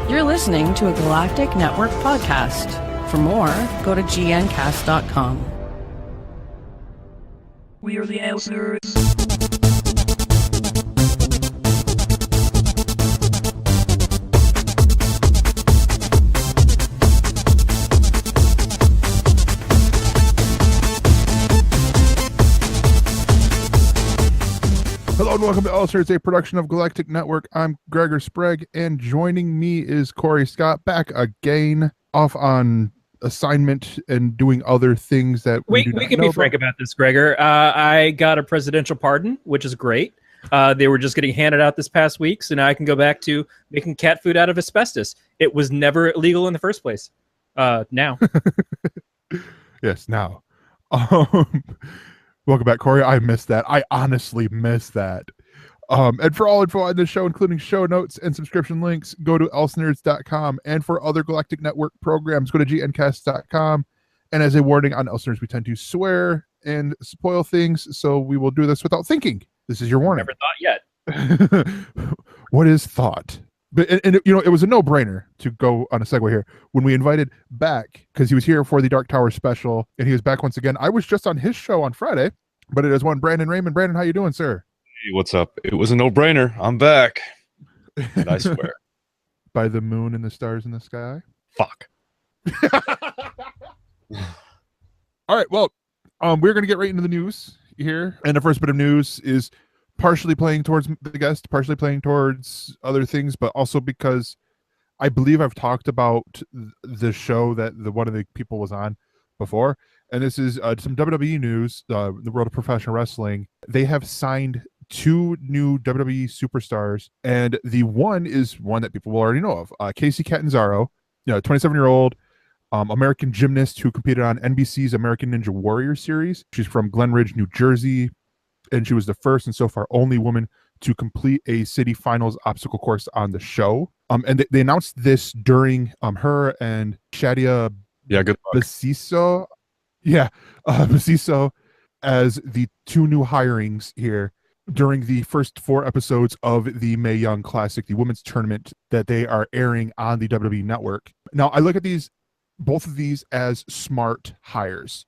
You're listening to a Galactic Network podcast. For more, go to gncast.com. We are the ElseNerds. Hello and welcome to ElseNerds, a production of Galactic Network. I'm Gregor Sprague, and joining me is Corey Scott, back again, off on assignment and doing other things that we can be frank about this, Gregor. I got a presidential pardon, which is great. They were just getting handed out this past week, so now I can go back to making cat food out of asbestos. It was never illegal in the first place. Now. Yes, now. Welcome back, Corey. I missed that. I honestly missed that. And for all info on this show, including show notes and subscription links, go to ElseNerds.com. And for other Galactic Network programs, go to gncast.com. And as a warning on ElseNerds, we tend to swear and spoil things, so we will do this without thinking. This is your warning. Never thought yet. What is thought? But and you know, it was a no-brainer to go on a segue here when we invited back, because he was here for the Dark Tower special, and he was back once again. I was just on his show on Friday, but it is one Brandon Raymond. Brandon, how you doing, sir? Hey, what's up? It was a no-brainer. I'm back, and I swear. By the moon and the stars in the sky. Fuck. All right, well, we're gonna get right into the news here, and the first bit of news is partially playing towards the guest, partially playing towards other things, but also because I believe I've talked about the show that one of the people was on before, and this is some WWE news. The world of professional wrestling, they have signed 2 new WWE superstars, and the one is one that people will already know of, Casey Catanzaro, 27-year-old American gymnast who competed on NBC's American Ninja Warrior series. She's from Glen Ridge, New Jersey, and she was the first and so far only woman to complete a city finals obstacle course on the show. And they announced this during her and Shadia Basiso, Basiso, as the 2 new hirings here during the first 4 episodes of the Mae Young Classic, the women's tournament that they are airing on the WWE Network. Now, I look at both of these as smart hires.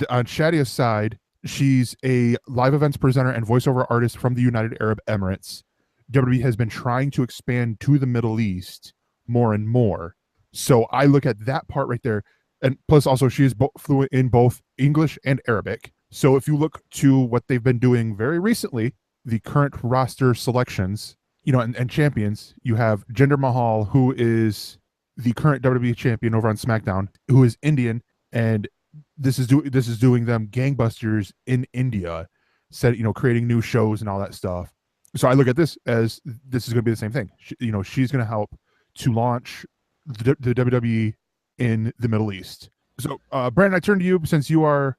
On Shadia's side, she's a live events presenter and voiceover artist from the United Arab Emirates. WWE has been trying to expand to the Middle East more and more. So I look at that part right there. And plus also she is fluent in both English and Arabic. So if you look to what they've been doing very recently, the current roster selections, and champions, you have Jinder Mahal, who is the current WWE champion over on SmackDown, who is Indian, and this is doing them gangbusters in India, creating new shows and all that stuff. So I look at this as this is going to be the same thing. She's going to help to launch the WWE in the Middle East. So Brandon, I turn to you since you are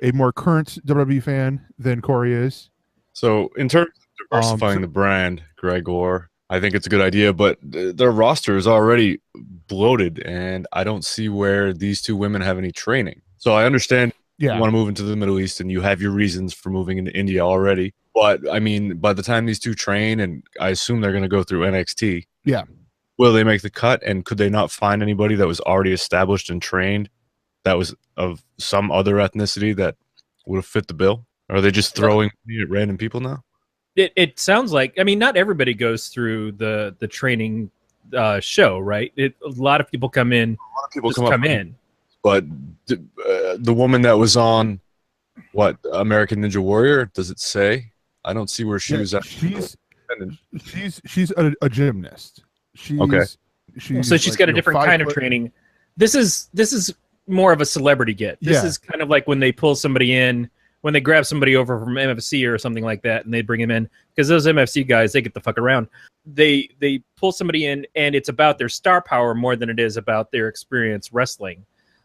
a more current WWE fan than Corey is. So in terms of diversifying the brand, Gregor, I think it's a good idea, but their roster is already bloated, and I don't see where these 2 women have any training. So I understand you want to move into the Middle East and you have your reasons for moving into India already. But, I mean, by the time these 2 train, and I assume they're going to go through NXT, will they make the cut? And could they not find anybody that was already established and trained that was of some other ethnicity that would have fit the bill? Or are they just throwing at random people now? It sounds like, I mean, not everybody goes through the training show, right? A lot of people come in. A lot of people come in. But the woman that was on, American Ninja Warrior, does it say? I don't see where she was at. She's a gymnast. So she's got a different kind of training. This is more of a celebrity get. This is kind of like when they pull somebody in, when they grab somebody over from MFC or something like that, and they bring him in, because those MFC guys, they get the fuck around. They pull somebody in, and it's about their star power more than it is about their experience wrestling.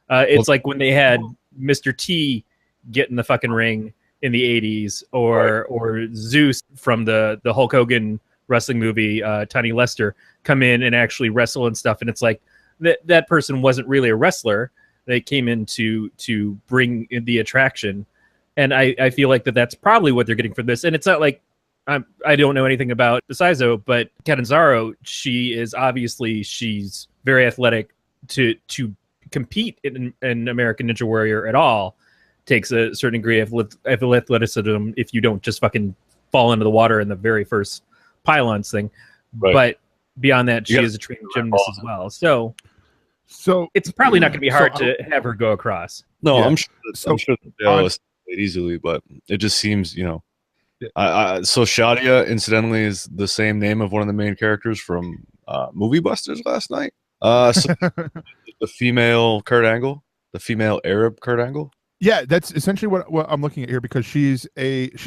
It's like when they had Mr. T get in the fucking ring in the 80s, or Zeus from the Hulk Hogan wrestling movie, Tiny Lester, come in and actually wrestle and stuff. And it's like that person wasn't really a wrestler. They came in to bring in the attraction. And I feel like that's probably what they're getting for this. And it's not like I don't know anything about Deciso, but Catanzaro, she's very athletic. To compete in American Ninja Warrior at all takes a certain degree of athleticism if you don't just fucking fall into the water in the very first pylons thing. Right. But beyond that, she is a trained gymnast as well. So it's probably not going to be hard to have her go across. No, yeah. I'm sure they'll it easily, but it just seems, so Shadia, incidentally, is the same name of one of the main characters from Movie Busters last night. So the female Kurt Angle, the female Arab Kurt Angle. Yeah, that's essentially what I'm looking at here, because she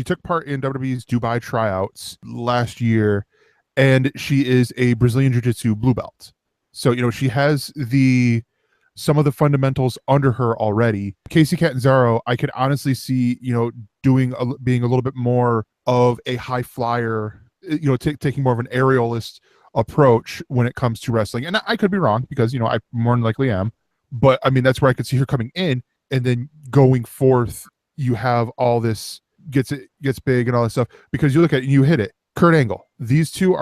took part in WWE's Dubai tryouts last year, and she is a Brazilian Jiu-Jitsu blue belt. So, she has some of the fundamentals under her already. Casey Catanzaro, I could honestly see, being a little bit more of a high flyer, taking more of an aerialist approach when it comes to wrestling. And I could be wrong, because, I more than likely am. But, I mean, that's where I could see her coming in. And then going forth, you have all this gets big and all this stuff, because you look at it and you hit it. Kurt Angle. These two,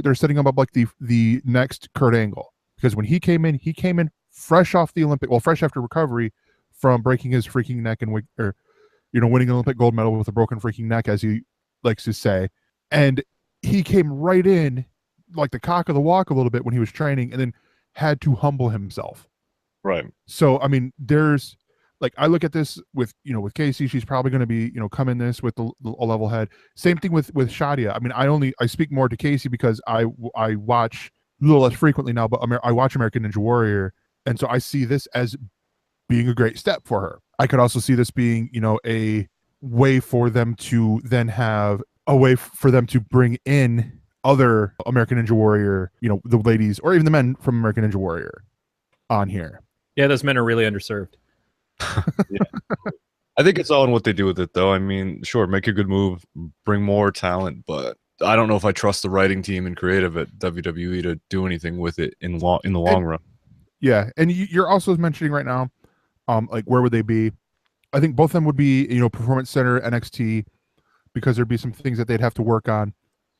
they're setting him up like the next Kurt Angle, because when he came in fresh off the fresh after recovery from breaking his freaking neck and winning an Olympic gold medal with a broken freaking neck, as he likes to say. And he came right in like the cock of the walk a little bit when he was training, and then had to humble himself. Right. So, I mean, there's, like, I look at this with Casey, she's probably going to be, come in this with a level head. Same thing with Shadia. I mean, I speak more to Casey because I watch a little less frequently now, but I watch American Ninja Warrior. And so I see this as being a great step for her. I could also see this being, a way for them to then have a way for them to bring in other American Ninja Warrior, the ladies or even the men from American Ninja Warrior on here. Yeah, those men are really underserved. Yeah. I think it's all in what they do with it, though. I mean, sure, make a good move, bring more talent, but I don't know if I trust the writing team and creative at WWE to do anything with it in the long run. Yeah, and you're also mentioning right now, like, where would they be? I think both of them would be, Performance Center, NXT, because there'd be some things that they'd have to work on.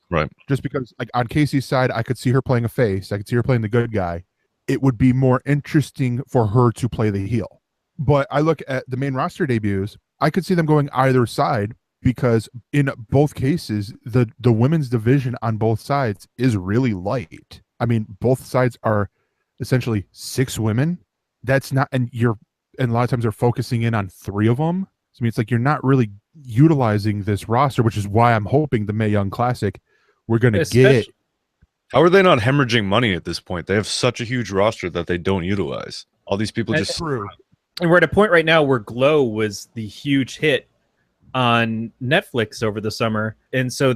Right. Just because, like, on Casey's side, I could see her playing a face. I could see her playing the good guy. It would be more interesting for her to play the heel. But I look at the main roster debuts, I could see them going either side, because in both cases, the women's division on both sides is really light. I mean, both sides are essentially 6 women. That's not, and a lot of times they're focusing in on 3 of them. So, I mean, it's like you're not really utilizing this roster, which is why I'm hoping the Mae Young Classic, we're going to get. How are they not hemorrhaging money at this point? They have such a huge roster that they don't utilize. All these people just. True. And we're at a point right now where Glow was the huge hit on Netflix over the summer. And so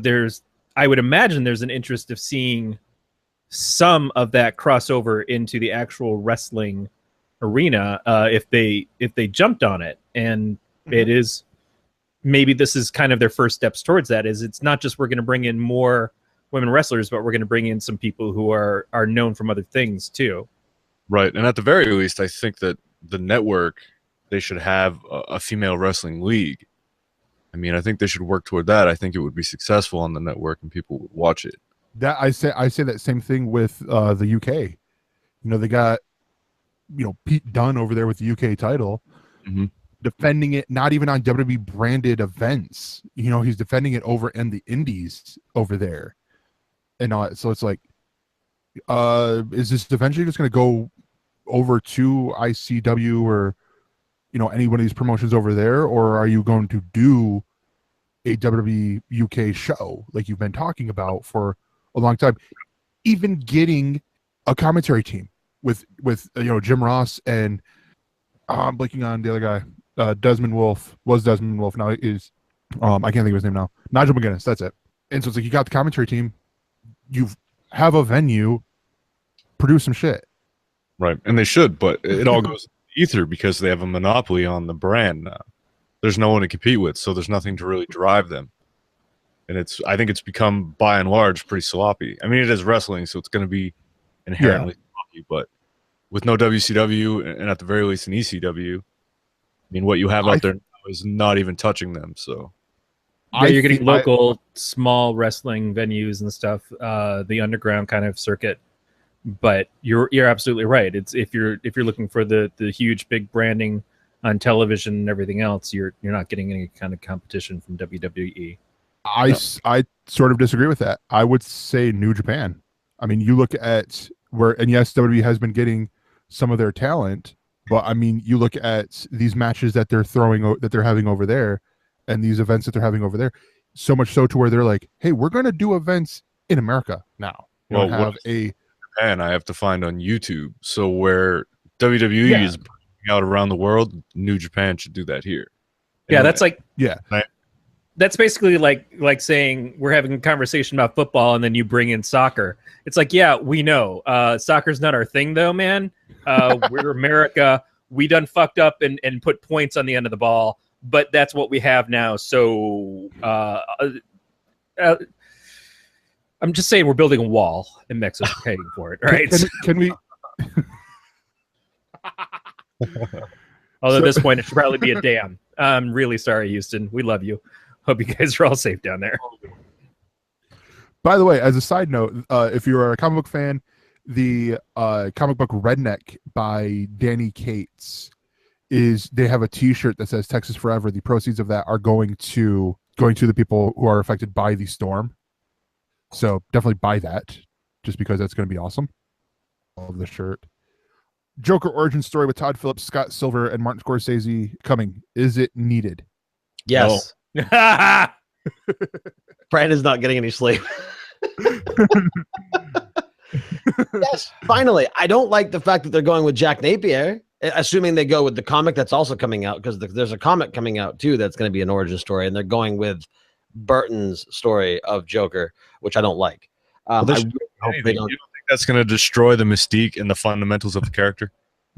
I would imagine there's an interest of seeing some of that crossover into the actual wrestling arena if they jumped on it. And it is, maybe this is kind of their first steps towards that. Is it's not just we're going to bring in more women wrestlers, but we're going to bring in some people who are known from other things too. Right. And at the very least, I think that the network, they should have a female wrestling league. I mean, I think they should work toward that. I think it would be successful on the network and people would watch it. That I say that same thing with the UK. They got Pete Dunne over there with the UK title, defending it not even on WWE branded events. He's defending it over in the indies over there, and so it's like, is this eventually just going to go over to ICW or any one of these promotions over there, or are you going to do a WWE UK show like you've been talking about for a long time? Even getting a commentary team with Jim Ross and I'm blanking on the other guy, Desmond Wolfe, now is I can't think of his name now, Nigel McGuinness, that's it. And so it's like, you got the commentary team, you have a venue, produce some shit. Right, and they should, but it all goes ether because they have a monopoly on the brand now. There's no one to compete with, so there's nothing to really drive them. And I think it's become, by and large, pretty sloppy. I mean, it is wrestling, so it's going to be inherently sloppy, but with no WCW and at the very least an ECW, I mean, what you have out there now is not even touching them. So, Yeah, you're getting local, small wrestling venues and stuff, the underground kind of circuit. But you're absolutely right. It's if you're looking for the huge big branding on television and everything else, you're not getting any kind of competition from WWE. I sort of disagree with that. I would say New Japan. I mean, you look at and yes, WWE has been getting some of their talent, but I mean, you look at these matches that they're having over there, and these events that they're having over there. So much so to where they're like, "Hey, we're going to do events in America now." We'll have and I have to find on YouTube. So where WWE is breaking out around the world, New Japan should do that here. That's basically like saying we're having a conversation about football and then you bring in soccer. It's like, yeah, we know. Soccer's not our thing though, man. We're America. We done fucked up and put points on the end of the ball, but that's what we have now. So I'm just saying we're building a wall and Mexico's paying for it, right? Can we? Although at this point, it should probably be a dam. I'm really sorry, Houston. We love you. Hope you guys are all safe down there. By the way, as a side note, if you're a comic book fan, the comic book Redneck by Danny Cates they have a T-shirt that says Texas Forever. The proceeds of that are going to the people who are affected by the storm. So definitely buy that, just because that's going to be awesome. Love the shirt. Joker origin story with Todd Phillips, Scott Silver, and Martin Scorsese coming. Is it needed? Yes. No. Brandon's not getting any sleep. Yes, finally. I don't like the fact that they're going with Jack Napier, assuming they go with the comic that's also coming out, because there's a comic coming out too that's going to be an origin story, and they're going with Burton's story of Joker, which I don't like. I really hope they don't. You don't think that's going to destroy the mystique and the fundamentals of the character?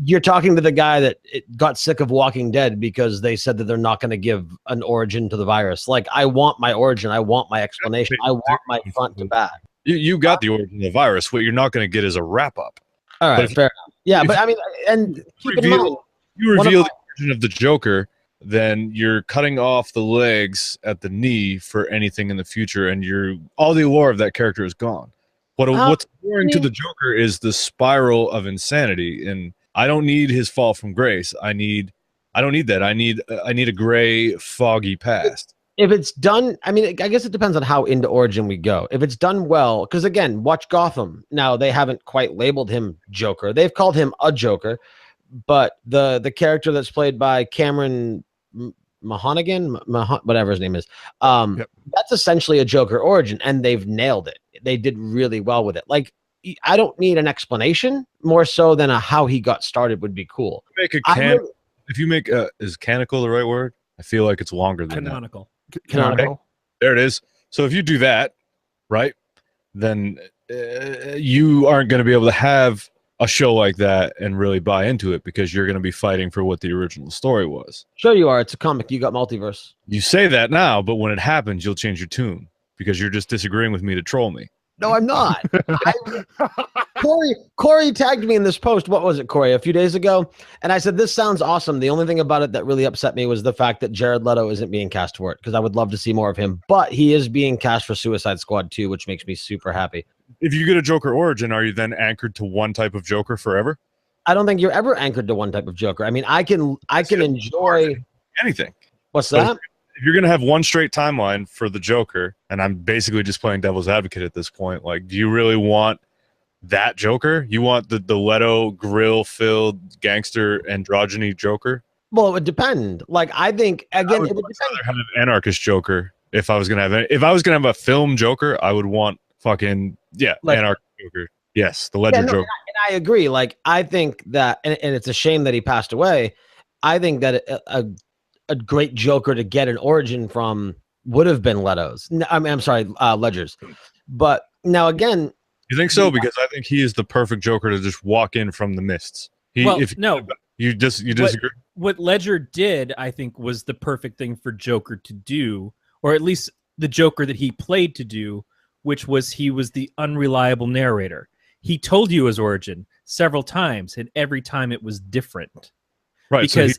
You're talking to the guy that got sick of Walking Dead because they said that they're not going to give an origin to the virus. Like, I want my origin. I want my explanation. I want my front to back. You got the origin of the virus. What you're not going to get is a wrap up. All right, fair enough. Yeah, but I mean, and keep in mind, you reveal the origin of the Joker, then you're cutting off the legs at the knee for anything in the future, and all the allure of that character is gone. What's boring to the Joker is the spiral of insanity, and I don't need his fall from grace. I don't need that. I need a gray, foggy past. If it's done, I mean, I guess it depends on how into origin we go. If it's done well, because again, watch Gotham. Now, they haven't quite labeled him Joker. They've called him a Joker, but the character that's played by Cameron Mahonigan, whatever his name is, that's essentially a Joker origin, and they've nailed it. They did really well with it. Like, I don't need an explanation, more so than how he got started would be cool. If you make is canonical the right word? I feel like it's longer than canonical. Canonical. There it is. So if you do that, right, then you aren't going to be able to have a show like that and really buy into it, because you're going to be fighting for what the original story was. Sure you are. It's a comic. You got multiverse. You say that now, but when it happens, you'll change your tune because you're just disagreeing with me to troll me. No, I'm not. Corey tagged me in this post. What was it, Corey? A few days ago. And I said, this sounds awesome. The only thing about it that really upset me was the fact that Jared Leto isn't being cast for it, because I would love to see more of him. But he is being cast for Suicide Squad 2, which makes me super happy. If you get a Joker origin, are you then anchored to one type of Joker forever? I don't think you're ever anchored to one type of Joker. I mean, I can enjoy anything. What's that? If you're going to have one straight timeline for the Joker, and I'm basically just playing devil's advocate at this point, like, do you really want that Joker? You want the Leto grill-filled gangster androgyny Joker? Well, it would depend. Like, I think, again, it would depend. Have an anarchist Joker. If I was going to have a film Joker, I would want fucking, anarchist Joker. Yes, the Ledger Joker. And I agree. Like, I think that, and it's a shame that he passed away. I think that a great Joker to get an origin from would have been Leto's. I'm sorry, Ledger's. But now again, you think so? Because I think he is the perfect Joker to just walk in from the mists. You disagree. What Ledger did, I think, was the perfect thing for Joker to do, or at least the Joker that he played to do, which was he was the unreliable narrator. He told you his origin several times, and every time it was different. Right, because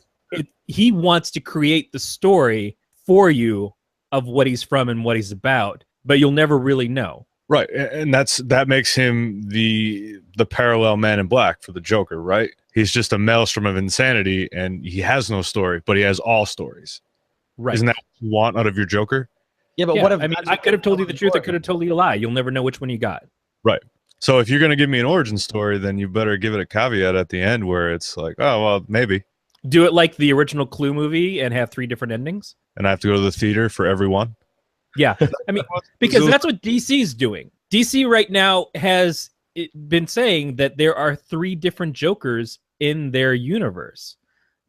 he wants to create the story for you of what he's from and what he's about, but you'll never really know. Right, and that makes him the parallel Man in Black for the Joker, right? He's just a maelstrom of insanity, and he has no story, but he has all stories. Right? Isn't that what you want out of your Joker? Yeah, but what if I could have told you the truth. I could have told you a lie. You'll never know which one you got. Right. So if you're going to give me an origin story, then you better give it a caveat at the end where it's like, oh, well, maybe. Do it like the original Clue movie and have 3 different endings. And I have to go to the theater for every one? Yeah. I mean, because that's what DC's doing. DC right now has been saying that there are 3 different Jokers in their universe.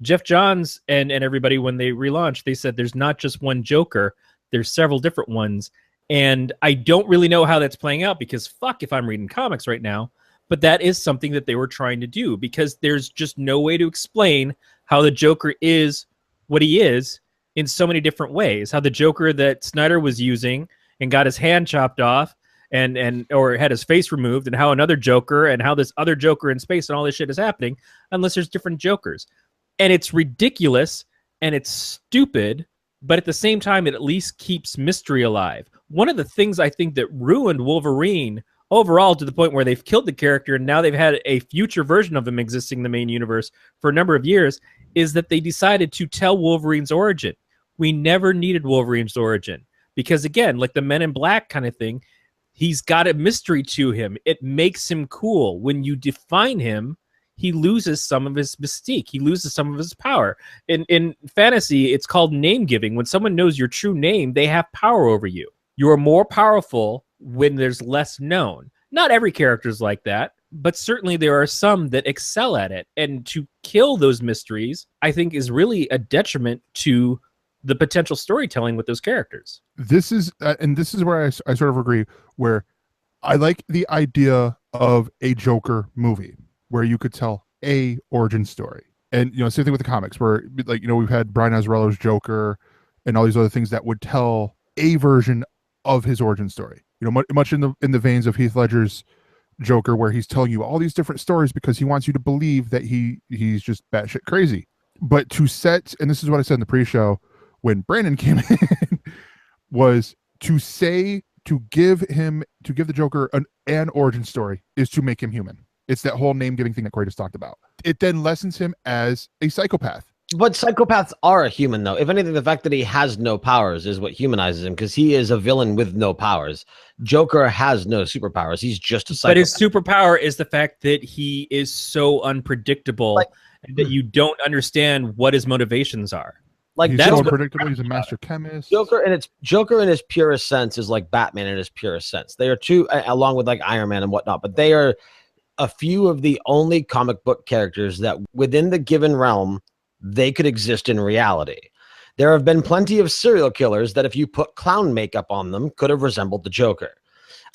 Jeff Johns and everybody, when they relaunched, they said there's not just one Joker. There's several different ones. And I don't really know how that's playing out because fuck if I'm reading comics right now. But that is something that they were trying to do because there's just no way to explain how the Joker is what he is in so many different ways. How the Joker that Snyder was using and got his hand chopped off or had his face removed, and how another Joker and how this other Joker in space and all this shit is happening unless there's different Jokers. And it's ridiculous and it's stupid, but at the same time, it at least keeps mystery alive. One of the things I think that ruined Wolverine overall to the point where they've killed the character and now they've had a future version of him existing in the main universe for a number of years is that they decided to tell Wolverine's origin. We never needed Wolverine's origin because, again, like the Men in Black kind of thing, he's got a mystery to him. It makes him cool. When you define him, he loses some of his mystique. He loses some of his power. In fantasy, it's called name giving. When someone knows your true name, they have power over you. You are more powerful when there's less known. Not every character is like that, but certainly there are some that excel at it. And to kill those mysteries, I think, is really a detriment to the potential storytelling with those characters. This is where I sort of agree, where I like the idea of a Joker movie where you could tell a origin story. And, same thing with the comics where, like, we've had Brian Azzarello's Joker and all these other things that would tell a version of his origin story, much in the veins of Heath Ledger's Joker, where he's telling you all these different stories because he wants you to believe that he's just batshit crazy. But to set, and this is what I said in the pre-show when Brandon came in, was to give the Joker an origin story is to make him human. It's that whole name giving thing that Corey just talked about. It then lessens him as a psychopath. But psychopaths are a human, though. If anything, the fact that he has no powers is what humanizes him, because he is a villain with no powers. Joker has no superpowers. He's just a psychopath. But his superpower is the fact that he is so unpredictable and that you don't understand what his motivations are. Like, he's so unpredictable. He's a master chemist. Joker in his purest sense is like Batman in his purest sense. They are two, along with like Iron Man and whatnot, but they are a few of the only comic book characters that within the given realm they could exist in reality. There have been plenty of serial killers that if you put clown makeup on them could have resembled the Joker.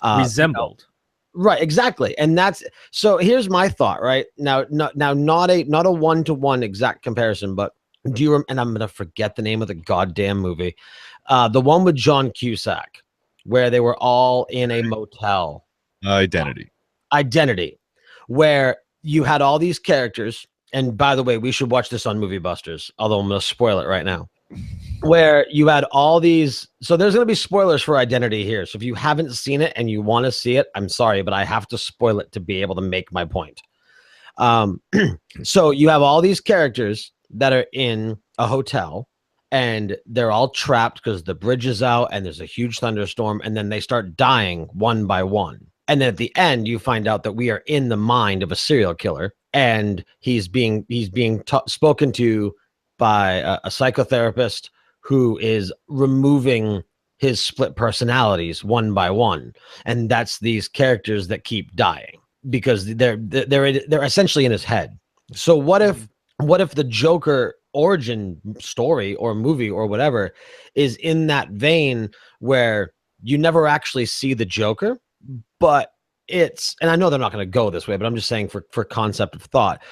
Right, exactly. And that's so here's my thought, right? Now not a one-to-one exact comparison, but and I'm gonna forget the name of the goddamn movie. The one with John Cusack, where they were all in a motel. Identity. Where you had all these characters. And by the way, we should watch this on Movie Busters, although I'm going to spoil it right now. Where you had all these. So there's going to be spoilers for Identity here. So if you haven't seen it and you want to see it, I'm sorry, but I have to spoil it to be able to make my point. So you have all these characters that are in a hotel and they're all trapped because the bridge is out and there's a huge thunderstorm. And then they start dying one by one. And then at the end, you find out that we are in the mind of a serial killer. And he's being spoken to by a psychotherapist who is removing his split personalities one by one, and that's these characters that keep dying because they're essentially in his head. So what if the Joker origin story or movie or whatever is in that vein where you never actually see the Joker, but and I know they're not going to go this way, but I'm just saying for concept of thought,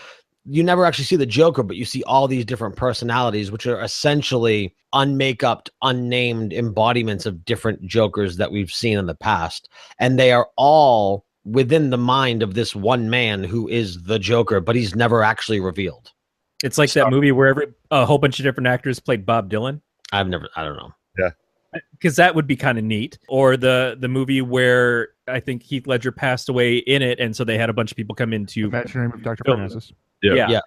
you never actually see the Joker, but you see all these different personalities, which are essentially unmakeup, unnamed embodiments of different Jokers that we've seen in the past. And they are all within the mind of this one man who is the Joker, but he's never actually revealed. It's like that movie where a whole bunch of different actors played Bob Dylan. I don't know. Yeah. because that would be kind of neat. Or the movie where I think Heath Ledger passed away in it, and so they had a bunch of people come in to Imaginary of Dr. film Parnassus. Yeah,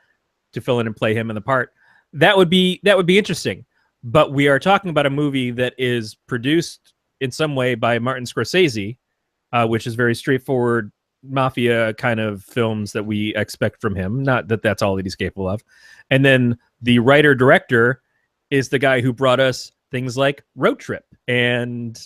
to fill in and play him in the part. That would be interesting. But we are talking about a movie that is produced in some way by Martin Scorsese, which is very straightforward mafia kind of films that we expect from him. Not that that's all that he's capable of. And then the writer-director is the guy who brought us things like Road Trip and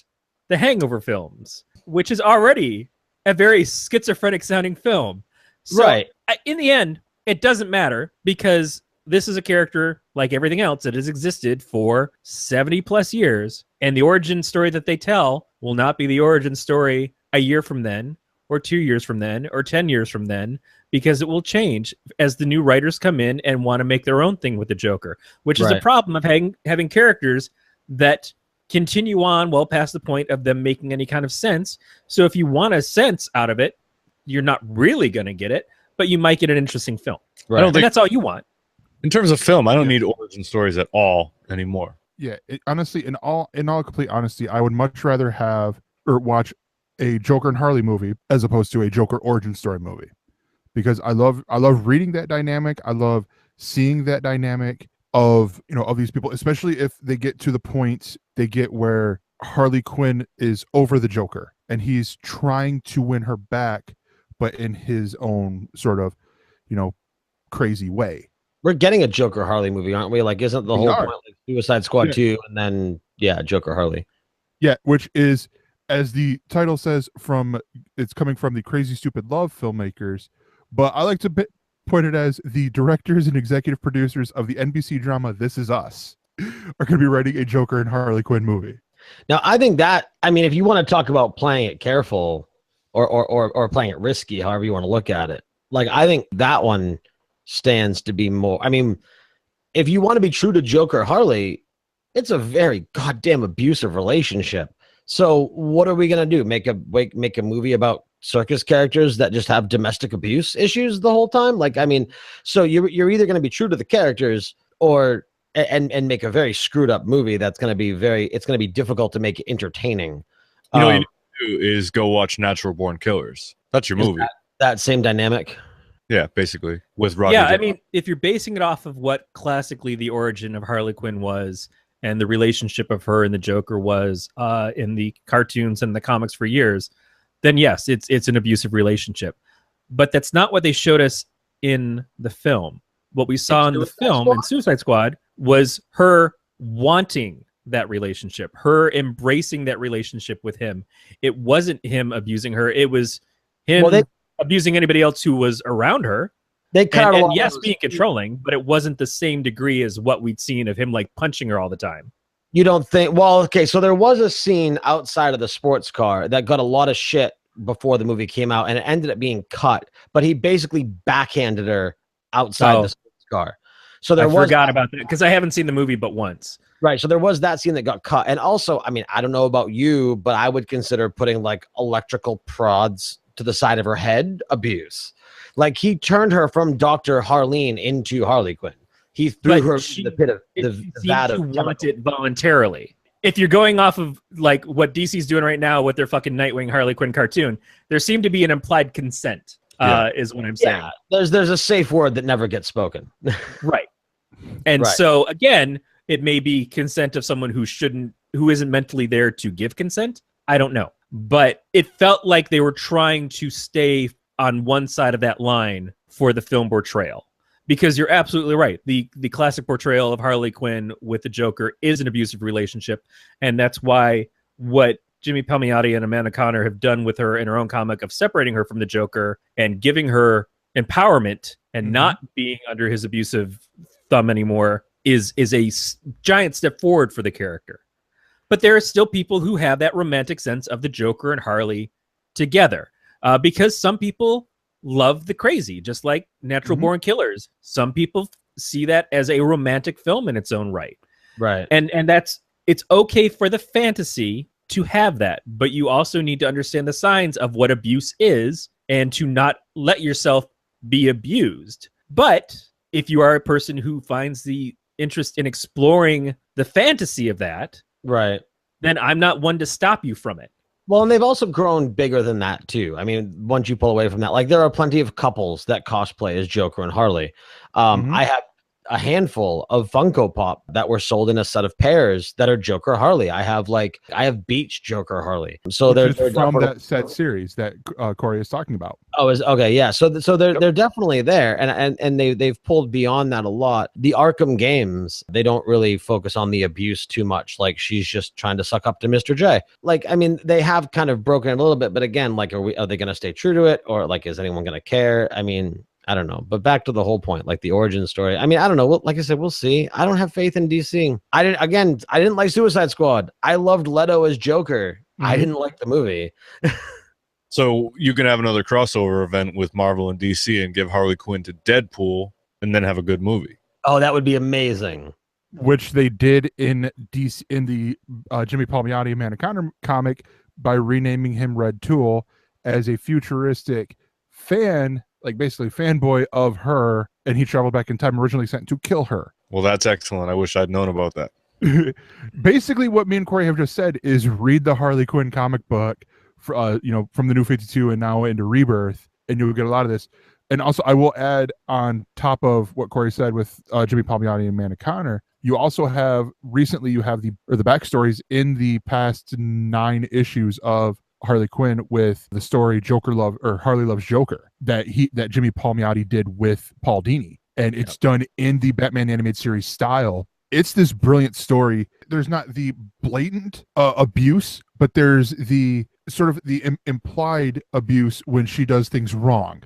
the Hangover films, which is already a very schizophrenic sounding film. So, right. In the end, it doesn't matter because this is a character like everything else that has existed for 70 plus years. And the origin story that they tell will not be the origin story a year from then, or 2 years from then, or 10 years from then, because it will change as the new writers come in and want to make their own thing with the Joker, which is a problem of having characters that continue on well past the point of them making any kind of sense. So if you want a sense out of it, you're not really going to get it, but you might get an interesting film. Right. I don't think that's all you want. In terms of film, I don't need origin stories at all anymore. Yeah, honestly, in all complete honesty, I would much rather have or watch a Joker and Harley movie as opposed to a Joker origin story movie, because I love reading that dynamic. I love seeing that dynamic of these people, especially if they get to the point they get where Harley Quinn is over the Joker and he's trying to win her back, but in his own sort of crazy way. We're getting a Joker Harley movie, aren't we? Like, isn't the whole point like Suicide Squad 2 and then Joker Harley? Yeah, which is, as the title says, it's coming from the Crazy Stupid Love filmmakers, but I like to point it as the directors and executive producers of the NBC drama This Is Us are going to be writing a Joker and Harley Quinn movie. Now, I think that, if you want to talk about playing it careful or playing it risky, however you want to look at it, like, I think that one stands to be more. If you want to be true to Joker Harley, it's a very goddamn abusive relationship. So what are we gonna do? Make a movie about circus characters that just have domestic abuse issues the whole time? Like, so you're either gonna be true to the characters or and make a very screwed up movie that's gonna be it's gonna be difficult to make entertaining. What you need to do is go watch Natural Born Killers. That's your movie. That same dynamic. Yeah, basically with Roger. Yeah, if you're basing it off of what classically the origin of Harley Quinn was and the relationship of her and the Joker was in the cartoons and the comics for years, then yes, it's an abusive relationship. But that's not what they showed us in the film. What we saw in the film in Suicide Squad was her wanting that relationship, her embracing that relationship with him. It wasn't him abusing her. It was him abusing anybody else who was around her. They cut and yes, being controlling, but it wasn't the same degree as what we'd seen of him like punching her all the time. You don't think? Well, okay, so there was a scene outside of the sports car that got a lot of shit before the movie came out, and it ended up being cut. But he basically backhanded her outside the sports car. So I forgot about that because I haven't seen the movie but once. Right. So there was that scene that got cut, and also, I don't know about you, but I would consider putting like electrical prods to the side of her head abuse. Like, he turned her from Dr. Harleen into Harley Quinn. He threw her in the pit of the vat of want it voluntarily. If you're going off of like what DC's doing right now with their fucking Nightwing Harley Quinn cartoon, there seemed to be an implied consent, is what I'm saying. Yeah, there's a safe word that never gets spoken. Right. And so again, it may be consent of someone who isn't mentally there to give consent. I don't know. But it felt like they were trying to stay on one side of that line for the film portrayal. Because you're absolutely right. The classic portrayal of Harley Quinn with the Joker is an abusive relationship. And that's why what Jimmy Palmiotti and Amanda Conner have done with her in her own comic of separating her from the Joker and giving her empowerment and not being under his abusive thumb anymore is a giant step forward for the character. But there are still people who have that romantic sense of the Joker and Harley together. Because some people love the crazy, just like Natural Born Killers. Some people see that as a romantic film in its own right. Right. And it's okay for the fantasy to have that, but you also need to understand the signs of what abuse is and to not let yourself be abused. But if you are a person who finds the interest in exploring the fantasy of that, right, then I'm not one to stop you from it. Well, and they've also grown bigger than that too. I mean, once you pull away from that, like there are plenty of couples that cosplay as Joker and Harley. I have a handful of Funko Pop that were sold in a set of pairs that are Joker Harley. I have Beach Joker Harley. So they're from that set series that Corey is talking about. Oh, is okay, yeah. So they're definitely there, and they've pulled beyond that a lot. The Arkham games, they don't really focus on the abuse too much. Like she's just trying to suck up to Mr. J. Like, I mean, they have kind of broken it a little bit, but again, like, are they going to stay true to it, or like, is anyone going to care? I mean, I don't know. But back to the whole point, like the origin story. I mean, I don't know. Like I said, we'll see. I don't have faith in DC. I didn't like Suicide Squad. I loved Leto as Joker. I didn't like the movie. So you can have another crossover event with Marvel and DC and give Harley Quinn to Deadpool and then have a good movie. Oh, that would be amazing. Which they did in DC in the Jimmy Palmiotti Amanda Conner comic by renaming him Red Tool as a futuristic fan, like basically fanboy of her, and he traveled back in time, originally sent to kill her. Well, that's excellent. I wish I'd known about that. Basically, what me and Corey have just said is read the Harley Quinn comic book, for, from the New 52 and now into Rebirth, and you'll get a lot of this. And also, I will add on top of what Corey said with Jimmy Palmiotti and Amanda Conner, you also have recently you have the backstories in the past 9 issues of Harley Quinn with the story Harley Loves Joker that Jimmy Palmiotti did with Paul Dini, and it's done in the Batman animated series style. It's this brilliant story. There's not the blatant abuse, but there's the sort of the implied abuse when she does things wrong.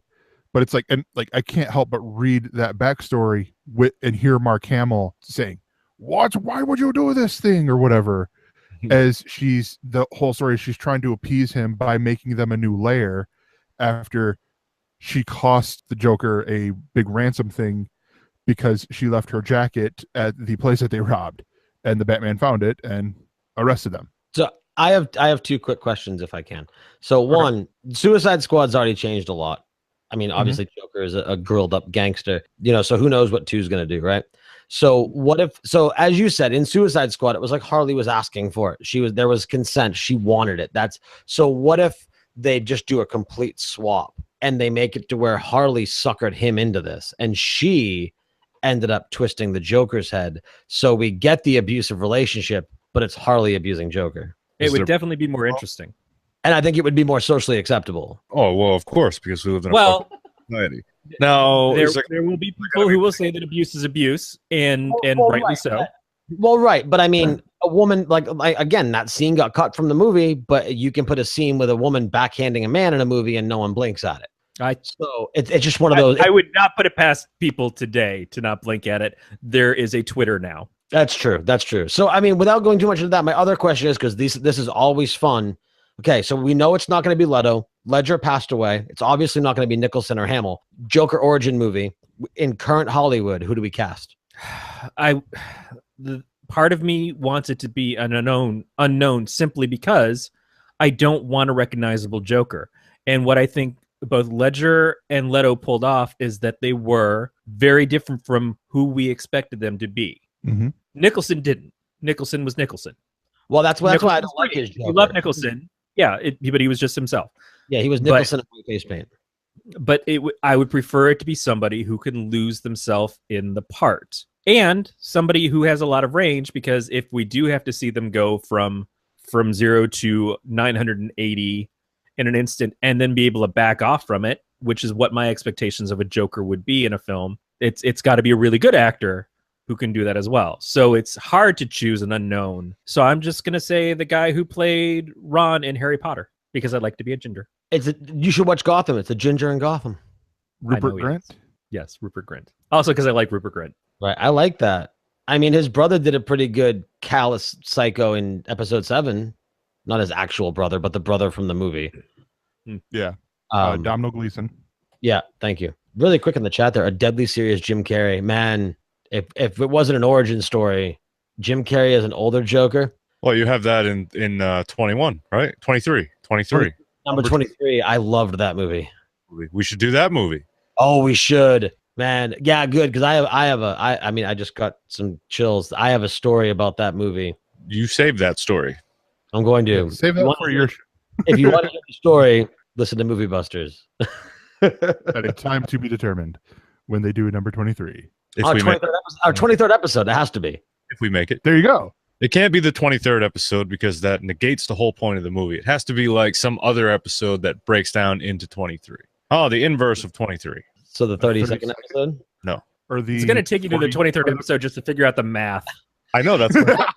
But it's like, and like, I can't help but read that backstory and hear Mark Hamill saying, "What? Why would you do this thing?" or whatever. As the whole story, she's trying to appease him by making them a new lair after she cost the Joker a big ransom thing because she left her jacket at the place that they robbed, and the Batman found it and arrested them. So I have 2 quick questions if I can. So one, Suicide Squad's already changed a lot. I mean, obviously Joker is a grilled up gangster, so who knows what 2's going to do, right? So as you said, in Suicide Squad, it was like Harley was asking for it. There was consent. She wanted it. So what if they just do a complete swap and they make it to where Harley suckered him into this and she ended up twisting the Joker's head. So we get the abusive relationship, but it's Harley abusing Joker. It would definitely be more interesting. And I think it would be more socially acceptable. Oh, well, of course, because we live in a society. Now, there will be people who will say that abuse is abuse, and rightly so. Well, right, but I mean, a woman like again, that scene got cut from the movie, but you can put a scene with a woman backhanding a man in a movie, and no one blinks at it. So it's just one of those. I would not put it past people today to not blink at it. There is a Twitter now. That's true. So I mean, without going too much into that, my other question is, because this is always fun. Okay, so we know it's not going to be Leto. Ledger passed away. It's obviously not going to be Nicholson or Hamill. Joker origin movie in current Hollywood. Who do we cast? The part of me wants it to be an unknown simply because I don't want a recognizable Joker. And what I think both Ledger and Leto pulled off is that they were very different from who we expected them to be. Nicholson didn't. Nicholson was Nicholson. Well, that's why I don't like his Joker. You love Nicholson. Yeah, but he was just himself. Yeah, he was Nicholson in face paint. But I would prefer it to be somebody who can lose themselves in the part. And somebody who has a lot of range, because if we do have to see them go from 0 to 980 in an instant and then be able to back off from it, which is what my expectations of a Joker would be in a film, it's got to be a really good actor who can do that as well. So it's hard to choose an unknown. So I'm just going to say the guy who played Ron in Harry Potter, because I'd like to be a ginger. You should watch Gotham. It's a ginger in Gotham. Rupert Grint? Yes, Rupert Grint. Also because I like Rupert Grint. Right. I like that. I mean, his brother did a pretty good callous psycho in episode 7. Not his actual brother, but the brother from the movie. Yeah. Domhnall Gleeson. Yeah, thank you. Really quick in the chat there, a deadly serious Jim Carrey. Man, if it wasn't an origin story, Jim Carrey as an older Joker. Well, you have that in 21, right? 23. Number 23. I loved that movie. We should do that movie. Oh, we should. Man, yeah, good, because I mean, I just got some chills. I have a story about that movie. You saved that story. I'm going to. Save that for your If you want to hear the story, listen to Movie Busters. at a time to be determined when they do number 23. Our 23rd episode. It has to be. If we make it. There you go. It can't be the 23rd episode because that negates the whole point of the movie. It has to be like some other episode that breaks down into 23. Oh, the inverse of 23. So the 32nd episode? No. Or It's going to take you to the 23rd episode just to figure out the math. I know that's what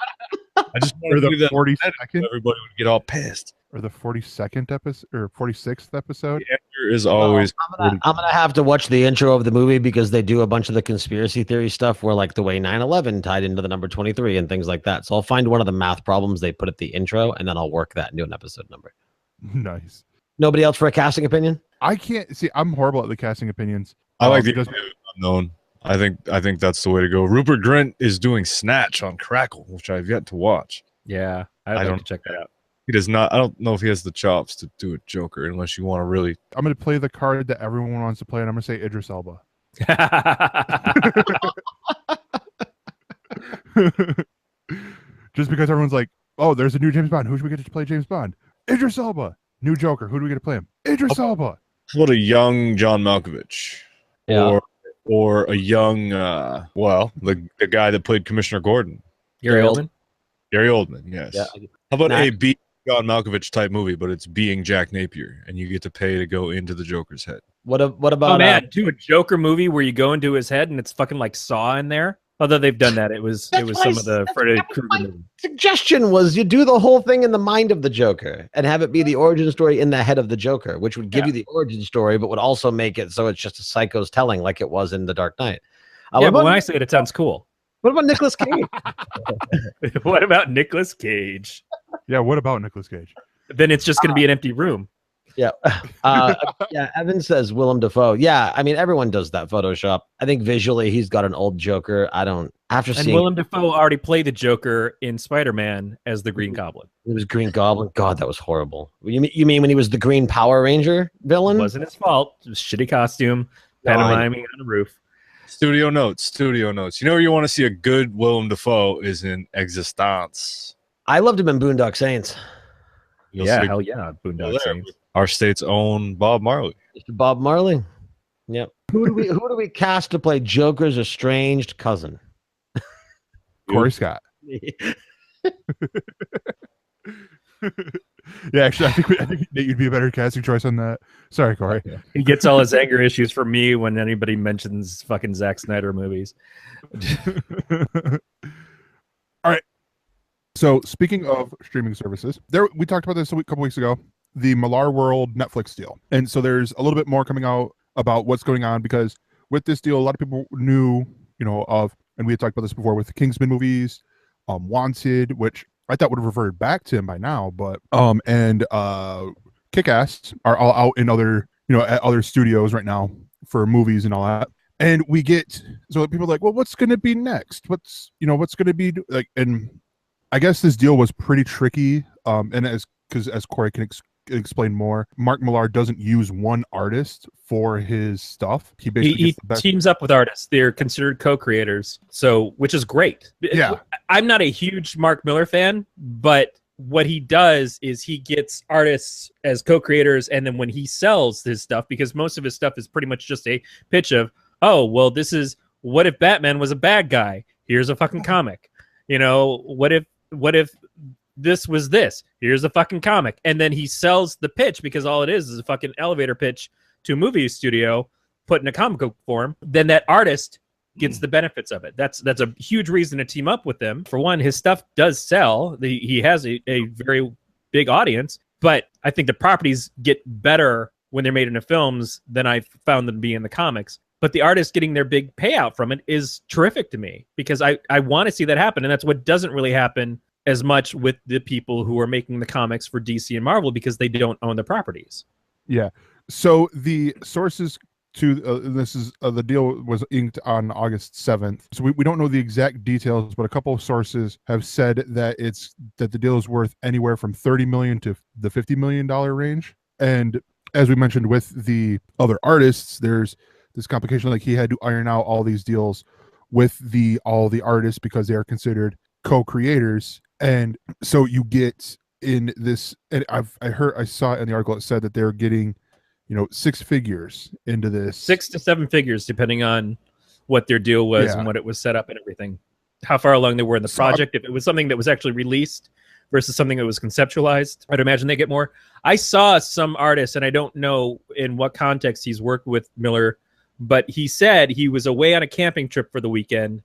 I just wanted to do that 42nd, everybody would get all pissed. or the 42nd episode, or 46th episode. The answer is always. I'm gonna have to watch the intro of the movie because they do a bunch of the conspiracy theory stuff where like the way 9/11 tied into the number 23 and things like that. So I'll find one of the math problems they put at the intro and then I'll work that into an episode number. Nice. Nobody else for a casting opinion? I can't see. I'm horrible at the casting opinions. I like the because unknown. I think that's the way to go. Rupert Grint is doing Snatch on Crackle, which I've yet to watch. Yeah, I'd like to check that out. He does not. I don't know if he has the chops to do a Joker, unless you want to really. I'm going to play the card that everyone wants to play, and I'm going to say Idris Elba. Just because everyone's like, oh, there's a new James Bond. Who should we get to play James Bond? Idris Elba. New Joker. Who do we get to play him? Idris Elba. What a young John Malkovich. Yeah. Or a young, the guy that played Commissioner Gordon. Gary Oldman? Gary Oldman, yes. Yeah. How about a being John Malkovich type movie, but it's being Jack Napier, and you get to pay to go into the Joker's head. What about Oh man, do a Joker movie where you go into his head and it's fucking like Saw in there. Although they've done that, it was some of the Freddy Krueger movies. suggestion was you do the whole thing in the mind of the Joker and have it be the origin story in the head of the Joker, which would give you the origin story, but would also make it so it's just a psycho's telling, like it was in The Dark Knight. Yeah, but when I say it, it sounds cool. What about Nicolas Cage? What about Nicolas Cage? Yeah, what about Nicolas Cage? Then it's just going to be an empty room. Yeah. Yeah. Evan says Willem Dafoe. Yeah. I mean, everyone does that Photoshop. I think visually he's got an old Joker. And Willem Dafoe already played the Joker in Spider-Man as the Green Goblin. It was Green Goblin. God, that was horrible. You mean when he was the Green Power Ranger villain? It wasn't his fault. It was shitty costume, pantomiming on a roof. Studio notes. You know where you want to see a good Willem Dafoe is in Existence. I loved him in Boondock Saints. Hell yeah, Boondock Saints. Our state's own Bob Marley. Mr. Bob Marley. Yep. Who do we cast to play Joker's estranged cousin? Corey Scott. Yeah, actually, I think that you'd be a better casting choice on that. Sorry, Corey. He gets all his anger issues from me when anybody mentions fucking Zack Snyder movies. All right. So, speaking of streaming services, we talked about this a couple weeks ago, the Millar World Netflix deal. And so there's a little bit more coming out about what's going on, because with this deal, a lot of people knew, and we had talked about this before with the Kingsman movies, Wanted, which I thought would have reverted back to him by now, but and Kick-Ass are all out in other, at other studios right now for movies and all that. And so people are like, well, what's going to be next? What's going to be like? And I guess this deal was pretty tricky. And as Corey can explain more, Mark Millar doesn't use one artist for his stuff. He basically teams up with artists. They're considered co-creators, which is great. Yeah, I'm not a huge Mark Millar fan, but what he does is he gets artists as co-creators, and then when he sells his stuff, because most of his stuff is pretty much just a pitch of, oh, well, this is what if Batman was a bad guy? Here's a fucking comic. What if this was this? Here's a fucking comic. And then he sells the pitch, because all it is a fucking elevator pitch to a movie studio put in a comic book form. Then that artist gets the benefits of it. That's a huge reason to team up with them. For one, his stuff does sell. He has a very big audience, but I think the properties get better when they're made into films than I found them to be in the comics. But the artist getting their big payout from it is terrific to me, because I want to see that happen. And that's what doesn't really happen as much with the people who are making the comics for DC and Marvel, because they don't own the properties. Yeah. So the sources to the deal was inked on August 7th. So we don't know the exact details, but a couple of sources have said that the deal is worth anywhere from $30 million to the $50 million range. And as we mentioned with the other artists, there's this complication, like he had to iron out all these deals with all the artists because they are considered co-creators. And so you get in this, and I saw it in the article. It said that they're getting, six figures into this, 6 to 7 figures, depending on what their deal was and what it was set up and everything. How far along they were in the project. If it was something that was actually released versus something that was conceptualized, I'd imagine they get more. I saw some artists, and I don't know in what context he's worked with Millar, but he said he was away on a camping trip for the weekend.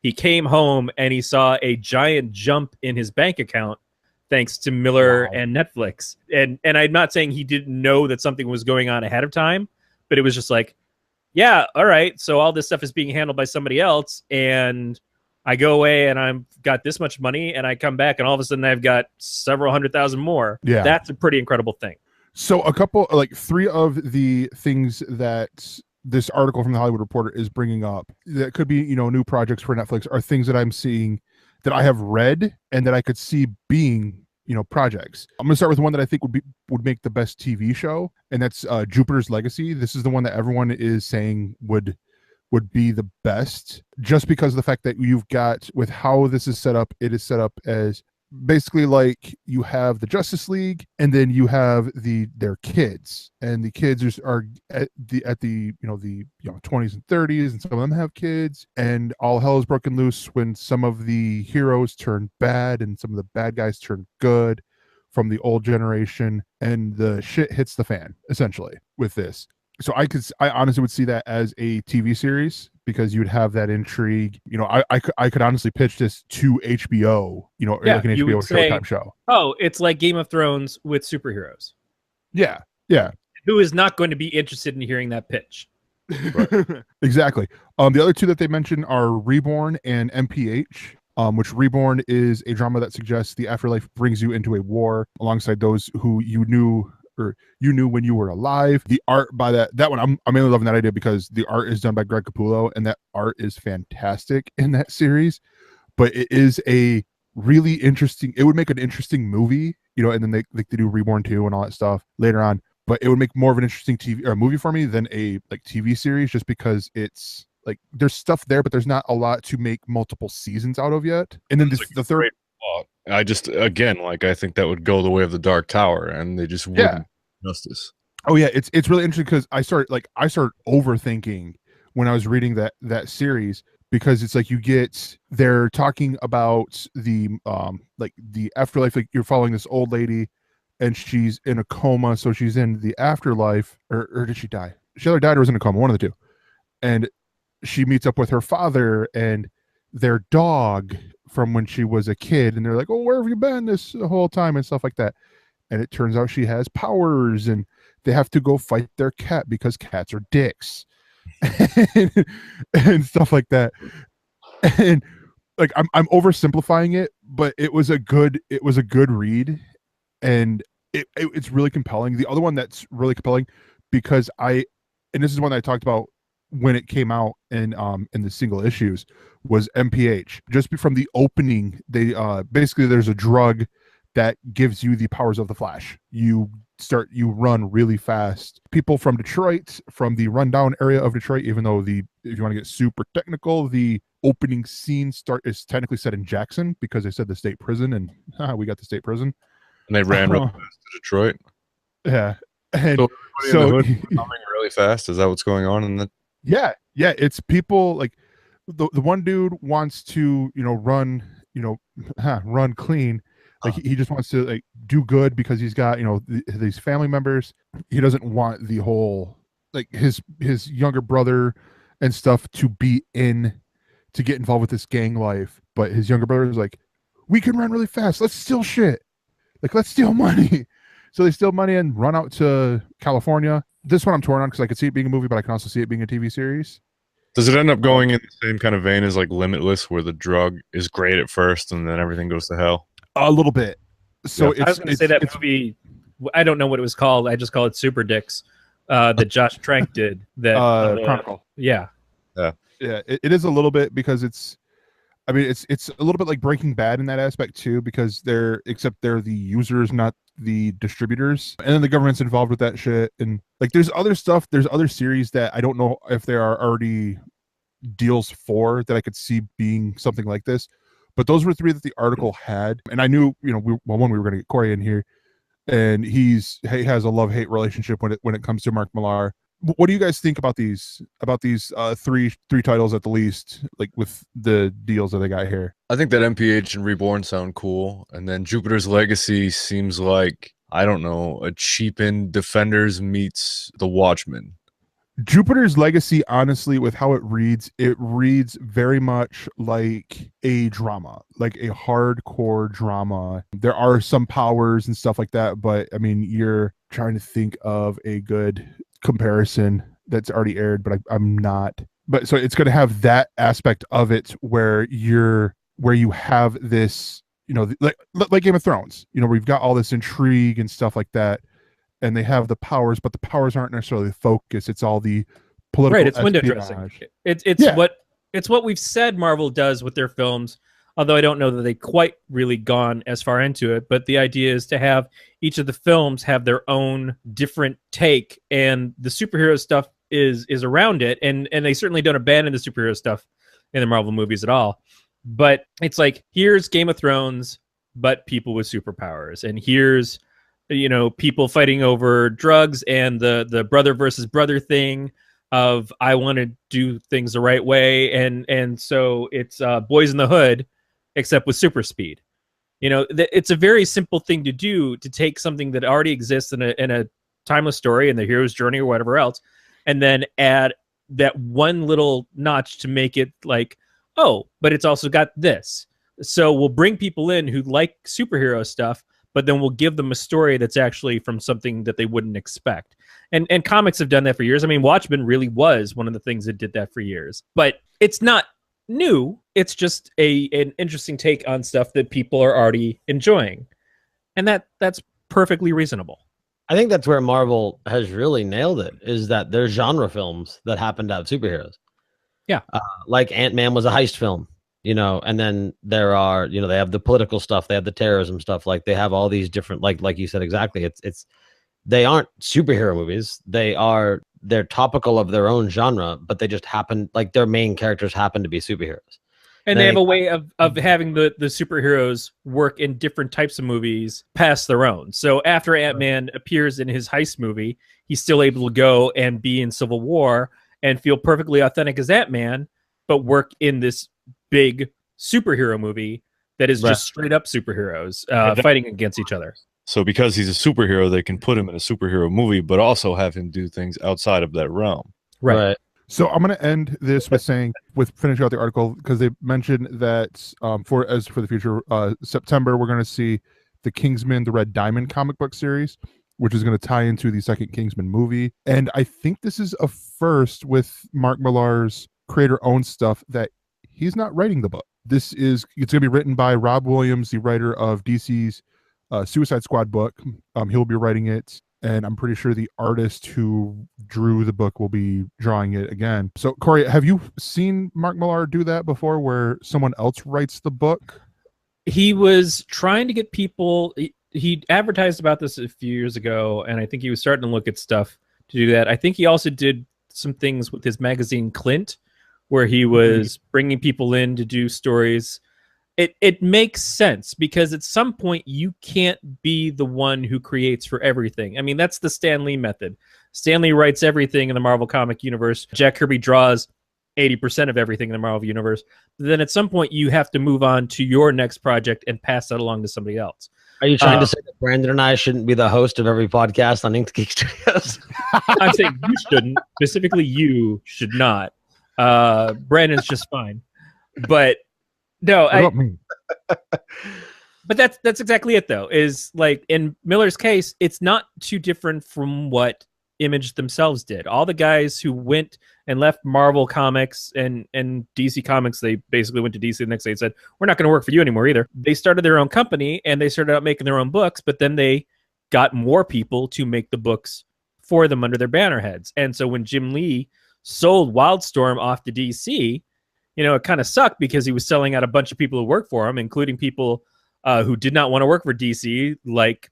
He came home and he saw a giant jump in his bank account thanks to Millar and Netflix. And I'm not saying he didn't know that something was going on ahead of time, but it was just like, yeah, all right, so all this stuff is being handled by somebody else, and I go away and I've got this much money, and I come back and all of a sudden I've got several 100,000 more. Yeah. That's a pretty incredible thing. So three of the things that this article from the Hollywood Reporter is bringing up that could be, new projects for Netflix are things that I'm seeing that I have read and that I could see being, projects. I'm going to start with one that I think would make the best TV show, and that's Jupiter's Legacy. This is the one that everyone is saying would be the best, just because of the fact that you've got, with how this is set up, it is set up as basically like you have the Justice League, and then you have their kids, and the kids are at the 20s and 30s, and some of them have kids, and all hell is broken loose when some of the heroes turn bad and some of the bad guys turn good from the old generation, and the shit hits the fan essentially with this. So I honestly would see that as a TV series, because you'd have that intrigue. I could honestly pitch this to HBO, like an HBO Showtime show. Oh, it's like Game of Thrones with superheroes. Yeah. Who is not going to be interested in hearing that pitch? Right. Exactly. The other two that they mentioned are Reborn and MPH, which Reborn is a drama that suggests the afterlife brings you into a war alongside those who you knew when you were alive. The art by that one, I'm mainly loving that idea because the art is done by Greg Capullo, and that art is fantastic in that series. But it is a really interesting, it would make an interesting movie, and then they do Reborn 2 and all that stuff later on. But it would make more of an interesting TV or movie for me than a TV series, just because it's like there's stuff there, but there's not a lot to make multiple seasons out of yet. And then the third. I just, again, I think that would go the way of the Dark Tower, and they just wouldn't justice. Oh yeah, it's really interesting because I started overthinking when I was reading that series, because it's like they're talking about the afterlife. Like, you're following this old lady, and she's in a coma, so she's in the afterlife, or did she die? She either died or was in a coma, one of the two. And she meets up with her father and their dog from when she was a kid, and they're like, oh, where have you been this whole time, and stuff like that. And it turns out she has powers, and they have to go fight their cat because cats are dicks and stuff like that. And I'm oversimplifying it, but it was a good read, and it's really compelling. The other one that's really compelling, because and this is one that I talked about when it came out in the single issues, was MPH. Just from the opening, they basically, there's a drug that gives you the powers of the Flash. You run really fast. People from Detroit, from the rundown area of Detroit, even though if you want to get super technical, the opening scene is technically set in Jackson, because they said the state prison, and we got the state prison. And they ran real fast to Detroit. Yeah. And so coming really fast. Is that what's going on in the? Yeah. It's people like the one dude wants to run clean. Like, he just wants to do good because he's got these family members. He doesn't want the whole his younger brother and stuff to get involved with this gang life. But his younger brother is like, we can run really fast. Let's steal shit. Let's steal money. So they steal money and run out to California. This one I'm torn on, because I could see it being a movie, but I can also see it being a TV series. Does it end up going in the same kind of vein as Limitless, where the drug is great at first and then everything goes to hell? A little bit. So I was going to say that movie, I don't know what it was called. I just call it Super Dicks, that Josh Trank did. That Chronicle. Yeah. It is a little bit, because it's a little bit like Breaking Bad in that aspect too, because they're the users, not the distributors, and then the government's involved with that shit. And there's other stuff, there's other series that I don't know if there are already deals for that I could see being something like this. But those were three that the article had, and I knew, when we were going to get Corey in here, and he has a love-hate relationship when it comes to Mark Millar. What do you guys think about these three titles at the least, like with the deals that they got here? I think that MPH and Reborn sound cool, and then Jupiter's Legacy seems like, I don't know, a cheapened Defenders meets The Watchmen. Jupiter's Legacy, honestly, with how it reads very much like a drama, like a hardcore drama. There are some powers and stuff like that, but I mean, you're trying to think of a good comparison that's already aired, but I'm not. But so it's going to have that aspect of it where you have this, like Game of Thrones, where you've got all this intrigue and stuff like that. And they have the powers, but the powers aren't necessarily the focus. It's all the political. Right, it's window dressing. It's what we've said Marvel does with their films, although I don't know that they quite really gone as far into it. But the idea is to have each of the films have their own different take, and the superhero stuff is around it. And they certainly don't abandon the superhero stuff in the Marvel movies at all. But it's like, here's Game of Thrones, but people with superpowers, and here's people fighting over drugs and the brother versus brother thing of I want to do things the right way, and so it's Boys in the Hood, except with super speed. It's a very simple thing to do, to take something that already exists in a timeless story and the hero's journey or whatever else, and then add that one little notch to make it like, oh, but it's also got this. So we'll bring people in who like superhero stuff, but then we'll give them a story that's actually from something that they wouldn't expect. And comics have done that for years. I mean, Watchmen really was one of the things that did that for years. But it's not new. It's just an interesting take on stuff that people are already enjoying. And that's perfectly reasonable. I think that's where Marvel has really nailed it, is that there's genre films that happen to have superheroes. Yeah. Like Ant-Man was a heist film. And then there are, they have the political stuff, they have the terrorism stuff, like they have all these different, like you said, exactly. They aren't superhero movies. They're topical of their own genre, but they just happen, like their main characters happen to be superheroes. And they have a way of having the superheroes work in different types of movies past their own. So after Ant-Man appears in his heist movie, he's still able to go and be in Civil War and feel perfectly authentic as Ant-Man, but work in this big superhero movie that is just straight up superheroes fighting against each other. So because he's a superhero, they can put him in a superhero movie, but also have him do things outside of that realm. Right. So I'm going to end this with finishing out the article, because they mentioned that for the future, September, we're going to see the Kingsman, the Red Diamond comic book series, which is going to tie into the second Kingsman movie. And I think this is a first with Mark Millar's creator-owned stuff that he's not writing the book. It's going to be written by Rob Williams, the writer of DC's Suicide Squad book. He'll be writing it, and I'm pretty sure the artist who drew the book will be drawing it again. So, Corey, have you seen Mark Millar do that before, where someone else writes the book? He was trying to get people. He advertised about this a few years ago, and I think he was starting to look at stuff to do that. I think he also did some things with his magazine Clint, where he was bringing people in to do stories. It makes sense, because at some point you can't be the one who creates for everything. I mean, that's the Stan Lee method. Stan Lee writes everything in the Marvel comic universe. Jack Kirby draws 80% of everything in the Marvel universe. Then at some point you have to move on to your next project and pass that along to somebody else. Are you trying to say that Brandon and I shouldn't be the host of every podcast on Inked Geek Studios? I'm saying you shouldn't. Specifically, you should not. Brandon's just fine. But no, but that's exactly it, though. Is like in Millar's case, it's not too different from what Image themselves did. All the guys who went and left Marvel Comics and DC Comics, they basically went to DC the next day and said, we're not going to work for you anymore either. They started their own company and they started out making their own books, but then they got more people to make the books for them under their banner heads. And so when Jim Lee sold Wildstorm off to DC, it kind of sucked, because he was selling out a bunch of people who worked for him, including people who did not want to work for DC, like,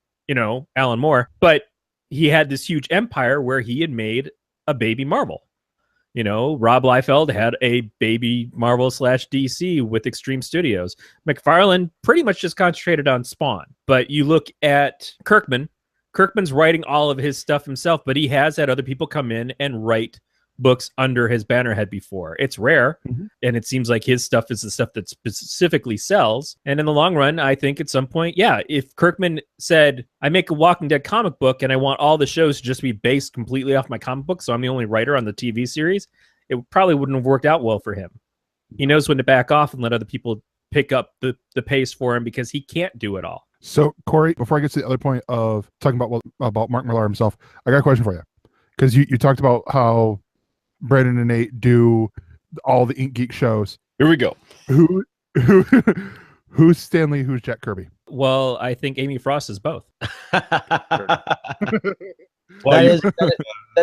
Alan Moore. But he had this huge empire where he had made a baby Marvel. You know, Rob Liefeld had a baby Marvel / DC with Extreme Studios. McFarlane pretty much just concentrated on Spawn. But you look at Kirkman's writing all of his stuff himself, but he has had other people come in and write books under his banner head before. It's rare, and it seems like his stuff is the stuff that specifically sells. And in the long run, I think at some point, yeah, if Kirkman said, I make a Walking Dead comic book and I want all the shows to just be based completely off my comic book, so I'm the only writer on the TV series, it probably wouldn't have worked out well for him. He knows when to back off and let other people pick up the pace for him because he can't do it all. So, Corey, before I get to the other point of talking about Mark Millar himself, I got a question for you. Because you talked about how Brandon and Nate do all the Ink Geek shows. Here we go. Who's Stanley? Who's Jack Kirby? Well, I think Amy Frost is both. That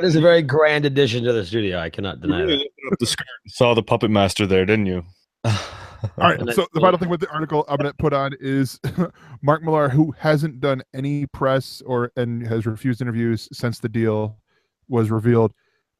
is a very grand addition to the studio. I cannot deny that. Up the skirt and saw the puppet master there, didn't you? All right. So the final thing with the article I'm going to put on is Mark Millar, who hasn't done any press and has refused interviews since the deal was revealed,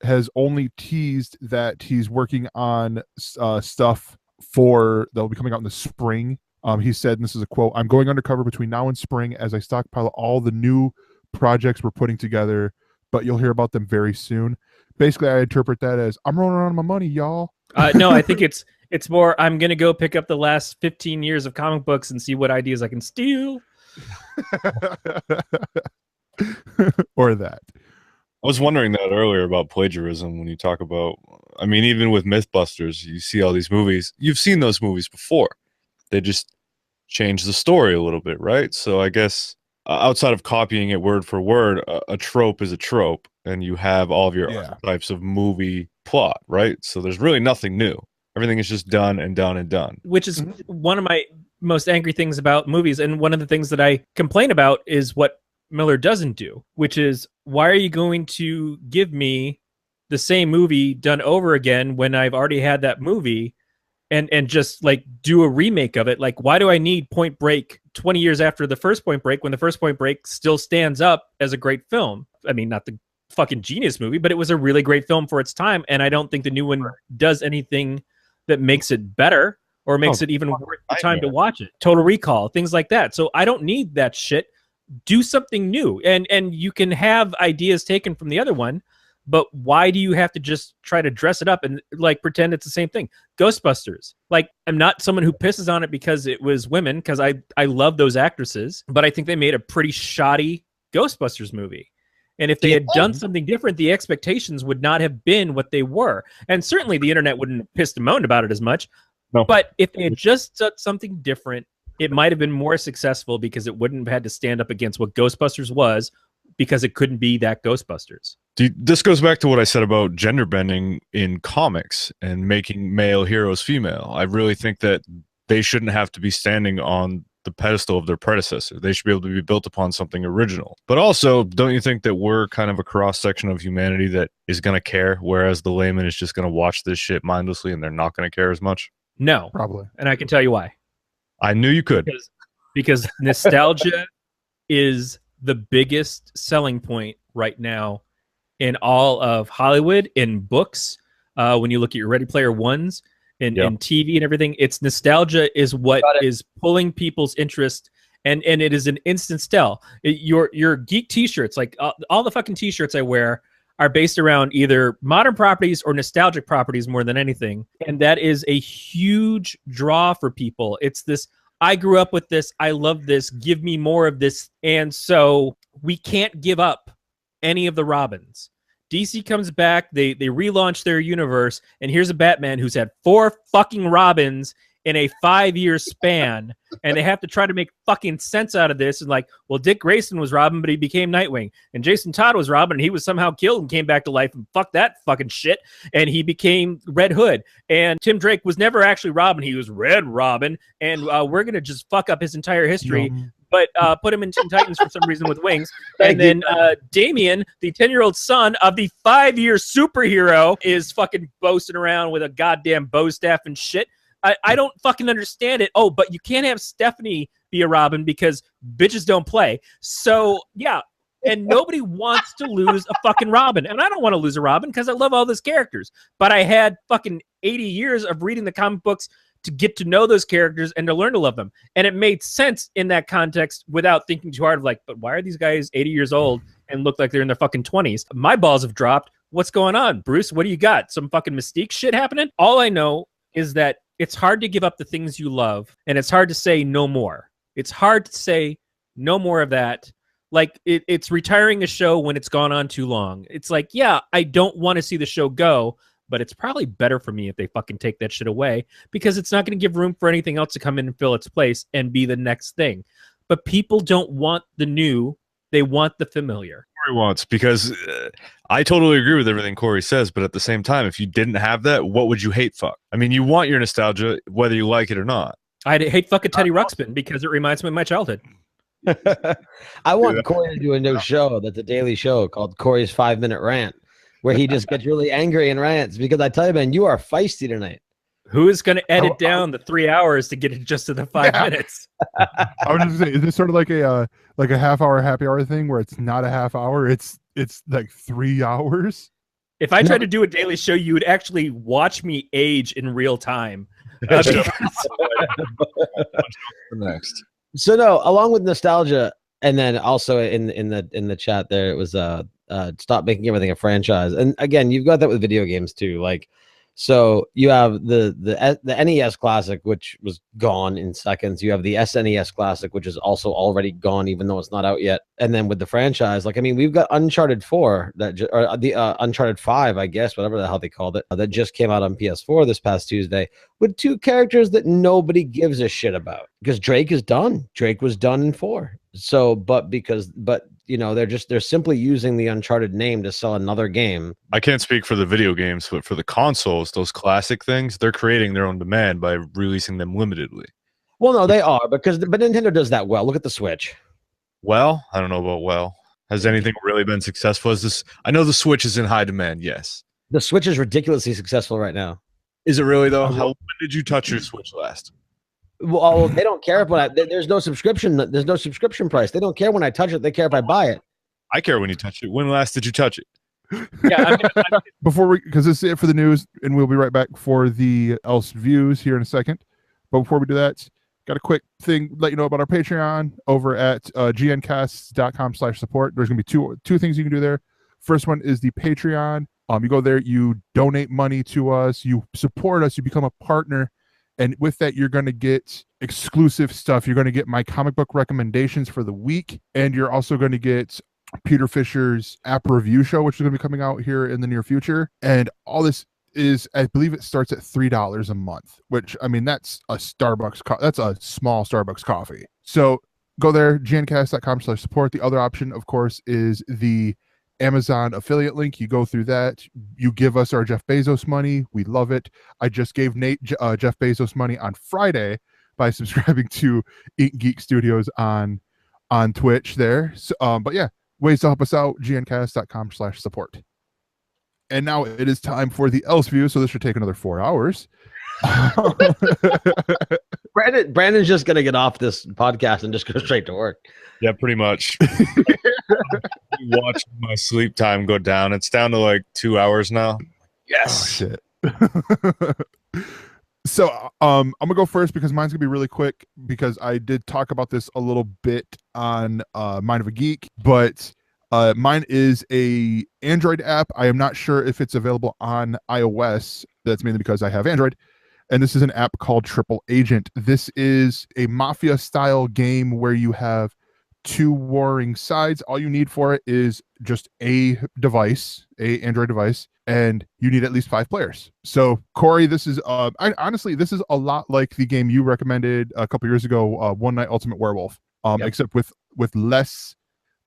has only teased that he's working on stuff that'll be coming out in the spring. He said, and this is a quote, "I'm going undercover between now and spring as I stockpile all the new projects we're putting together, but you'll hear about them very soon." Basically, I interpret that as, I'm rolling around my money, y'all. No, I think it's more, I'm going to go pick up the last 15 years of comic books and see what ideas I can steal. Or that. I was wondering that earlier about plagiarism when you talk about, I mean, even with Mythbusters, you see all these movies. You've seen those movies before. They just change the story a little bit, right? So I guess outside of copying it word for word, a trope is a trope, and you have all of your types of movie plot, right? So there's really nothing new. Everything is just done and done and done. Which is one of my most angry things about movies, and one of the things that I complain about is what Millar doesn't do, which is, why are you going to give me the same movie done over again when I've already had that movie and just like do a remake of it? Like, why do I need Point Break 20 years after the first Point Break when the first Point Break still stands up as a great film? I mean, not the fucking genius movie, but it was a really great film for its time, and I don't think the new one does anything that makes it better or makes it even worth the time to watch it. Total Recall, things like that. So I don't need that shit. Do something new, and you can have ideas taken from the other one, but why do you have to just try to dress it up and like pretend it's the same thing? Ghostbusters, like, I'm not someone who pisses on it because it was women, because I love those actresses, but I think they made a pretty shoddy Ghostbusters movie. And if they had done something different, the expectations would not have been what they were, and certainly the internet wouldn't have pissed and moaned about it as much. No. But if they had just done something different, it might have been more successful, because it wouldn't have had to stand up against what Ghostbusters was, because it couldn't be that Ghostbusters. This goes back to what I said about gender bending in comics and making male heroes female. I really think that they shouldn't have to be standing on the pedestal of their predecessor. They should be able to be built upon something original. But also, don't you think that we're kind of a cross-section of humanity that is going to care, whereas the layman is just going to watch this shit mindlessly and they're not going to care as much? No. Probably. And I can tell you why. I knew you could. Because nostalgia is the biggest selling point right now in all of Hollywood, in books. When you look at your Ready Player Ones, in TV and everything, it's nostalgia is what is pulling people's interest, and it is an instant sell. Your geek T-shirts, like all the fucking T-shirts I wear, are based around either modern properties or nostalgic properties more than anything. And that is a huge draw for people. It's this, I grew up with this, I love this, give me more of this. And so we can't give up any of the Robins. DC comes back, they relaunch their universe, and here's a Batman who's had 4 fucking Robins in a 5-year span, and they have to try to make fucking sense out of this. And like, well, Dick Grayson was Robin, but he became Nightwing, and Jason Todd was Robin, and he was somehow killed and came back to life, and fuck that fucking shit, and he became Red Hood. And Tim Drake was never actually Robin, he was Red Robin, and we're gonna just fuck up his entire history. But put him in Teen Titans for some reason with wings. And then Damian, the 10-year-old son of the 5-year superhero, is fucking boasting around with a goddamn bow staff and shit. I don't fucking understand it. Oh, but you can't have Stephanie be a Robin because bitches don't play. So, yeah, And nobody wants to lose a fucking Robin. And I don't want to lose a Robin because I love all those characters. But I had fucking 80 years of reading the comic books to get to know those characters and to learn to love them. And it made sense in that context without thinking too hard of like, but why are these guys 80 years old and look like they're in their fucking 20s? My balls have dropped. What's going on? Bruce, what do you got? Some fucking Mystique shit happening? All I know is that it's hard to give up the things you love, and it's hard to say no more. It's hard to say no more of that. Like, it's retiring a show when it's gone on too long. It's like, yeah, I don't want to see the show go, but it's probably better for me if they fucking take that shit away, because it's not going to give room for anything else to come in and fill its place and be the next thing. But people don't want the new. They want the familiar. Corey wants, because I totally agree with everything Corey says, but at the same time, if you didn't have that, what would you hate fuck? I mean, you want your nostalgia, whether you like it or not. I'd hate fucking Teddy Ruxpin because it reminds me of my childhood. I want Corey to do a new show that's a daily show called Corey's 5-Minute Rant, where he just gets really angry and rants, because I tell you, man, you are feisty tonight. Who is going to edit down the 3 hours to get it just to the 5 minutes? I was just saying, is this sort of like a half-hour happy hour thing where it's not a half hour, it's like 3 hours? If I tried to do a daily show, you would actually watch me age in real time. Next. So no, along with nostalgia, and then also in the chat there, it was stop making everything a franchise. And again, you've got that with video games too. Like, so you have the NES Classic, which was gone in seconds. You have the SNES Classic, which is also already gone, even though it's not out yet. And then with the franchise, like, I mean, we've got Uncharted 4 or the Uncharted 5, I guess, whatever the hell they called it, that just came out on PS4 this past Tuesday, with 2 characters that nobody gives a shit about, because Drake is done. Drake was done in 4. So, but you know, they're simply using the Uncharted name to sell another game. I can't speak for the video games, but for the consoles, those classic things, they're creating their own demand by releasing them limitedly. Well, no, they are, but Nintendo does that well. Look at the Switch. Well, I don't know about well. Has anything really been successful as this? I know the Switch is in high demand, yes. The Switch is ridiculously successful right now. Is it really, though? When did you touch your Switch last? Well, they don't care when there's no subscription. There's no subscription price. They don't care when I touch it. They care if I buy it. I care when you touch it. When last did you touch it? Yeah, because this is it for the news, and we'll be right back for the ElseViews here in a second. But before we do that, got a quick thing, let you know about our Patreon over at gncasts.com/support. There's going to be two things you can do there. First one is the Patreon. You go there, you donate money to us, you support us, you become a partner. And with that, you're going to get exclusive stuff. You're going to get my comic book recommendations for the week. And you're also going to get Peter Fisher's app review show, which is going to be coming out here in the near future. And all this is, I believe it starts at $3 a month, which, I mean, that's a Starbucks. That's a small Starbucks coffee. So go there, gncast.com/support. The other option, of course, is the Amazon affiliate link. You go through that, you give us our Jeff Bezos money. We love it. I just gave Nate Jeff Bezos money on Friday by subscribing to Eat Geek Studios on Twitch there. So, but yeah, ways to help us out, gncast.com/support. And now it is time for the ElseView. So this should take another 4 hours. Brandon's just gonna get off this podcast and just go straight to work. Yeah, pretty much. Watch my sleep time go down. It's down to like 2 hours now. Yes. Oh, shit. So I'm gonna go first because mine's gonna be really quick, because I did talk about this a little bit on Mind of a Geek, but mine is a Android app. I am not sure if it's available on iOS. That's mainly because I have Android. And this is an app called Triple Agent. This is a mafia style game where you have 2 warring sides. All you need for it is just a Android device, and you need at least 5 players. So Corey, this is honestly, this is a lot like the game you recommended a couple years ago, One Night Ultimate Werewolf, yep. Except with less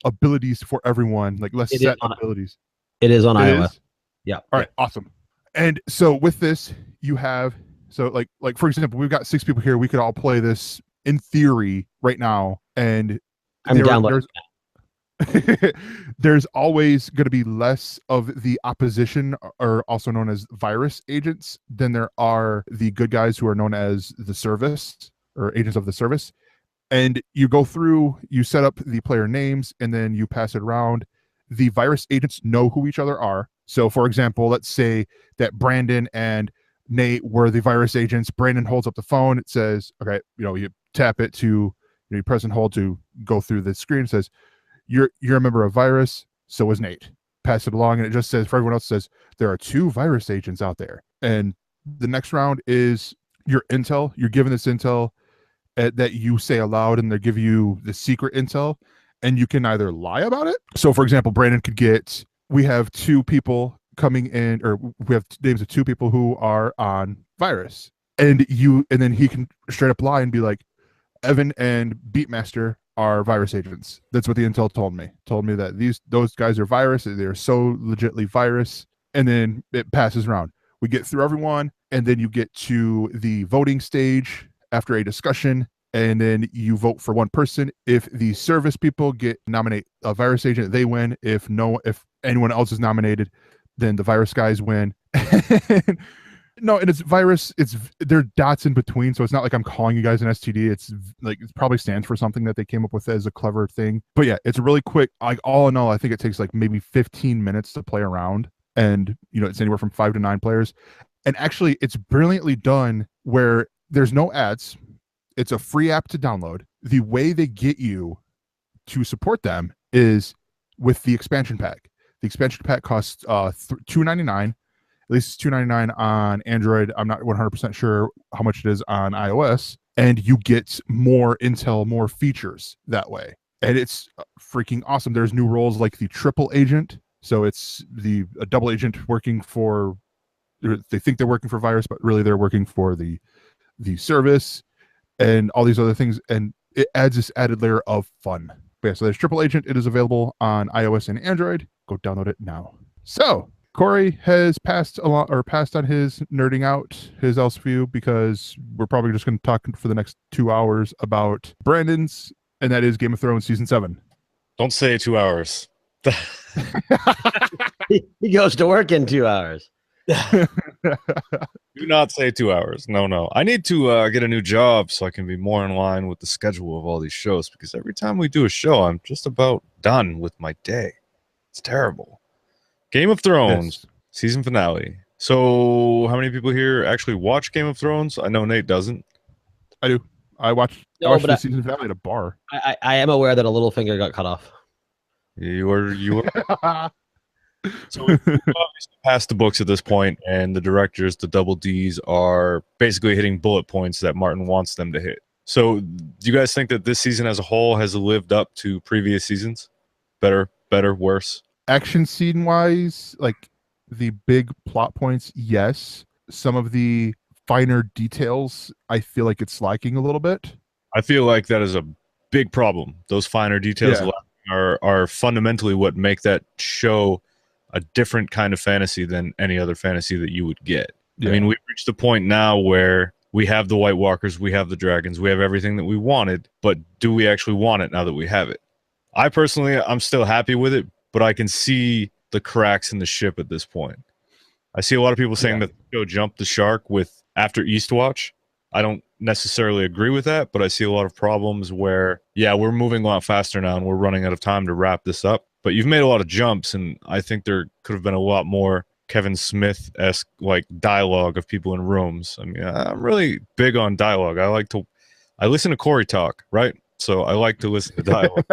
abilities for everyone, like less set abilities. It is on iOS. Yeah. All right. Awesome. And so with this, you have, so like for example, we've got 6 people here. We could all play this in theory right now, and I'm downloading. There's always going to be less of the opposition, or also known as virus agents, than there are the good guys who are known as the service, or agents of the service. And you go through, you set up the player names, and then you pass it around. The virus agents know who each other are. So, for example, let's say that Brandon and Nate were the virus agents. Brandon holds up the phone. It says, okay, you tap it to, you press and hold to go through the screen. It says, you're a member of virus. So is Nate. Pass it along. And it just says, for everyone else, says, there are 2 virus agents out there. And the next round is your intel. You're given this intel that you say aloud, and they give you the secret intel, and you can either lie about it. So, for example, Brandon could get, we have 2 people coming in, or we have names of 2 people who are on virus, and then he can straight up lie and be like, Evan and Beatmaster are virus agents. That's what the intel told me that those guys are virus. They're so legitly virus. And then it passes around. We get through everyone, and then you get to the voting stage after a discussion, and then you vote for one person. If the service people nominate a virus agent, they win. If anyone else is nominated, then the virus guys win. No, and it's virus. There are dots in between, so it's not like I'm calling you guys an STD. It's like, it probably stands for something that they came up with as a clever thing. But yeah, it's really quick. Like, all in all, I think it takes like maybe 15 minutes to play around, and it's anywhere from 5 to 9 players. And actually, it's brilliantly done where there's no ads. It's a free app to download. The way they get you to support them is with the expansion pack. The expansion pack costs $2.99. At least it's $2.99 on Android. I'm not 100% sure how much it is on iOS. And you get more intel, more features that way. And it's freaking awesome. There's new roles like the triple agent. So it's a double agent working for, they think they're working for virus, but really they're working for the service and all these other things. And it adds this added layer of fun. But yeah, so there's triple agent. It is available on iOS and Android. Go download it now. So Corey has passed on his nerding out, his ElseView, because we're probably just going to talk for the next 2 hours about Brandon's, and that is Game of Thrones season 7. Don't say 2 hours. He goes to work in 2 hours. Do not say 2 hours. No. I need to get a new job so I can be more in line with the schedule of all these shows, because every time we do a show, I'm just about done with my day. It's terrible. Game of Thrones, season finale. So how many people here actually watch Game of Thrones? I know Nate doesn't. I do. I watched the season finale at a bar. I am aware that a little finger got cut off. You are. So we've obviously passed the books at this point, and the directors, the double Ds, are basically hitting bullet points that Martin wants them to hit. So do you guys think that this season as a whole has lived up to previous seasons? Better, worse? Action scene wise, like the big plot points, yes. Some of the finer details, I feel like it's lacking a little bit. I feel like that is a big problem. Those finer details are fundamentally what make that show a different kind of fantasy than any other fantasy that you would get. Yeah. I mean, we've reached the point now where we have the White Walkers, we have the dragons, we have everything that we wanted, but do we actually want it now that we have it? I personally, I'm still happy with it, but I can see the cracks in the ship at this point. I see a lot of people saying that the show jumped the shark after Eastwatch. I don't necessarily agree with that, but I see a lot of problems where, we're moving a lot faster now and we're running out of time to wrap this up. But you've made a lot of jumps, and I think there could have been a lot more Kevin Smith-esque like dialogue of people in rooms. I mean, I'm really big on dialogue. I listen to Corey talk, right? So I like to listen to dialogue.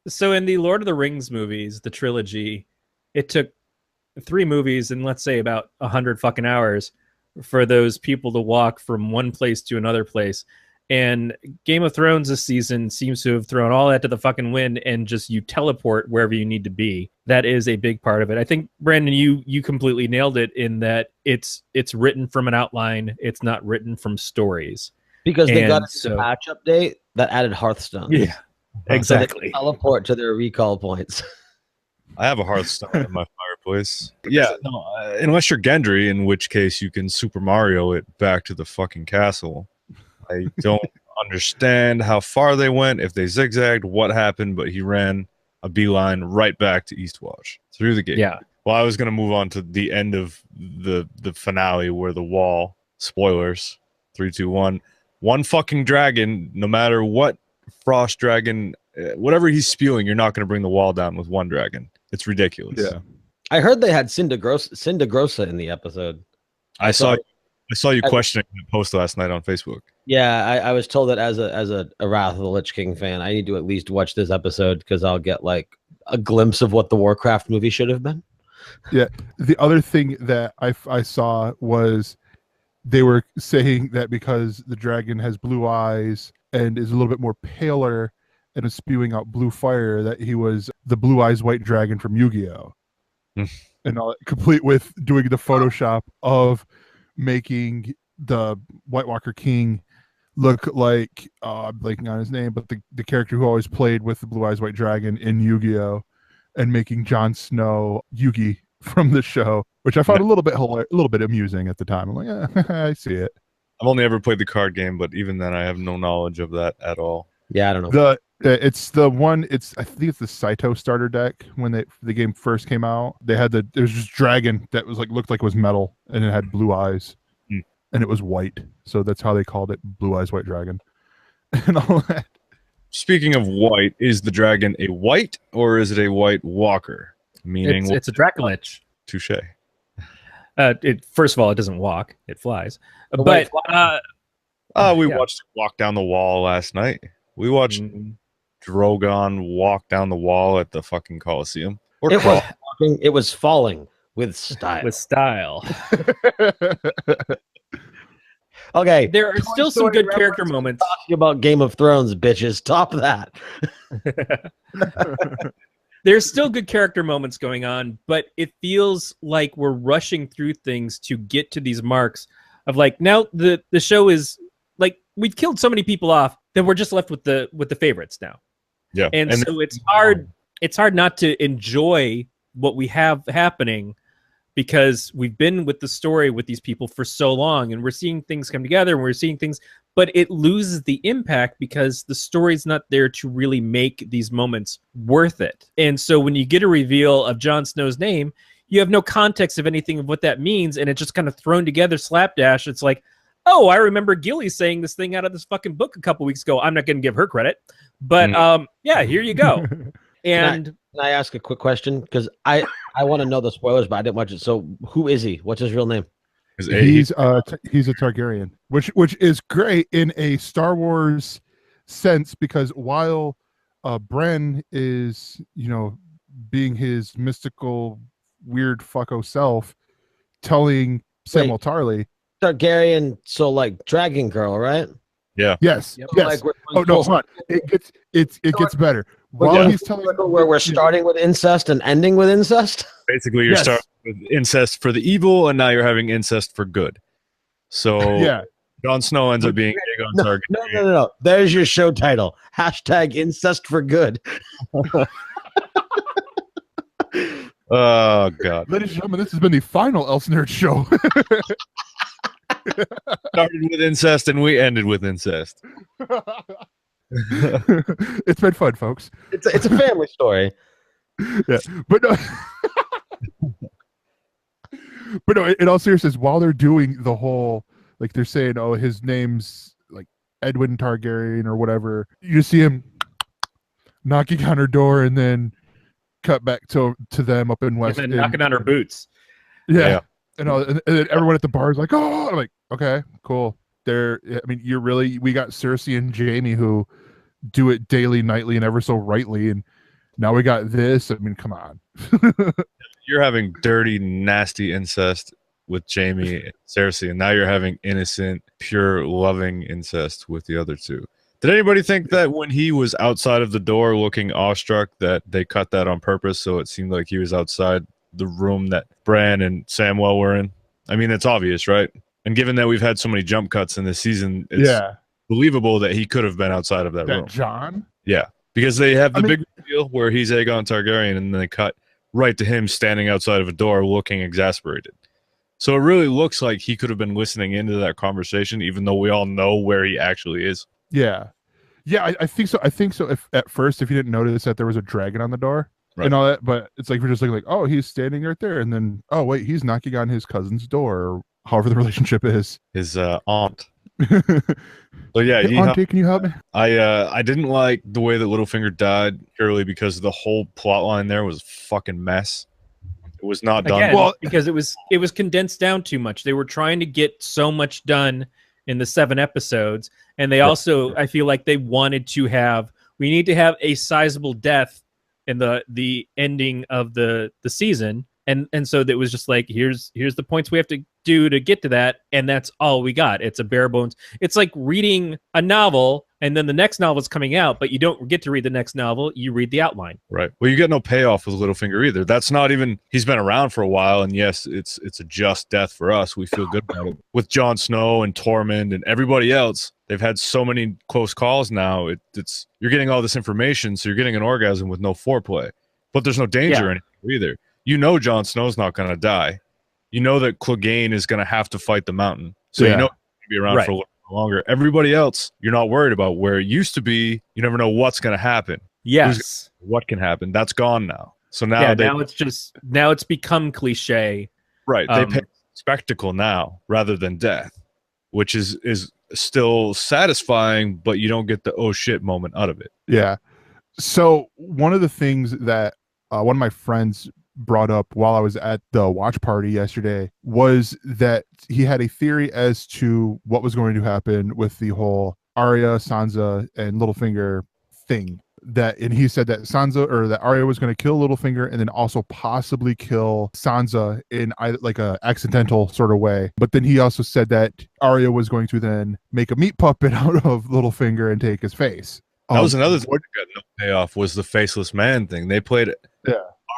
So in the Lord of the Rings movies, the trilogy, it took 3 movies and let's say about 100 fucking hours for those people to walk from one place to another place. And Game of Thrones this season seems to have thrown all that to the fucking wind, and just you teleport wherever you need to be. That is a big part of it. I think, Brandon, you completely nailed it in that it's written from an outline. It's not written from stories. Because they got a patch update that added Hearthstone. Yeah, exactly. So teleport to their recall points. I have a Hearthstone in my fireplace. Yeah, no, unless you're Gendry, in which case you can Super Mario it back to the fucking castle. I don't understand how far they went, if they zigzagged, what happened, but he ran a beeline right back to Eastwatch through the gate. Yeah. Well, I was going to move on to the end of the finale where the wall, spoilers, 3, 2, 1, one fucking dragon, no matter what frost dragon, whatever he's spewing, you're not going to bring the wall down with one dragon. It's ridiculous. Yeah. I heard they had Cinda Grossa in the episode. I saw you questioning the post last night on Facebook. Yeah, I was told that as a Wrath of the Lich King fan, I need to at least watch this episode because I'll get like a glimpse of what the Warcraft movie should have been. Yeah. The other thing that I saw was they were saying that because the dragon has blue eyes and is a little bit more paler and is spewing out blue fire, that he was the blue eyes white dragon from Yu-Gi-Oh! And all, complete with doing the Photoshop of making the White Walker King look like I'm blanking on his name, but the character who always played with the blue eyes white dragon in Yu-Gi-Oh! And making Jon Snow Yugi from the show, which I found a little bit amusing at the time. I'm like, yeah, I see it. I've only ever played the card game, but even then I have no knowledge of that at all. Yeah, I don't know. It's the one. I think it's the Saito starter deck. When the game first came out, there was this dragon that was looked like it was metal and it had blue eyes, and it was white. So that's how they called it, Blue Eyes White Dragon, and all that. Speaking of white, is the dragon a white or is it a white walker? Meaning it's a Dracolich. Touche. First of all, it doesn't walk; it flies. We watched it walk down the wall last night. We watched Drogon walk down the wall at the fucking Coliseum. It was falling with style. With style. Okay, there are still some good character moments. Talking about Game of Thrones, bitches. Top that. There's still good character moments going on, but it feels like we're rushing through things to get to these marks of now the show is we've killed so many people off that we're just left with the favorites now. Yeah. And so it's hard not to enjoy what we have happening because we've been with the story with these people for so long and we're seeing things come together and we're seeing things, but it loses the impact because the story's not there to really make these moments worth it. And so when you get a reveal of Jon Snow's name, you have no context of anything of what that means, and it's just kind of thrown together slapdash. It's like, oh, I remember Gilly saying this thing out of this fucking book a couple weeks ago. I'm not going to give her credit, but yeah, here you go. And can I ask a quick question? Because I want to know the spoilers, but I didn't watch it. So who is he? What's his real name? He's a Targaryen, which is great in a Star Wars sense, because while Bran is, being his mystical weird fucko self, telling Samwell Tarly, Targaryen, so Dragon Girl, right? Yeah. Yes. Yep. Yes. Oh no, hold on. It gets better. While he's telling where we're starting with incest and ending with incest. Basically, you're starting with incest for the evil, and now you're having incest for good. So yeah, Jon Snow ends up being Aegon Targaryen. No. There's your show title. #incest for good. Oh God, ladies and gentlemen, this has been the final ElseNerds show. Started with incest and we ended with incest. It's been fun, folks. It's a family story. Yeah, but no, in all seriousness, while they're doing the whole, they're saying, oh, his name's Edwin Targaryen or whatever, you see him knocking on her door and then cut back to them up in West, and then knocking on her boots. Yeah. And then everyone at the bar is like, oh, I'm like, okay, cool. We got Cersei and Jaime who do it daily, nightly, and ever so rightly, and now we got this. I mean, come on. You're having dirty, nasty incest with Jaime and Cersei, and now you're having innocent, pure, loving incest with the other two. Did anybody think that when he was outside of the door looking awestruck that they cut that on purpose so it seemed like he was outside the room that Bran and Samwell were in? I mean, it's obvious, right? And given that we've had so many jump cuts in this season, it's believable that he could have been outside of that room. John? Yeah, because they have the big reveal where he's Aegon Targaryen, and then they cut right to him standing outside of a door looking exasperated. So it really looks like he could have been listening into that conversation, even though we all know where he actually is. Yeah. Yeah, I think so. I think so. If at first, if you didn't notice that there was a dragon on the door and all that, but it's we're just looking oh, he's standing right there, and then oh wait, he's knocking on his cousin's door, or however the relationship is. His aunt. So yeah, Hey, Auntie, can you help me? I didn't like the way that Littlefinger died purely because the whole plot line there was a fucking mess. It was not done Again, well because it was condensed down too much. They were trying to get so much done in the 7 episodes, and they also, I feel like they wanted to have, we need to have a sizable death in the ending of the season, and so that was just like, here's the points we have to do to get to that, and that's all we got. It's a bare bones. It's like reading a novel, and then the next novel is coming out, but you don't get to read the next novel. You read the outline. Right. Well, you get no payoff with Littlefinger either. That's not even. He's been around for a while, and yes, it's a just death for us. We feel good about it. With Jon Snow and Tormund and everybody else, they've had so many close calls now. It's you're getting all this information, so you're getting an orgasm with no foreplay, but there's no danger in it either. You know, Jon Snow's not going to die. You know that Clegane is going to have to fight the Mountain, so you know he's going to be around for a little longer. Everybody else, you're not worried about. Where it used to be, you never know what's going to happen. Yes, what can happen? That's gone now. So now, now it's become cliche. Right, they pay spectacle now rather than death, which is still satisfying, but you don't get the oh shit moment out of it. Yeah. So one of the things that one of my friends brought up while I was at the watch party yesterday was that he had a theory as to what was going to happen with the whole Arya, Sansa, and Littlefinger thing. And he said that Arya was going to kill Littlefinger and then also possibly kill Sansa in like a accidental sort of way. But then he also said that Arya was going to then make a meat puppet out of Littlefinger and take his face. That was another thing that got no payoff, was the faceless man thing. They played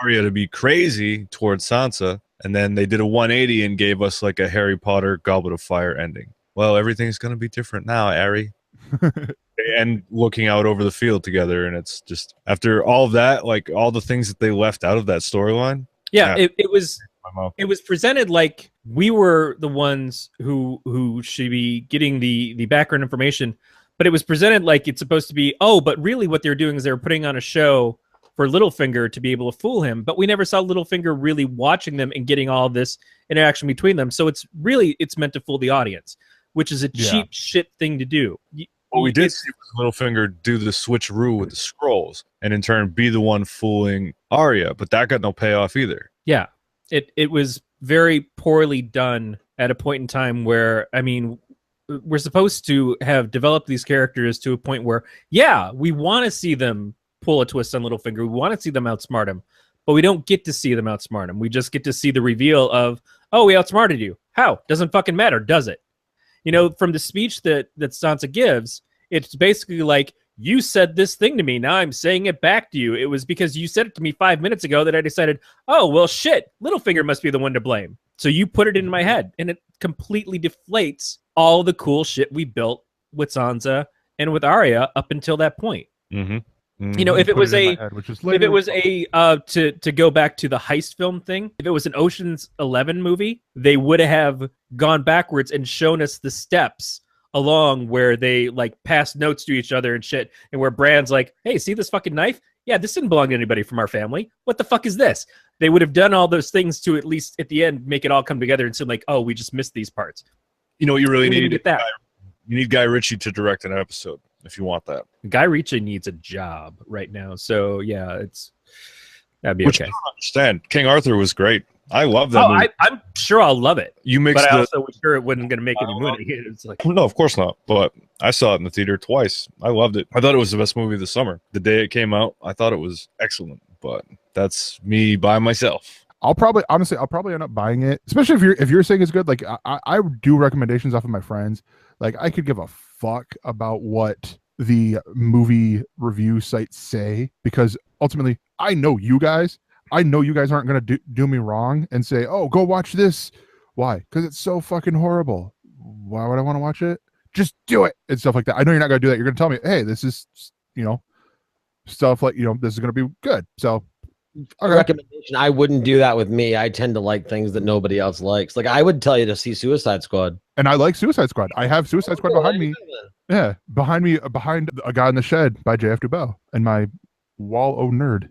Arya to be crazy towards Sansa, and then they did a 180 and gave us like a Harry Potter Goblet of Fire ending. Well, everything's going to be different now, Ari. And looking out over the field together, and it's just, after all of that, like all the things that they left out of that storyline. It was presented like we were the ones who should be getting the background information, but it was presented like it's supposed to be, but really what they're doing is they're putting on a show for Littlefinger to be able to fool him. But we never saw Littlefinger really watching them and getting all this interaction between them. So it's meant to fool the audience, which is a cheap shit thing to do. What we did see was Littlefinger do the switcheroo with the scrolls, and in turn be the one fooling Arya, but that got no payoff either. Yeah, it was very poorly done at a point in time where, I mean, we're supposed to have developed these characters to a point where, we want to see them pull a twist on Littlefinger. We want to see them outsmart him, but we don't get to see them outsmart him. We just get to see the reveal of, we outsmarted you. How? Doesn't fucking matter, does it? You know, from the speech that Sansa gives, it's basically like, you said this thing to me, now I'm saying it back to you. It was because you said it to me 5 minutes ago that I decided, shit, Littlefinger must be the one to blame. So you put it in my head, and it completely deflates all the cool shit we built with Sansa and with Arya up until that point. Mm-hmm. You know, if it was to go back to the heist film thing, if it was an Ocean's 11 movie, they would have gone backwards and shown us the steps along where they like pass notes to each other and shit, and where Bran's like, hey, see this fucking knife? Yeah, this didn't belong to anybody from our family. What the fuck is this? They would have done all those things to at least at the end make it all come together and seem like, we just missed these parts. You know what you really need? Get that. You need Guy Ritchie to direct an episode if you want that. Guy Ritchie needs a job right now, so that'd be Which okay. I don't understand. King Arthur was great. I love that movie. I'm sure I'll love it. But I also was sure it wasn't going to make any money. It's like, no, of course not. But I saw it in the theater twice. I loved it. I thought it was the best movie of the summer. The day it came out, I thought it was excellent. But that's me by myself. I'll probably end up buying it, especially if you're saying it's good. Like I do recommendations off of my friends. Like I could give a fuck about what the movie review sites say, because ultimately I know you guys aren't going to do me wrong and say, go watch this. Why? Because it's so fucking horrible. Why would I want to watch it? Just do it and stuff like that. I know you're not going to do that. You're going to tell me, hey, this is, stuff like, this is going to be good. So okay. Recommendation, I wouldn't do that with me. I tend to like things that nobody else likes. Like I would tell you to see Suicide Squad. And I like Suicide Squad. I have Suicide Squad behind me. Yeah, behind A Guy in the Shed by J.F. Dubell and my wall nerd.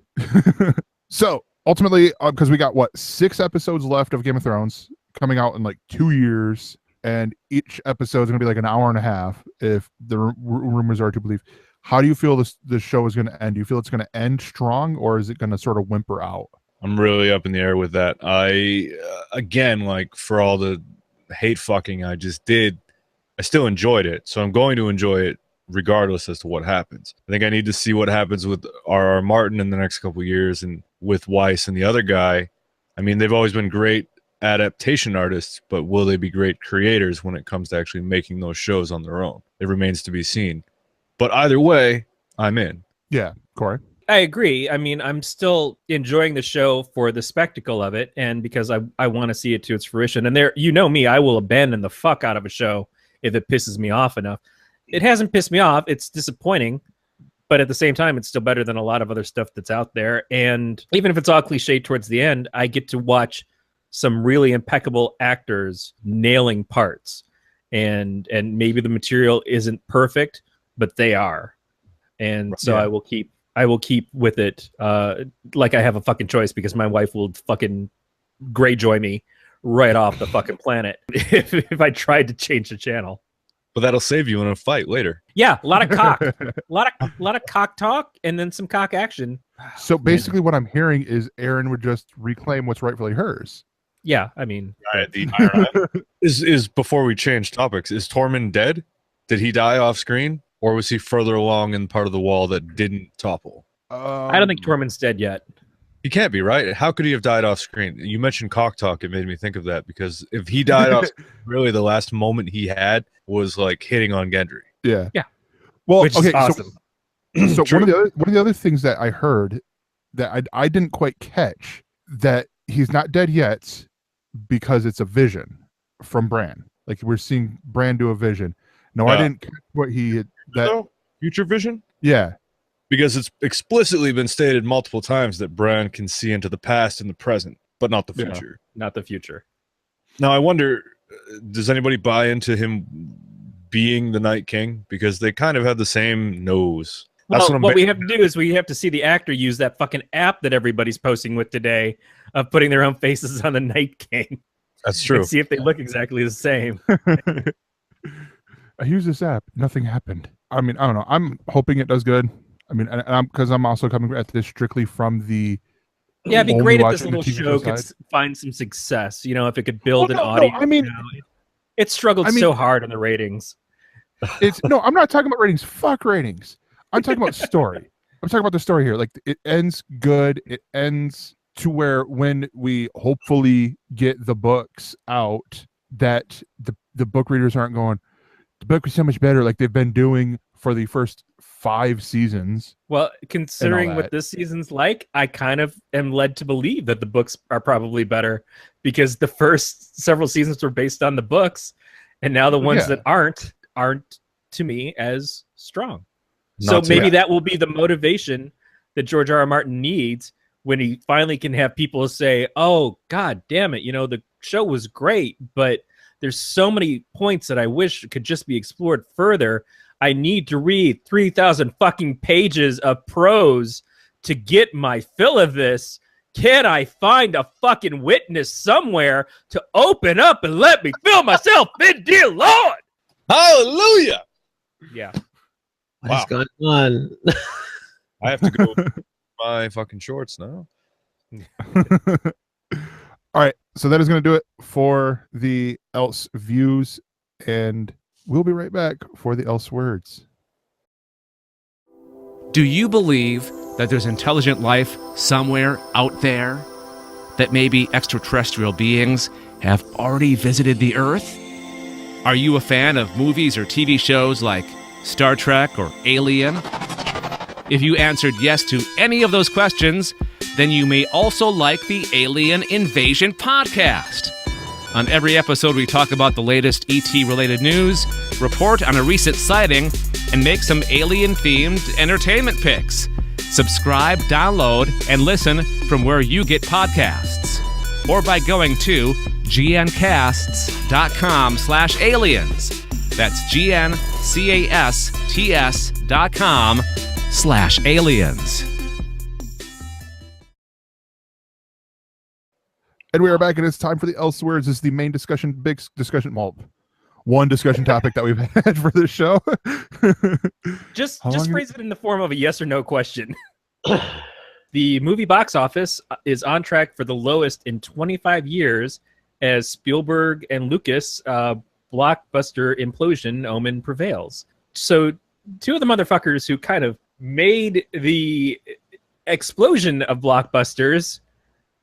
So ultimately, because we got 6 episodes left of Game of Thrones coming out in like 2 years. and each episode is going to be like an hour and a half, if the rumors are to believe. How do you feel this show is going to end? Do you feel it's going to end strong, or is it going to sort of whimper out? I'm really up in the air with that. I again, like, for all the hate fucking I just did, I still enjoyed it, so I'm going to enjoy it regardless as to what happens. I think I need to see what happens with R.R. Martin in the next couple of years, and with Weiss and the other guy. I mean, they've always been great adaptation artists, but will they be great creators when it comes to actually making those shows on their own? It remains to be seen. But either way, I'm in. Yeah, Corey? I agree. I mean, I'm still enjoying the show for the spectacle of it, and because I want to see it to its fruition. And there, you know me, I will abandon the fuck out of a show if it pisses me off enough. It hasn't pissed me off. It's disappointing, but at the same time, it's still better than a lot of other stuff that's out there. And even if it's all cliche towards the end, I get to watch some really impeccable actors nailing parts. And maybe the material isn't perfect, but they are. And so yeah. I will keep with it like I have a fucking choice, because my wife will fucking Greyjoy me right off the fucking planet if I tried to change the channel. But that'll save you in a fight later. Yeah, a lot of cock, a lot of cock talk, and then some cock action. So basically, what I'm hearing is Aaron would just reclaim what's rightfully hers. Yeah, I mean, is before we change topics, is Tormund dead? Did he die off screen, or was he further along in part of the wall that didn't topple? I don't think Tormund's dead yet. He can't be, right? How could he have died off screen? You mentioned cock talk. It made me think of that, because if he died off screen, really the last moment he had was like hitting on Gendry. Yeah. Yeah. Well, which okay. Is awesome. So one of the other things that I heard that I didn't quite catch, that he's not dead yet because it's a vision from Bran. Like, we're seeing Bran do a vision. No, I didn't catch what he had. Future vision? Yeah. Because it's explicitly been stated multiple times that Bran can see into the past and the present, but not the future. Yeah, not the future. Now, I wonder, does anybody buy into him being the Night King? Because they kind of have the same nose. That's what we have to do is we have to see the actor use that fucking app that everybody's posting with today of putting their own faces on the Night King. That's true. And see if they look exactly the same. I used this app. Nothing happened. I mean, I don't know. I'm hoping it does good. I mean, because I'm also coming at this strictly from the. Yeah, it'd be great if this little show could find some success. You know, if it could build an audience. I mean, it struggled so hard on the ratings. I'm not talking about ratings. Fuck ratings. I'm talking about story. I'm talking about the story here. Like, it ends good. It ends to where when we hopefully get the books out, that the book readers aren't going, the book was so much better, like they've been doing for the first 5 seasons. Well, considering what this season's like, I kind of am led to believe that the books are probably better, because the first several seasons were based on the books, and now the ones that aren't to me as strong. So maybe that will be the motivation that George R.R. Martin needs when he finally can have people say, oh, God damn it, you know, the show was great, but there's so many points that I wish could just be explored further. I need to read 3,000 fucking pages of prose to get my fill of this. Can I find a fucking witness somewhere to open up and let me fill myself in, dear Lord? Hallelujah! Yeah. What's going on? I have to go my fucking shorts now. All right, so that is going to do it for the ElseViews, and we'll be right back for the ElseWords. Do you believe that there's intelligent life somewhere out there? That maybe extraterrestrial beings have already visited the Earth? Are you a fan of movies or TV shows like Star Trek or Alien? If you answered yes to any of those questions, then you may also like the Alien Invasion podcast. On every episode, we talk about the latest ET-related news, report on a recent sighting, and make some alien-themed entertainment picks. Subscribe, download, and listen from where you get podcasts. Or by going to gncasts.com/aliens. That's gncasts.com/aliens. And we are back, and it's time for the ElseWords. This is the main discussion, big discussion. Well, one discussion topic that we've had for this show. Just phrase it in the form of a yes or no question. The movie box office is on track for the lowest in 25 years as Spielberg and Lucas blockbuster implosion Omen prevails. So two of the motherfuckers who kind of made the explosion of blockbusters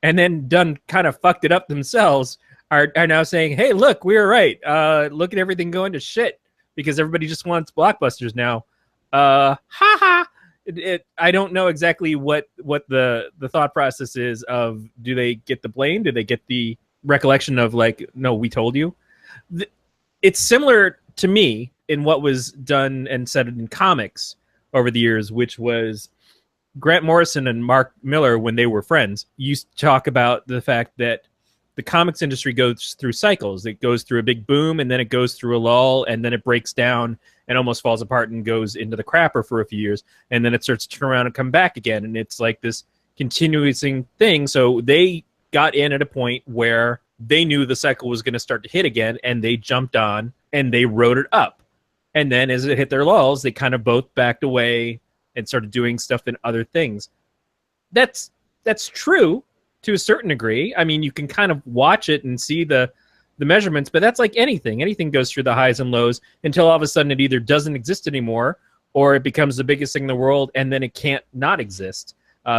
and then kind of fucked it up themselves are now saying, hey, look, we were right. Look at everything going to shit because everybody just wants blockbusters now. Ha ha. I don't know exactly what the thought process is of, do they get the blame? Do they get the recollection of like, no, we told you? It's similar to me in what was done and said in comics over the years, which was Grant Morrison and Mark Millar, when they were friends, used to talk about the fact that the comics industry goes through cycles. It goes through a big boom, and then it goes through a lull, and then it breaks down and almost falls apart and goes into the crapper for a few years, and then it starts to turn around and come back again, and it's like this continuing thing. So they got in at a point where they knew the cycle was going to start to hit again, and they jumped on, and they rode it up. And then as it hit their lulls, they kind of both backed away and started doing stuff in other things. That's true to a certain degree. I mean, you can kind of watch it and see the measurements, but that's like anything. Anything goes through the highs and lows until all of a sudden it either doesn't exist anymore or it becomes the biggest thing in the world, and then it can't not exist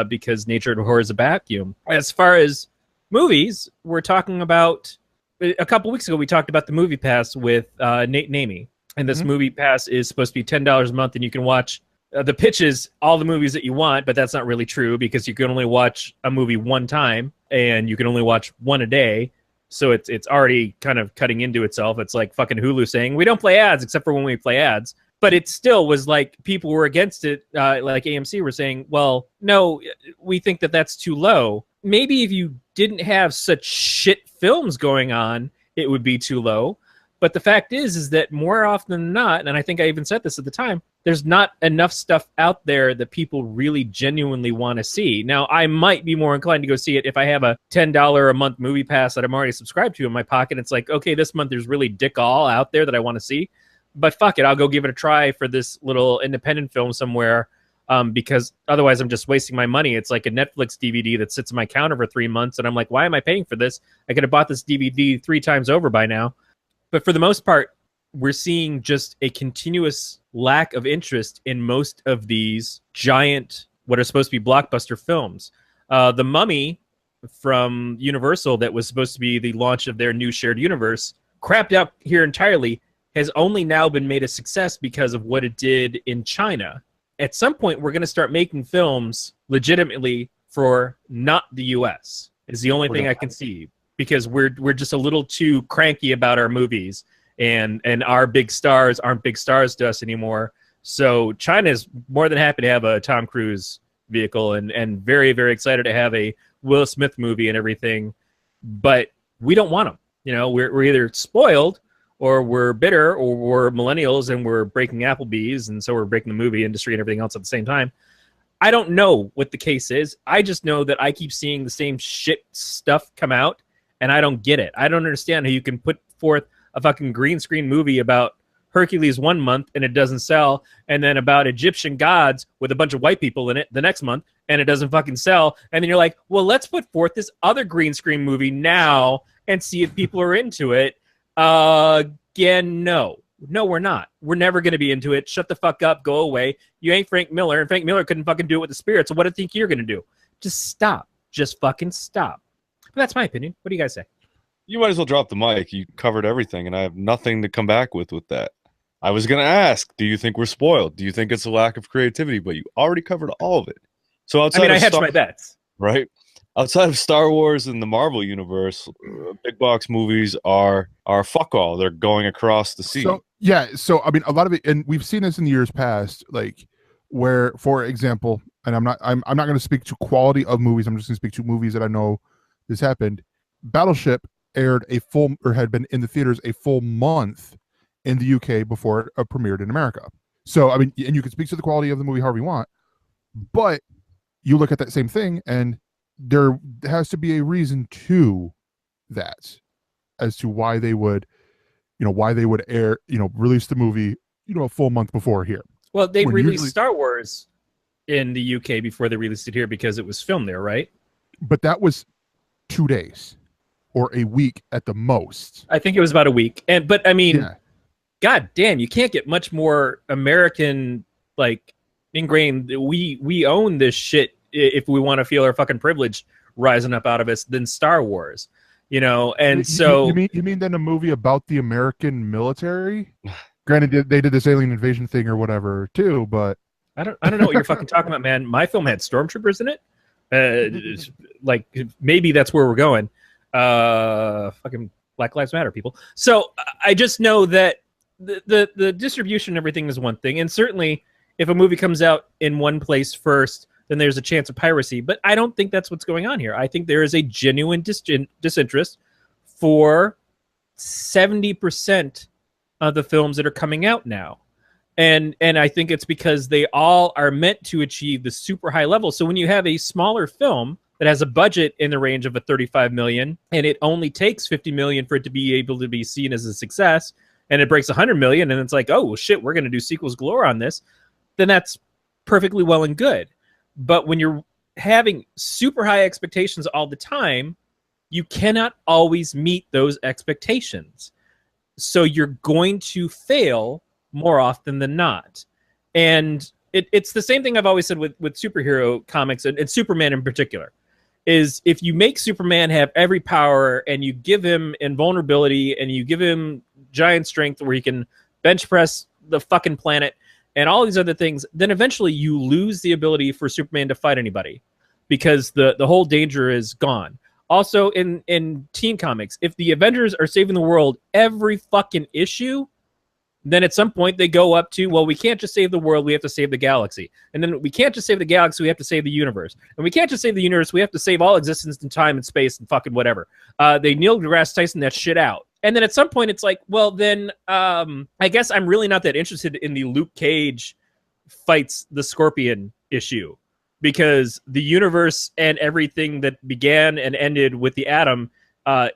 because nature abhors a vacuum. As far as movies, we're talking about, a couple weeks ago, we talked about the Movie Pass with Nate Namey. And this Movie Pass is supposed to be $10 a month, and you can watch the pitches, all the movies that you want, but that's not really true because you can only watch a movie one time, and you can only watch one a day. So it's already kind of cutting into itself. It's like fucking Hulu saying, we don't play ads except for when we play ads. But it still was like people were against it, like AMC were saying, well, no, we think that that's too low. Maybe if you didn't have such shit films going on, it would be too low. But the fact is that more often than not, and I think I even said this at the time, there's not enough stuff out there that people really genuinely want to see. Now, I might be more inclined to go see it if I have a $10 a month Movie Pass that I'm already subscribed to in my pocket. It's like, okay, this month there's really dick all out there that I want to see. But fuck it, I'll go give it a try for this little independent film somewhere because otherwise I'm just wasting my money. It's like a Netflix DVD that sits on my counter for 3 months, and I'm like, why am I paying for this? I could have bought this DVD 3 times over by now. But for the most part, we're seeing just a continuous lack of interest in most of these giant, what are supposed to be blockbuster films. The Mummy from Universal, that was supposed to be the launch of their new shared universe, crapped out here entirely, has only now been made a success because of what it did in China. At some point, we're going to start making films legitimately for not the U.S. is the only thing I can see. Because we're just a little too cranky about our movies, and our big stars aren't big stars to us anymore. So China is more than happy to have a Tom Cruise vehicle and very, very excited to have a Will Smith movie and everything. But we don't want them. You know, we're either spoiled or we're bitter or we're millennials and we're breaking Applebee's, and so we're breaking the movie industry and everything else at the same time. I don't know what the case is. I just know that I keep seeing the same shit stuff come out. And I don't get it. I don't understand how you can put forth a fucking green screen movie about Hercules 1 month and it doesn't sell, and then about Egyptian gods with a bunch of white people in it the next month and it doesn't fucking sell. And then you're like, well, let's put forth this other green screen movie now and see if people are into it. Again, no. No, we're not. We're never going to be into it. Shut the fuck up. Go away. You ain't Frank Miller, and Frank Miller couldn't fucking do it with the Spirit, so what do you think you're going to do? Just stop. Just fucking stop. That's my opinion. What do you guys say? You might as well drop the mic. You covered everything, and I have nothing to come back with that. I was going to ask, do you think we're spoiled? Do you think it's a lack of creativity? But you already covered all of it. So outside I hedged my bets. Right? Outside of Star Wars and the Marvel universe, big box movies are fuck all. They're going across the sea. So I mean, a lot of it, and we've seen this in the years past, like where, for example, and I'm not going to speak to quality of movies. I'm just going to speak to movies that I know this happened. Battleship aired had been in the theaters a full month in the UK before it premiered in America. So, I mean, and you can speak to the quality of the movie however you want, but you look at that same thing and there has to be a reason to that as to why they would why they would release the movie, a full month before here. Well, they released Star Wars in the UK before they released it here because it was filmed there, right? But that was 2 days or a week at the most. I think it was about a week. But I mean, God damn, you can't get much more American, like, ingrained. We own this shit if we want to feel our fucking privilege rising up out of us than Star Wars, And so you mean then a movie about the American military? Granted, they did this alien invasion thing or whatever too, but I don't know what you're fucking talking about, man. My film had stormtroopers in it. Like maybe that's where we're going. Fucking Black Lives Matter, people. So I just know that the distribution and everything is one thing, and certainly if a movie comes out in one place first, then there's a chance of piracy. But I don't think that's what's going on here. I think there is a genuine disinterest for 70% of the films that are coming out now. And I think it's because they all are meant to achieve the super high level. So when you have a smaller film that has a budget in the range of a 35 million, and it only takes 50 million for it to be able to be seen as a success, and it breaks 100 million, and it's like, oh shit, we're going to do sequels galore on this, then that's perfectly well and good. But when you're having super high expectations all the time, you cannot always meet those expectations. So you're going to fail more often than not. And it's the same thing I've always said with superhero comics, and Superman in particular, is if you make Superman have every power and you give him invulnerability and you give him giant strength where he can bench press the fucking planet and all these other things, then eventually you lose the ability for Superman to fight anybody because the whole danger is gone. Also, in teen comics, if the Avengers are saving the world every fucking issue, then at some point they go up to, well, we can't just save the world, we have to save the galaxy. And then we can't just save the galaxy, we have to save the universe. And we can't just save the universe, we have to save all existence in time and space and fucking whatever. They Neil deGrasse Tyson that shit out. And then at some point it's like, well, then I guess I'm really not that interested in the Luke Cage fights the Scorpion issue, because the universe and everything that began and ended with the atom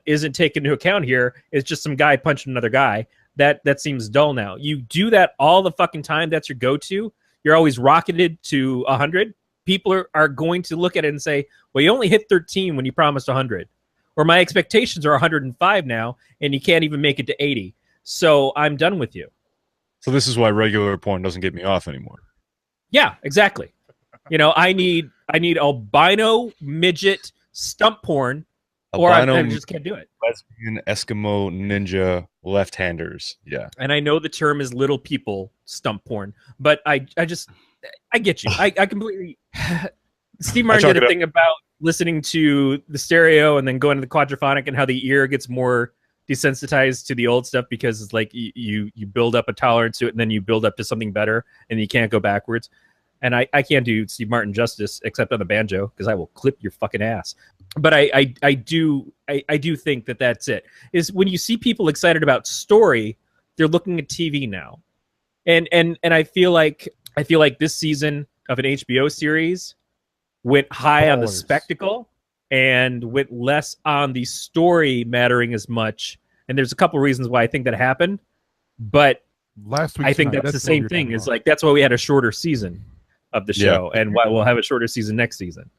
isn't taken into account here. It's just some guy punching another guy. That seems dull now. You do that all the fucking time. That's your go-to. You're always rocketed to 100. People are going to look at it and say, well, you only hit 13 when you promised 100. Or my expectations are 105 now, and you can't even make it to 80. So I'm done with you. So this is why regular porn doesn't get me off anymore. Yeah, exactly. I need albino midget stump porn, or I just can't do it. Lesbian Eskimo ninja left-handers. Yeah. And I know the term is little people stump porn, but I get you. I completely. Steve Martin did a thing about listening to the stereo and then going to the quadraphonic and how the ear gets more desensitized to the old stuff because it's like you build up a tolerance to it and then you build up to something better and you can't go backwards. And I can't do Steve Martin justice except on the banjo because I will clip your fucking ass. But I do think that that's it. Is when you see people excited about story, they're looking at TV now, and I feel like this season of an HBO series went high on the spectacle and went less on the story mattering as much. And there's a couple reasons why I think that happened, but last week I think that's the same thing. Is like that's why we had a shorter season of the show, and why we'll have a shorter season next season.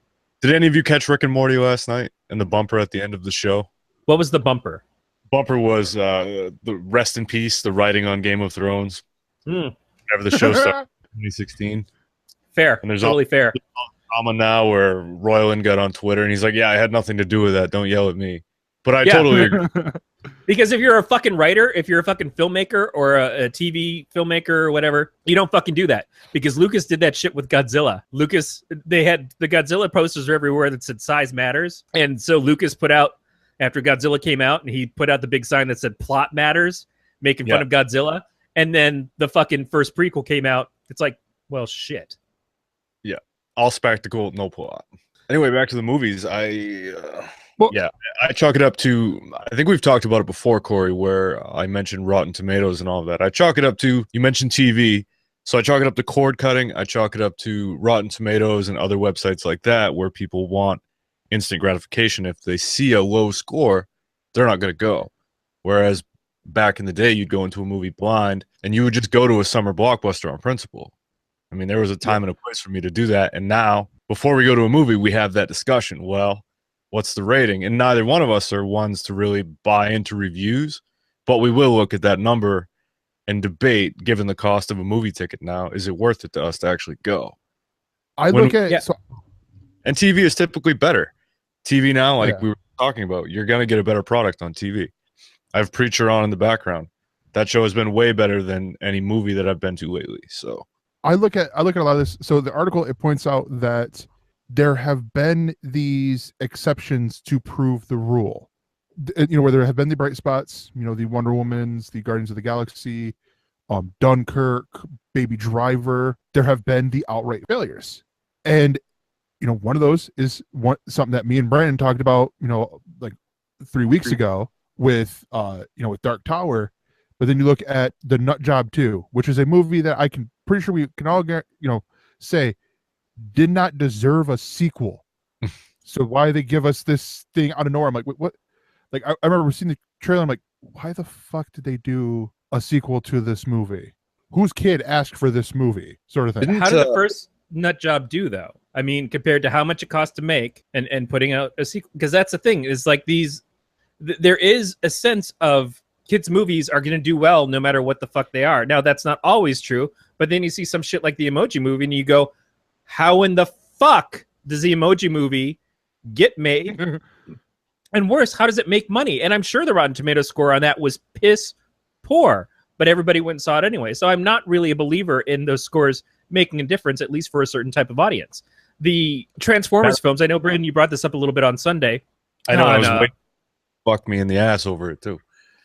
Did any of you catch Rick and Morty last night and the bumper at the end of the show? What was the bumper? Bumper was the rest in peace, the writing on Game of Thrones. Whenever the show started in 2016. Fair. And there's totally fair. Drama now where Roiland got on Twitter and he's like, yeah, I had nothing to do with that. Don't yell at me. But I totally agree. Because if you're a fucking writer, if you're a fucking filmmaker or a TV filmmaker or whatever, you don't fucking do that. Because Lucas did that shit with Godzilla. They had the Godzilla posters everywhere that said size matters. And so Lucas put out, after Godzilla came out, and he put out the big sign that said plot matters, making fun of Godzilla. And then the fucking first prequel came out. It's like, well, shit. Yeah. All spectacle, no plot. Anyway, back to the movies. I chalk it up to, I think we've talked about it before, Corey, where I mentioned Rotten Tomatoes and all of that. I chalk it up to, you mentioned TV, so I chalk it up to cord cutting. I chalk it up to Rotten Tomatoes and other websites like that where people want instant gratification. If they see a low score, they're not going to go. Whereas back in the day, you'd go into a movie blind and you would just go to a summer Blockbuster on principle. I mean, there was a time and a place for me to do that. And now, before we go to a movie, we have that discussion. Well, what's the rating? And neither one of us are ones to really buy into reviews, but we will look at that number and debate, given the cost of a movie ticket now, is it worth it to us to actually go? And TV is typically better. TV now, like we were talking about, you're going to get a better product on TV. I have Preacher on in the background. That show has been way better than any movie that I've been to lately. So I look at a lot of this. So the article, it points out that there have been these exceptions to prove the rule. Where there have been the bright spots, the Wonder Womans, the Guardians of the Galaxy, Dunkirk, Baby Driver. There have been the outright failures. And one of those is something that me and Brandon talked about, like 3 weeks ago with with Dark Tower. But then you look at The Nut Job 2, which is a movie that pretty sure we can all say did not deserve a sequel. So why they give us this thing out of nowhere? I'm like, what? Like I remember seeing the trailer. I'm like, why the fuck did they do a sequel to this movie? Whose kid asked for this movie? Sort of thing. How did the first Nut Job do though? I mean, compared to how much it cost to make and putting out a sequel, because that's the thing is like there is a sense of kids' movies are going to do well no matter what the fuck they are. Now that's not always true, but then you see some shit like the Emoji Movie and you go, how in the fuck does the Emoji Movie get made? And worse, how does it make money? And I'm sure the Rotten Tomatoes score on that was piss poor, but everybody went and saw it anyway. So I'm not really a believer in those scores making a difference, at least for a certain type of audience. The Transformers films, I know, Brandon, you brought this up a little bit on Sunday. I know, I was waiting to fuck me in the ass over it, too.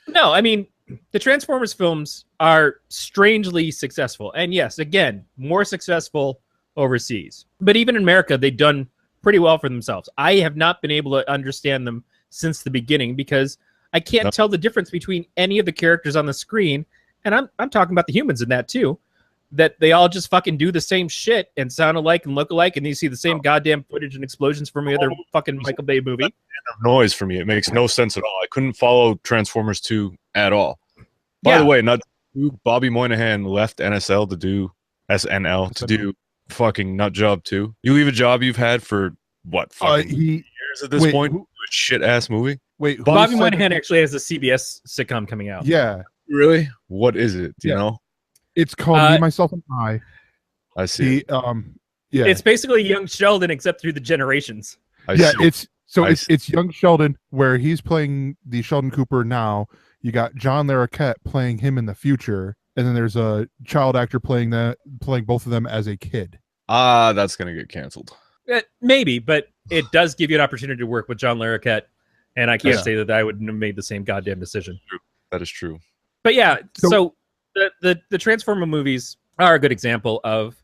No, I mean, the Transformers films are strangely successful. And yes, again, more successful overseas. But even in America, they've done pretty well for themselves. I have not been able to understand them since the beginning because I can't tell the difference between any of the characters on the screen. And I'm talking about the humans in that too, that they all just fucking do the same shit and sound alike and look alike. And you see the same goddamn footage and explosions from the other fucking Michael Bay movie. Noise for me. It makes no sense at all. I couldn't follow Transformers 2 at all. By the way, Bobby Moynihan left NSL to do SNL to do fucking Nut Job 2. You leave a job you've had for what fucking years at this point? A shit ass movie. Wait, Bobby Moynihan actually has a CBS sitcom coming out. Yeah, really? What is it? Do you know? It's called Me, Myself, and I. I see. It's basically Young Sheldon except through the generations. It's Young Sheldon where he's playing the Sheldon Cooper now. You got John Larroquette playing him in the future, and then there's a child actor playing both of them as a kid. That's gonna get canceled. Maybe, but it does give you an opportunity to work with John Larroquette, and I can't say that I wouldn't have made the same goddamn decision. That is true. But yeah, so the Transformer movies are a good example of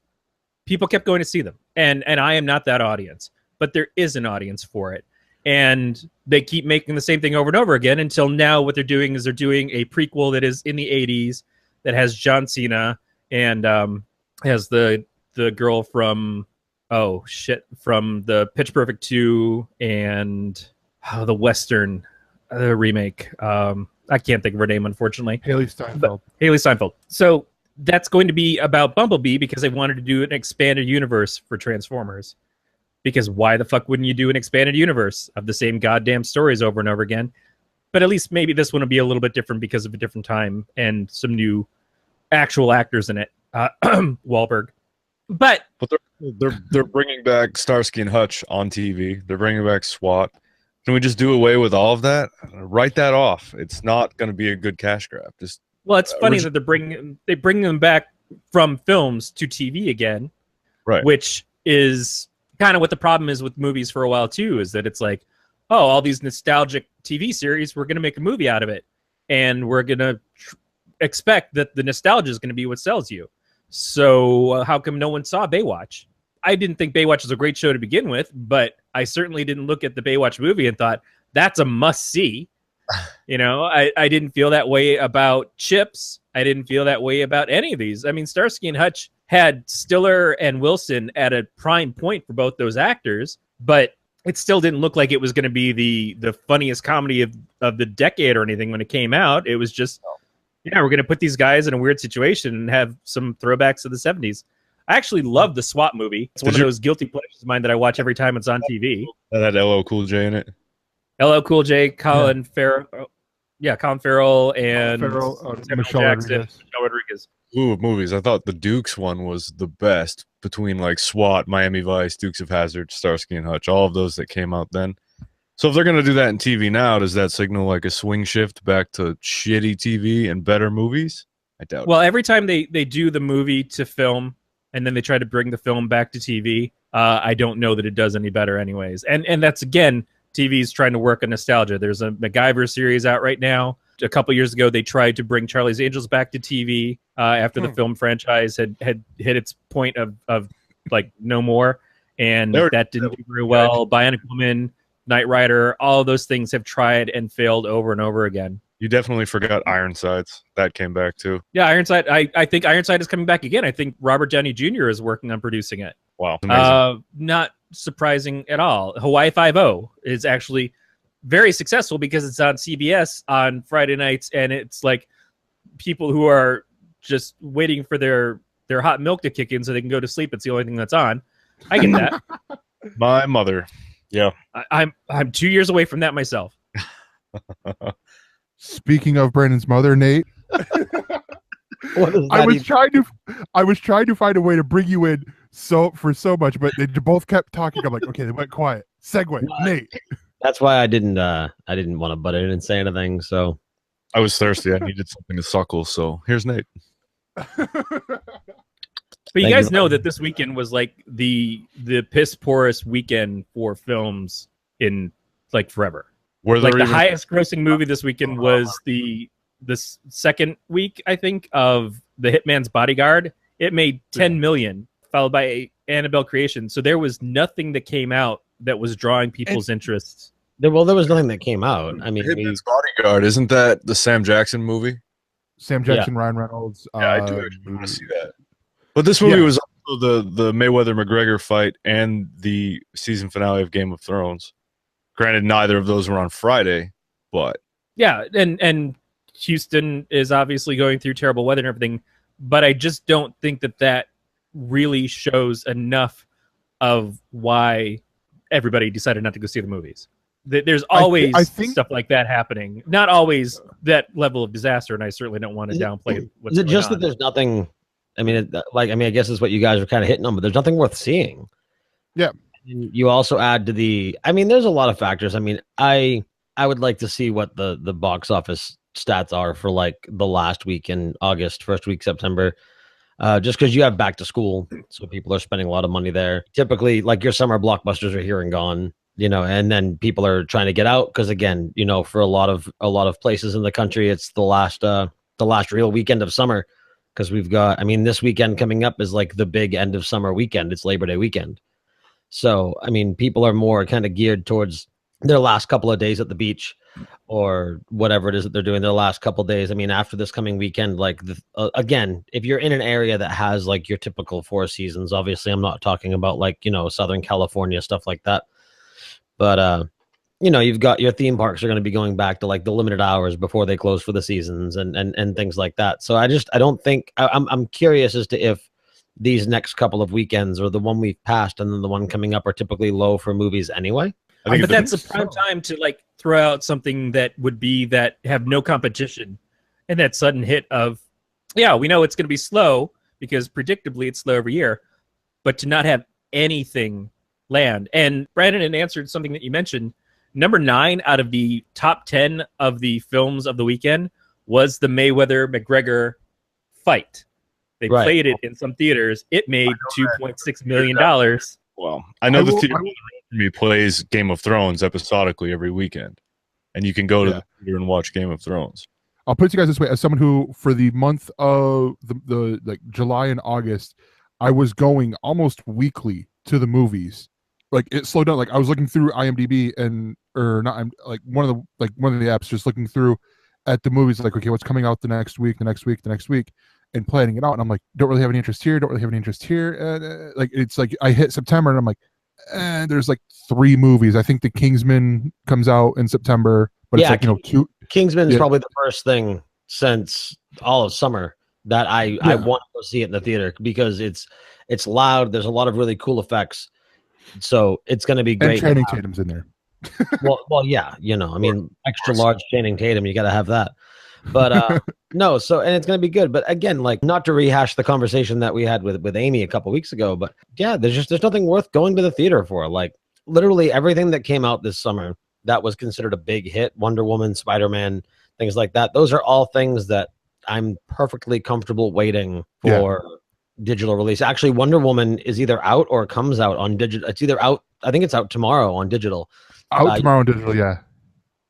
people kept going to see them, and I am not that audience, but there is an audience for it, and they keep making the same thing over and over again until now. What they're doing is they're doing a prequel that is in the 80s that has John Cena and has the girl from from the Pitch Perfect 2 and the Western remake. I can't think of her name, unfortunately. Haley Steinfeld. So that's going to be about Bumblebee because they wanted to do an expanded universe for Transformers. Because why the fuck wouldn't you do an expanded universe of the same goddamn stories over and over again? But at least maybe this one will be a little bit different because of a different time and some new actual actors in it. Wahlberg. But they're bringing back Starsky and Hutch on TV. They're bringing back SWAT. Can we just do away with all of that? Write that off. It's not going to be a good cash grab. It's funny that they bring them back from films to TV again, right? Which is kind of what the problem is with movies for a while too. Is that it's like, oh, all these nostalgic TV series, we're going to make a movie out of it, and we're going to expect that the nostalgia is going to be what sells you. So how come no one saw Baywatch? I didn't think Baywatch was a great show to begin with, but I certainly didn't look at the Baywatch movie and thought, that's a must-see. I didn't feel that way about Chips. I didn't feel that way about any of these. I mean, Starsky and Hutch had Stiller and Wilson at a prime point for both those actors, but it still didn't look like it was going to be the funniest comedy of the decade or anything when it came out. It was just, yeah, we're going to put these guys in a weird situation and have some throwbacks to the 70s. I actually love the SWAT movie. It's one of those guilty pleasures of mine that I watch every time it's on TV. That had LL Cool J in it. LL Cool J, Colin Farrell. Yeah, Colin Farrell and Michelle Rodriguez. Ooh, movies. I thought the Dukes one was the best between like SWAT, Miami Vice, Dukes of Hazzard, Starsky and Hutch, all of those that came out then. So if they're going to do that in TV now, does that signal like a swing shift back to shitty TV and better movies? I doubt it. Well, every time they do the movie to film and then they try to bring the film back to TV, I don't know that it does any better anyways. And that's, again, TV's trying to work on nostalgia. There's a MacGyver series out right now. A couple years ago, they tried to bring Charlie's Angels back to TV after the film franchise had hit its point of like no more, and that didn't do very well. Bionic Woman, Knight Rider, all of those things have tried and failed over and over again. You definitely forgot Ironsides. That came back too. Yeah, Ironside. I think Ironside is coming back again. I think Robert Downey Jr. is working on producing it. Wow, amazing. Not surprising at all. Hawaii Five-0 is actually very successful because it's on CBS on Friday nights, and it's like people who are just waiting for their hot milk to kick in so they can go to sleep. It's the only thing that's on. I get that. My mother. Yeah. I'm 2 years away from that myself. Speaking of Brandon's mother, Nate, I was trying to find a way to bring you in for so much, but they both kept talking. I'm like, okay, they went quiet. Segue, Nate. That's why I didn't want to butt in and say anything. So I was thirsty. I needed something to suckle. So here's Nate. But you guys know that this weekend was like the piss poorest weekend for films in like forever. Like the highest grossing movie this weekend was the second week, I think, of The Hitman's Bodyguard. It made 10 million, followed by Annabelle Creation. So there was nothing that came out that was drawing people's interests. Well, there was nothing that came out. I mean, Hitman's Bodyguard, isn't that the Sam Jackson movie? Sam Jackson, Ryan Reynolds. Yeah, I do actually want to see that. But this movie was also the Mayweather-McGregor fight and the season finale of Game of Thrones. Granted, neither of those were on Friday, but yeah, and Houston is obviously going through terrible weather and everything, but I just don't think that really shows enough of why everybody decided not to go see the movies. There's always stuff like that happening. Not always that level of disaster, and I certainly don't want to downplay what's going on. Is it just that there's nothing? I mean, I guess is what you guys are kind of hitting on, but there's nothing worth seeing. Yeah. You also add to there's a lot of factors. I mean, I would like to see what the box office stats are for like the last week in August, first week September, just because you have back to school, so people are spending a lot of money there. Typically, like your summer blockbusters are here and gone, and then people are trying to get out because again, for a lot of places in the country, it's the last real weekend of summer because we've got. I mean, this weekend coming up is like the big end of summer weekend. It's Labor Day weekend. So, I mean, people are more kind of geared towards their last couple of days at the beach or whatever it is that they're doing their last couple of days. I mean, after this coming weekend, like, again, if you're in an area that has like your typical four seasons, obviously I'm not talking about like, Southern California, stuff like that. But, you've got your theme parks are going to be going back to like the limited hours before they close for the seasons and things like that. So I don't think I'm curious as to if these next couple of weekends or the one we've passed and then the one coming up are typically low for movies anyway. But that's a prime time to like throw out something that would be that have no competition and that sudden hit of, yeah, we know it's going to be slow because predictably it's slow every year, but to not have anything land. And Brandon had answered something that you mentioned. Number 9 out of the top 10 of the films of the weekend was the Mayweather-McGregor fight. They played it in some theaters. It made $2.6 million. Well, I know the theater me plays Game of Thrones episodically every weekend, and you can go to the theater and watch Game of Thrones. I'll put it to you guys this way: as someone who, for the month of the like July and August, I was going almost weekly to the movies. Like it slowed down. Like I was looking through IMDb one of the apps, just looking through at the movies. Like, okay, what's coming out the next week, and planning it out. And I'm like, don't really have any interest here. Like it's like I hit September and I'm like, there's like 3 movies. I think the Kingsman comes out in September, but it's like, 2. Kingsman is probably the first thing since all of summer that I want to go see it in the theater because it's loud. There's a lot of really cool effects. So it's going to be great. And Channing Tatum's in there. well, yeah, I mean, extra large Channing Tatum, you got to have that. But no, and it's going to be good. But again, like, not to rehash the conversation that we had with Amy a couple weeks ago, but yeah, there's nothing worth going to the theater for. Like, literally everything that came out this summer that was considered a big hit, Wonder Woman, Spider-Man, things like that. Those are all things that I'm perfectly comfortable waiting for digital release. Actually, Wonder Woman is either out or comes out on digital. It's either out. I think it's out tomorrow on digital. Out tomorrow on digital, yeah.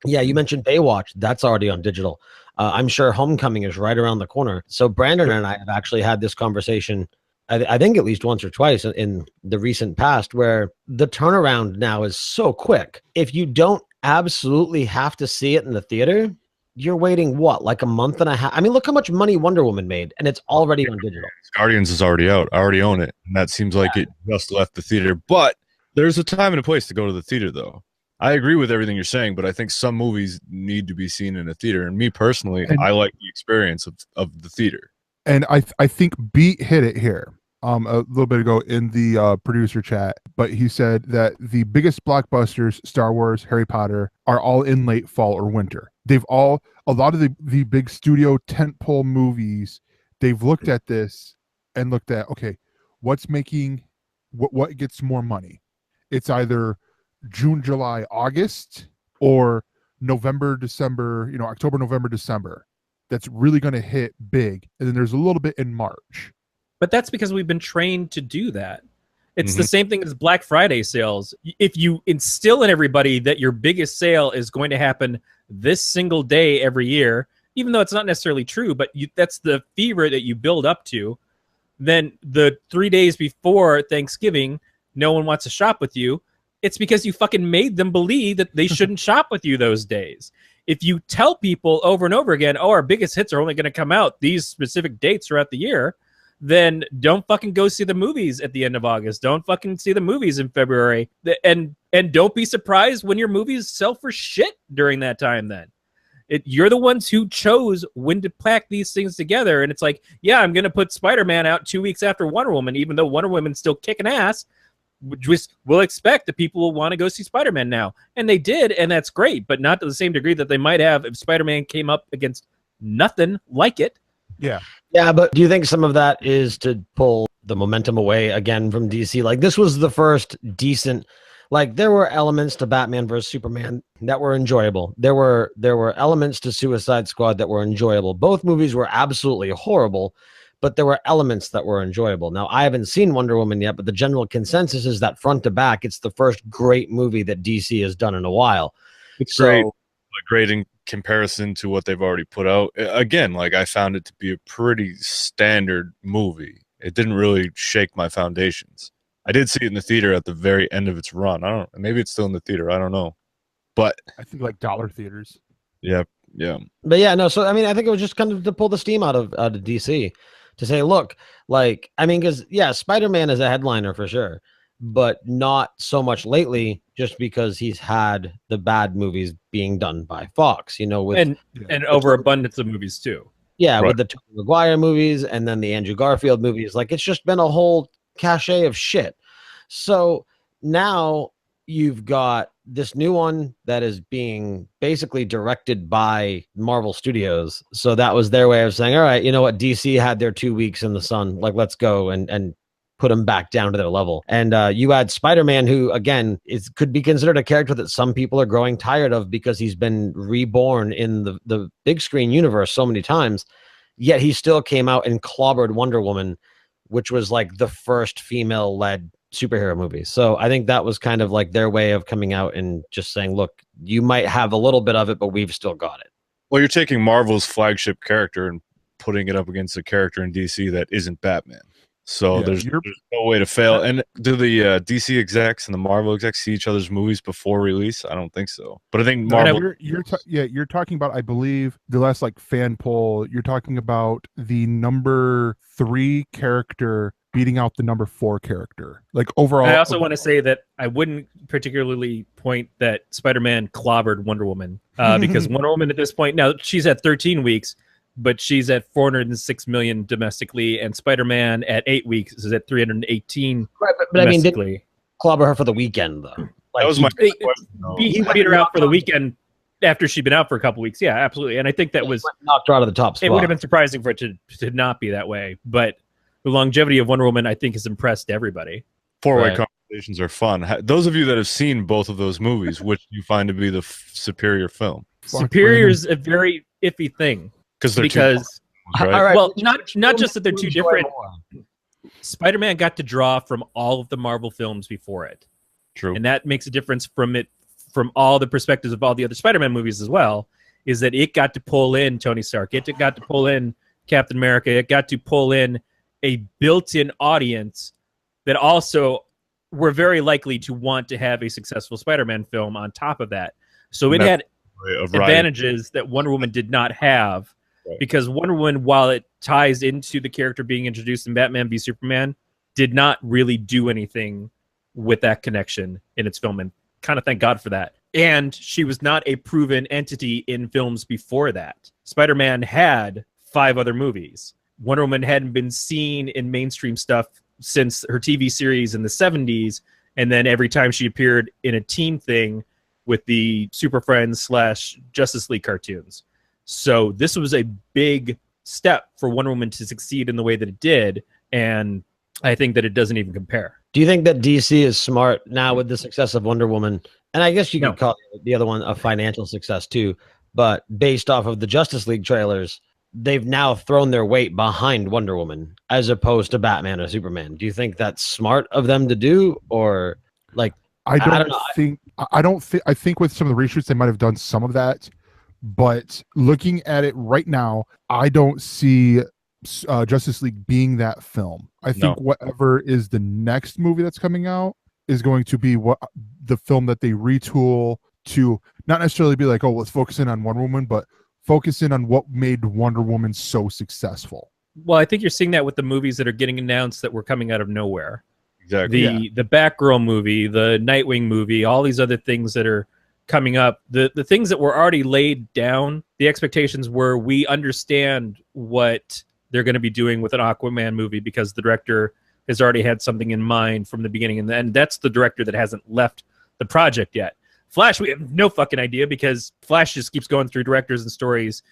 Yeah, you mentioned Baywatch. That's already on digital. I'm sure Homecoming is right around the corner. So Brandon and I have actually had this conversation, I think at least once or twice in the recent past, where the turnaround now is so quick. If you don't absolutely have to see it in the theater, you're waiting like a month and a half. I mean, look how much money Wonder Woman made, and it's already on digital. Guardians is already out. I already own it, and that seems like it just left the theater. But there's a time and a place to go to the theater, though. I agree with everything you're saying, but I think some movies need to be seen in a theater. And me personally, I like the experience of the theater. And I think Beat hit it here a little bit ago in the producer chat, but he said that the biggest blockbusters, Star Wars, Harry Potter, are all in late fall or winter. A lot of the big studio tentpole movies, they've looked at this and looked at, okay, what's making, what gets more money? It's either June, July, August, or November, December, October, November, December. That's really going to hit big. And then there's a little bit in March. But that's because we've been trained to do that. It's the same thing as Black Friday sales. If you instill in everybody that your biggest sale is going to happen this single day every year, even though it's not necessarily true, but that's the fever that you build up to, then the 3 days before Thanksgiving, no one wants to shop with you. It's because you fucking made them believe that they shouldn't shop with you those days. If you tell people over and over again, oh, our biggest hits are only going to come out these specific dates throughout the year, then don't fucking go see the movies at the end of August. Don't fucking see the movies in February. And don't be surprised when your movies sell for shit during that time then. You're the ones who chose when to pack these things together. And it's like, yeah, I'm going to put Spider-Man out 2 weeks after Wonder Woman, even though Wonder Woman's still kicking ass. We'll expect that people will want to go see Spider-Man now. And they did, and that's great, but not to the same degree that they might have if Spider-Man came up against nothing like it. Yeah. Yeah, but do you think some of that is to pull the momentum away again from DC? Like, this was the first decent, like, there were elements to Batman vs. Superman that were enjoyable. There were elements to Suicide Squad that were enjoyable. Both movies were absolutely horrible, but there were elements that were enjoyable. Now, I haven't seen Wonder Woman yet, but the general consensus is that front to back, it's the first great movie that DC has done in a while. It's great in comparison to what they've already put out. Again, like, I found it to be a pretty standard movie. It didn't really shake my foundations. I did see it in the theater at the very end of its run. Maybe it's still in the theater. I don't know. But I think like dollar theaters. Yeah. But yeah, no, so I mean, I think it was just kind of to pull the steam out of DC. To say, look, like, I mean, because, yeah, Spider-Man is a headliner for sure, but not so much lately just because he's had the bad movies being done by Fox, with and overabundance of movies, too. Yeah, right. With the Tobey Maguire movies and then the Andrew Garfield movies. Like, it's just been a whole cachet of shit. So now you've got this new one that is being basically directed by Marvel Studios. So that was their way of saying, all right, you know what? DC had their 2 weeks in the sun. Like, let's go and put them back down to their level. And you add Spider-Man, who, again, could be considered a character that some people are growing tired of because he's been reborn in the big screen universe so many times. Yet he still came out and clobbered Wonder Woman, which was like the first female-led superhero movie. So I think that was kind of like their way of coming out and just saying, look, you might have a little bit of it, but we've still got it. Well, you're taking Marvel's flagship character and putting it up against a character in DC that isn't Batman. So there's no way to fail. And do the DC execs and the Marvel execs see each other's movies before release? I don't think so. But I think Marvel... You're talking about, I believe, the last like fan poll, you're talking about the number 3 character beating out the number 4 character. Like overall, I also want to say that I wouldn't particularly point that Spider-Man clobbered Wonder Woman because Wonder Woman at this point, now she's at 13 weeks, but she's at 406 million domestically, and Spider-Man at 8 weeks is at 318 right, but I mean, domestically. didn't clobber her for the weekend though. Like, That was my question. He beat her out for the weekend after she'd been out for a couple weeks. Yeah, absolutely. And I think that was knocked her out of the top spot. It would have been surprising for it to not be that way, but the longevity of Wonder Woman, I think, has impressed everybody. Four-way conversations are fun. Those of you that have seen both of those movies, which do you find to be the superior film? Superior is a very iffy thing Because All right. well, not just that they're two different. Spider-Man got to draw from all of the Marvel films before it. True. And that makes a difference from all the perspectives of all the other Spider-Man movies as well, is that it got to pull in Tony Stark, it got to pull in Captain America, it got to pull in a built-in audience that also were very likely to want to have a successful Spider-Man film on top of that. So it had advantages that Wonder Woman did not have, because Wonder Woman, while it ties into the character being introduced in Batman v Superman, did not really do anything with that connection in its film, and kind of thank God for that. And she was not a proven entity in films before that. Spider-Man had 5 other movies. Wonder Woman hadn't been seen in mainstream stuff since her TV series in the 70s, and then every time she appeared in a teen thing with the Super Friends / Justice League cartoons. So this was a big step for Wonder Woman to succeed in the way that it did, and I think that it doesn't even compare. Do you think that DC is smart now with the success of Wonder Woman? And I guess you could call the other one a financial success too, but based off of the Justice League trailers, they've now thrown their weight behind Wonder Woman as opposed to Batman or Superman. Do you think that's smart of them to do, or like I think with some of the reshoots they might have done some of that, but looking at it right now, I don't see Justice League being that film. I think whatever is the next movie that's coming out is going to be what the film that they retool to not necessarily be like, oh, let's focus in on Wonder Woman, but focus in on what made Wonder Woman so successful. Well, I think you're seeing that with the movies that are getting announced that were coming out of nowhere. Exactly. The Batgirl movie, the Nightwing movie, all these other things that are coming up, the things that were already laid down, the expectations were, we understand what they're going to be doing with an Aquaman movie because the director has already had something in mind from the beginning, and that's the director that hasn't left the project yet. Flash, we have no fucking idea because Flash just keeps going through directors and stories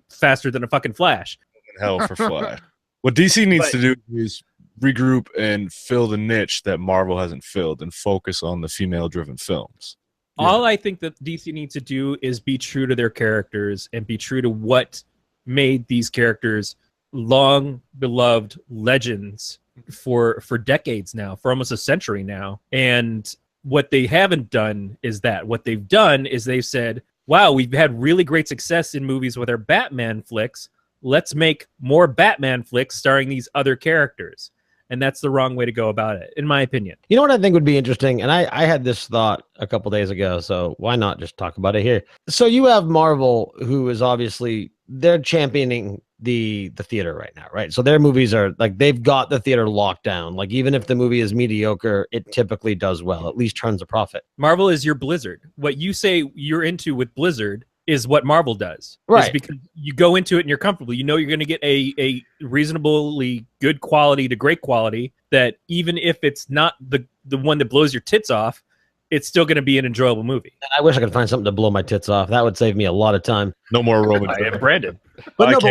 faster than a fucking Flash. Hell for Flash. What DC needs to do is regroup and fill the niche that Marvel hasn't filled and focus on the female-driven films. All I think that DC needs to do is be true to their characters and be true to what made these characters long-beloved legends for decades now, for almost a century now. And what they haven't done is that. What they've done is they've said, wow, we've had really great success in movies with our Batman flicks. Let's make more Batman flicks starring these other characters. And that's the wrong way to go about it, in my opinion. You know what I think would be interesting? And I had this thought a couple days ago, so why not just talk about it here? So you have Marvel, who is obviously, they're championing the theater right now, right? So their movies are like, they've got the theater locked down. Like, even if the movie is mediocre, it typically does well, at least turns a profit. Marvel is your Blizzard. What you say you're into with Blizzard is what Marvel does. Right. It's because you go into it and you're comfortable. You know you're going to get a reasonably good quality to great quality, that even if it's not the one that blows your tits off, it's still going to be an enjoyable movie. I wish I could find something to blow my tits off. That would save me a lot of time. No more Roman. I am Brandon. But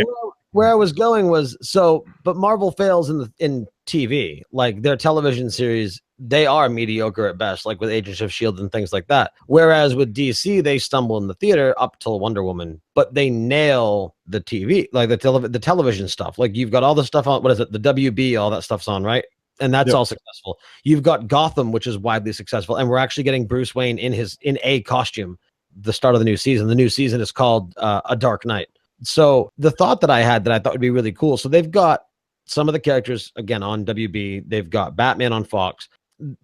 where I was going was, but Marvel fails in TV. Like, their television series, they are mediocre at best, like with Agents of S.H.I.E.L.D. and things like that. Whereas with DC, they stumble in the theater up till Wonder Woman, but they nail the TV, like the television stuff. Like, you've got all the stuff on, what is it, the WB, all that stuff's on, right? And that's all successful. You've got Gotham, which is widely successful, and we're actually getting Bruce Wayne in a costume. The start of the new season. The new season is called A Dark Knight. So the thought that I had that I thought would be really cool. So they've got some of the characters again on WB. They've got Batman on Fox.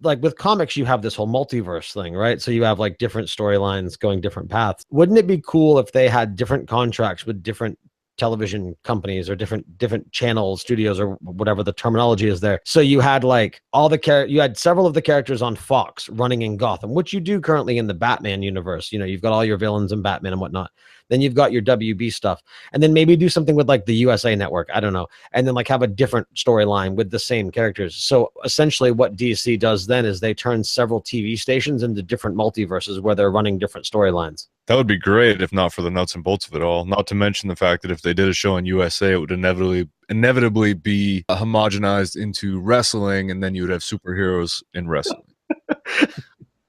Like with comics, you have this whole multiverse thing, right? So you have like different storylines going different paths. Wouldn't it be cool if they had different contracts with different television companies or different channel studios or whatever the terminology is there. So you had like you had several of the characters on Fox running in Gotham, which you do currently in the Batman universe. You know, you've got all your villains in Batman and whatnot. Then you've got your WB stuff, and then maybe do something with like the USA Network. I don't know, and then like have a different storyline with the same characters. So essentially, what DC does then is they turn several TV stations into different multiverses where they're running different storylines. That would be great if not for the nuts and bolts of it all. Not to mention the fact that if they did a show in USA, it would inevitably be homogenized into wrestling, and then you would have superheroes in wrestling.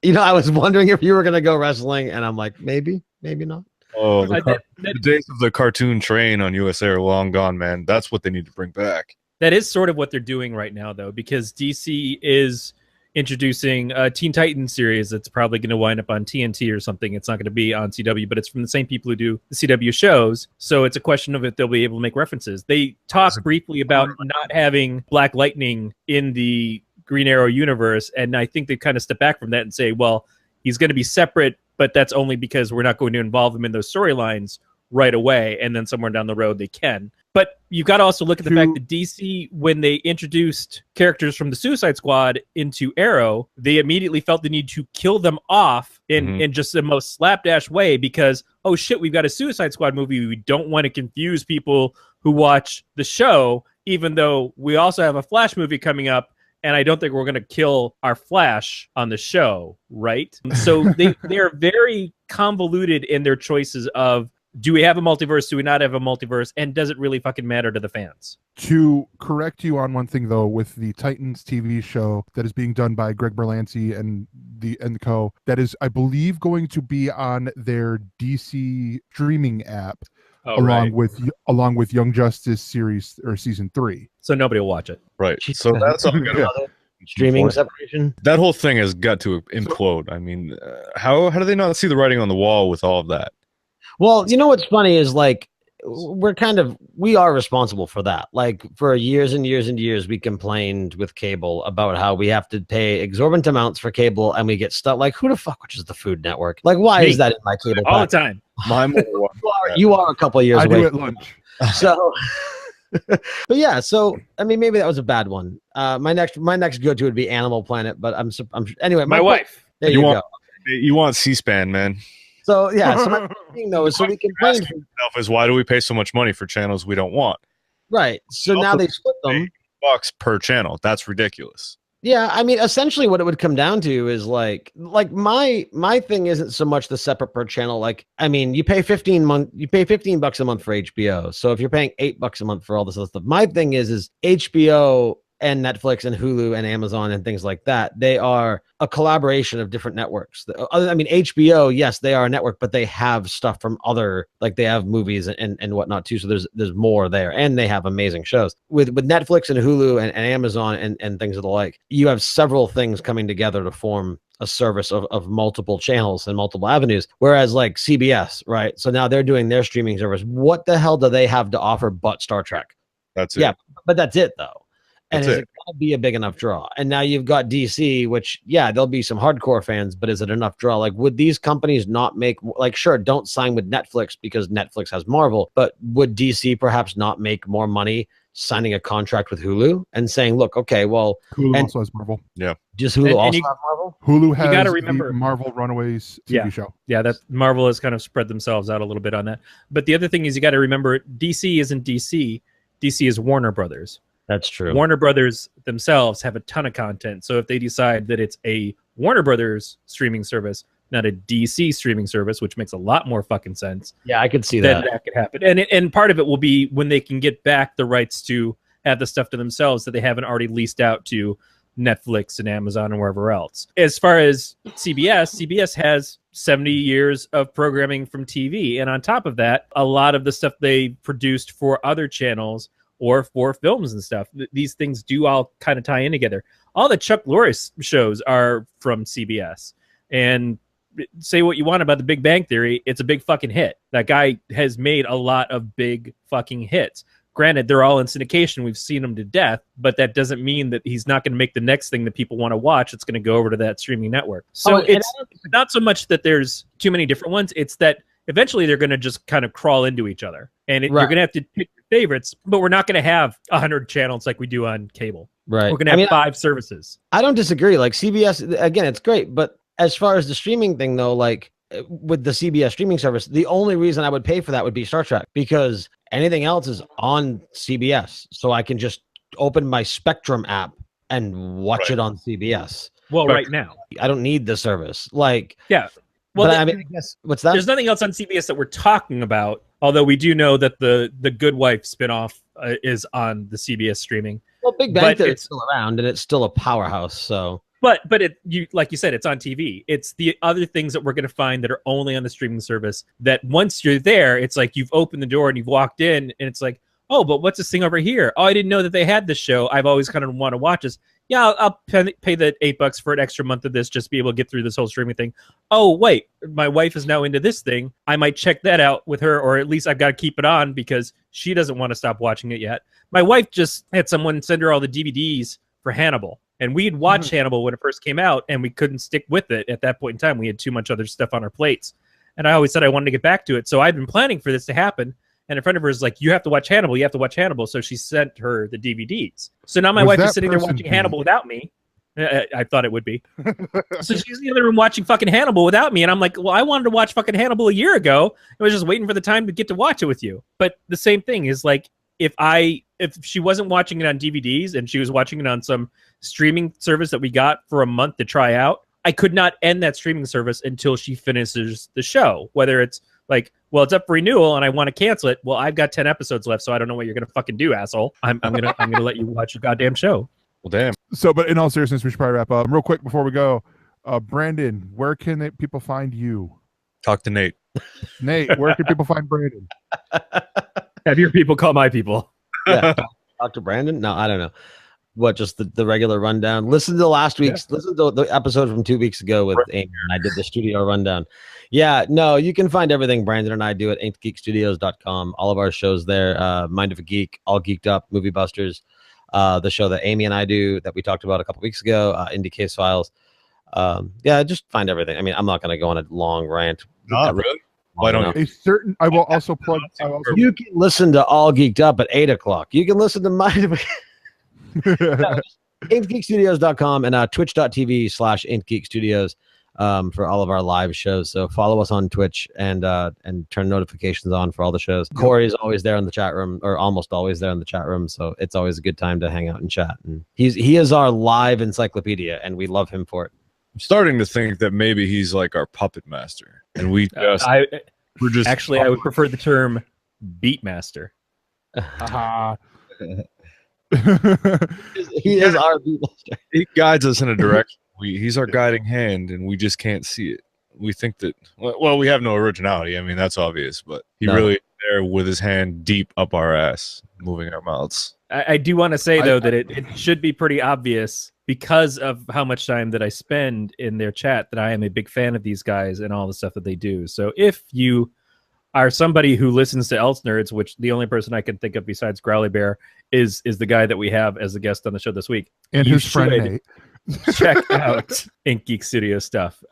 You know, I was wondering if you were going to go wrestling, and I'm like, maybe not. Oh, the days of the cartoon train on USA are long gone, man. That's what they need to bring back. That is sort of what they're doing right now, though, because DC is introducing a Teen Titans series that's probably going to wind up on TNT or something. It's not going to be on CW, but it's from the same people who do the CW shows. So it's a question of if they'll be able to make references. They talked briefly about not having Black Lightning in the Green Arrow universe, and I think they kind of step back from that and say, well, he's going to be separate, but that's only because we're not going to involve him in those storylines right away, and then somewhere down the road they can. But you've got to also look at the fact that DC, when they introduced characters from the Suicide Squad into Arrow, they immediately felt the need to kill them off in just the most slapdash way because, oh shit, we've got a Suicide Squad movie. We don't want to confuse people who watch the show, even though we also have a Flash movie coming up, and I don't think we're going to kill our Flash on the show, right? So they are very convoluted in their choices of, do we have a multiverse? Do we not have a multiverse? And does it really fucking matter to the fans? To correct you on one thing, though, with the Titans TV show that is being done by Greg Berlanti and the co, that is, I believe, going to be on their DC streaming app, along with Young Justice series or season 3. So nobody will watch it, right? So that's all good. Streaming separation. That whole thing has got to implode. I mean, how do they not see the writing on the wall with all of that? Well, you know what's funny is like we are responsible for that. Like for years and years and years, we complained with cable about how we have to pay exorbitant amounts for cable, and we get stuck. Like, who the fuck watches the Food Network? Like, why is that in my cable all pack? the time? You are a couple of years away. I do at lunch. So, but yeah. So I mean, maybe that was a bad one. My next go-to would be Animal Planet, but I'm anyway. My wife. There you go. You want C-SPAN, man. So yeah, so my thing though is so we complain. Is why do we pay so much money for channels we don't want? Right. So now they split them. $8 per channel. That's ridiculous. Yeah, I mean, essentially, what it would come down to is like my thing isn't so much the separate per channel. Like, I mean, you pay $15 a month for HBO. So if you're paying $8 a month for all this other stuff, my thing is HBO and Netflix and Hulu and Amazon and things like that, they are a collaboration of different networks. I mean, HBO, yes, they are a network, but they have stuff from other, like they have movies and whatnot too. So there's more there, and they have amazing shows with Netflix and Hulu and Amazon and things of the like. You have several things coming together to form a service of multiple channels and multiple avenues. Whereas like CBS, right? So now they're doing their streaming service. What the hell do they have to offer but Star Trek? That's it. Yeah, but that's it though. And That's is it going to be a big enough draw? And now you've got DC, which, yeah, there'll be some hardcore fans, but is it enough draw? Like, would these companies not make, like, sure, don't sign with Netflix because Netflix has Marvel, but would DC perhaps not make more money signing a contract with Hulu and saying, look, okay, well, Hulu also has Marvel. Yeah. Does Hulu also have Marvel? Hulu has gotta remember, the Marvel Runaways TV show. Yeah, that Marvel has kind of spread themselves out a little bit on that. But the other thing is you got to remember, DC isn't DC. DC is Warner Brothers. That's true. Warner Brothers themselves have a ton of content. So if they decide that it's a Warner Brothers streaming service, not a DC streaming service, which makes a lot more fucking sense. Yeah, I could see then that. that could happen. And part of it will be when they can get back the rights to have the stuff to themselves that they haven't already leased out to Netflix and Amazon and wherever else. As far as CBS has 70 years of programming from TV. And on top of that, a lot of the stuff they produced for other channels or for films and stuff. These things do all kind of tie in together. All the Chuck Lorre shows are from CBS. And say what you want about the Big Bang Theory, it's a big fucking hit. That guy has made a lot of big fucking hits. Granted, they're all in syndication. We've seen them to death, but that doesn't mean that he's not going to make the next thing that people want to watch. It's going to go over to that streaming network. So it's not so much that there's too many different ones. It's that eventually they're going to just kind of crawl into each other, and you're going to have to pick your favorites. But we're not going to have 100 channels like we do on cable. Right. We're going to have 5 services. I don't disagree. Like CBS, again, it's great. But as far as the streaming thing, though, like with the CBS streaming service, the only reason I would pay for that would be Star Trek, because anything else is on CBS. So I can just open my Spectrum app and watch it on CBS. Well, right now. I don't need the service. Like, yeah. Well, I mean, I guess, what's that? There's nothing else on CBS that we're talking about, although we do know that the Good Wife spinoff is on the CBS streaming. Well, Big Bang Theory is still around, and it's still a powerhouse. So, but like you said, it's on TV. It's the other things that we're going to find that are only on the streaming service. That once you're there, it's like you've opened the door and you've walked in, and it's like, oh, but what's this thing over here? Oh, I didn't know that they had this show. I've always kind of want to watch this. Yeah, I'll pay the $8 for an extra month of this just to be able to get through this whole streaming thing. Oh, wait, my wife is now into this thing. I might check that out with her, or at least I've got to keep it on because she doesn't want to stop watching it yet. My wife just had someone send her all the DVDs for Hannibal, and we had watched Hannibal when it first came out, and we couldn't stick with it at that point in time. We had too much other stuff on our plates, and I always said I wanted to get back to it, so I've been planning for this to happen. And a friend of hers is like, you have to watch Hannibal. You have to watch Hannibal. So she sent her the DVDs. So now my wife is sitting there watching Hannibal without me. I thought it would be. So she's in the other room watching fucking Hannibal without me. And I'm like, well, I wanted to watch fucking Hannibal a year ago. I was just waiting for the time to get to watch it with you. But the same thing is like, if she wasn't watching it on DVDs and she was watching it on some streaming service that we got for a month to try out, I could not end that streaming service until she finishes the show. Whether it's like, well, it's up for renewal and I want to cancel it. Well, I've got 10 episodes left, so I don't know what you're gonna fucking do, asshole. I'm gonna let you watch your goddamn show. Well, damn. So, but in all seriousness, we should probably wrap up real quick before we go. Brandon, where can people find you? Talk to Nate. Nate, where can people find Brandon? Have your people call my people. Yeah, talk to Brandon. No, I don't know. What, just the regular rundown? Listen to last week's. Yeah. Listen to the episode from 2 weeks ago with Amy, and I did the studio rundown. Yeah, no, you can find everything Brandon and I do at inkgeekstudios.com. All of our shows there. Mind of a Geek, All Geeked Up, Movie Busters, the show that Amy and I do that we talked about a couple weeks ago, Indie Case Files. Yeah, just find everything. I mean, I'm not going to go on a long rant. Not really. Why don't you? I will also plug. You can listen to All Geeked Up at 8 o'clock. You can listen to Mind of a inkgeekstudios.com and twitch.tv/inkgeekstudios for all of our live shows. So follow us on Twitch and turn notifications on for all the shows. Corey is always there in the chat room, or almost always there in the chat room. So it's always a good time to hang out and chat. And he is our live encyclopedia, and we love him for it. I'm starting to think that maybe he's like our puppet master, and we're just actually I would prefer the term beatmaster. He is our beatmaster. He guides us in a direction. He's our guiding hand, and we just can't see it. We think that, well, we have no originality. I mean, that's obvious, but he really is there with his hand deep up our ass, moving our mouths. I do want to say, though, that it should be pretty obvious because of how much time that I spend in their chat that I am a big fan of these guys and all the stuff that they do. So if you are somebody who listens to ElseNerds, which the only person I can think of besides Growly Bear is the guy that we have as a guest on the show this week. And his friend Nate. Check out Ink Geek Studio stuff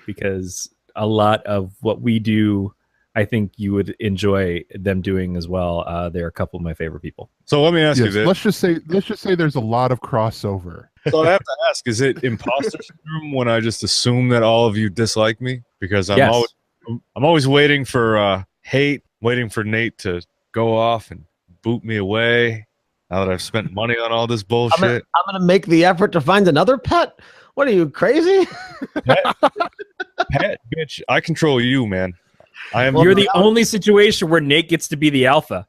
because a lot of what we do, I think you would enjoy them doing as well. They're a couple of my favorite people. So let me ask you this. Let's just say there's a lot of crossover. So I have to ask, is it imposter syndrome when I just assume that all of you dislike me? Because I'm always waiting for hate, waiting for Nate to go off and boot me away. Now that I've spent money on all this bullshit, I'm gonna make the effort to find another pet. What are you, crazy? Pet, bitch, I control you, man. You're the only situation where Nate gets to be the alpha.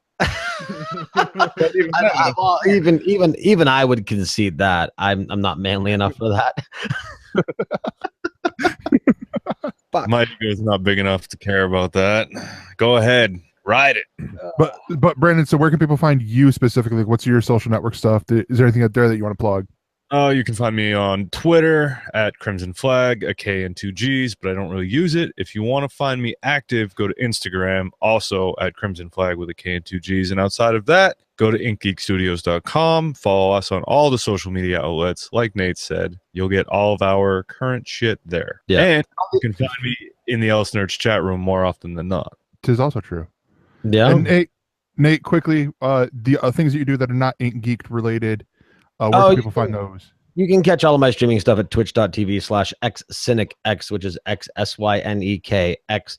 Even I would concede that I'm not manly enough for that. My ego is not big enough to care about that. Go ahead, ride it. But Brandon, so where can people find you specifically? What's your social network stuff? Is there anything out there that you want to plug? You can find me on Twitter at Crimson Flag, a K and 2 G's, but I don't really use it. If you want to find me active, go to Instagram, also at Crimson Flag with a K and 2 G's. And outside of that, go to inkgeekstudios.com. Follow us on all the social media outlets. Like Nate said, you'll get all of our current shit there. Yeah. And you can find me in the ElseNerds chat room more often than not. Tis also true. Yeah. And Nate, quickly, the things that you do that are not Ain't Geeked related, where can people find those? You can catch all of my streaming stuff at twitch.tv/xsynecx, which is XSYNEKX.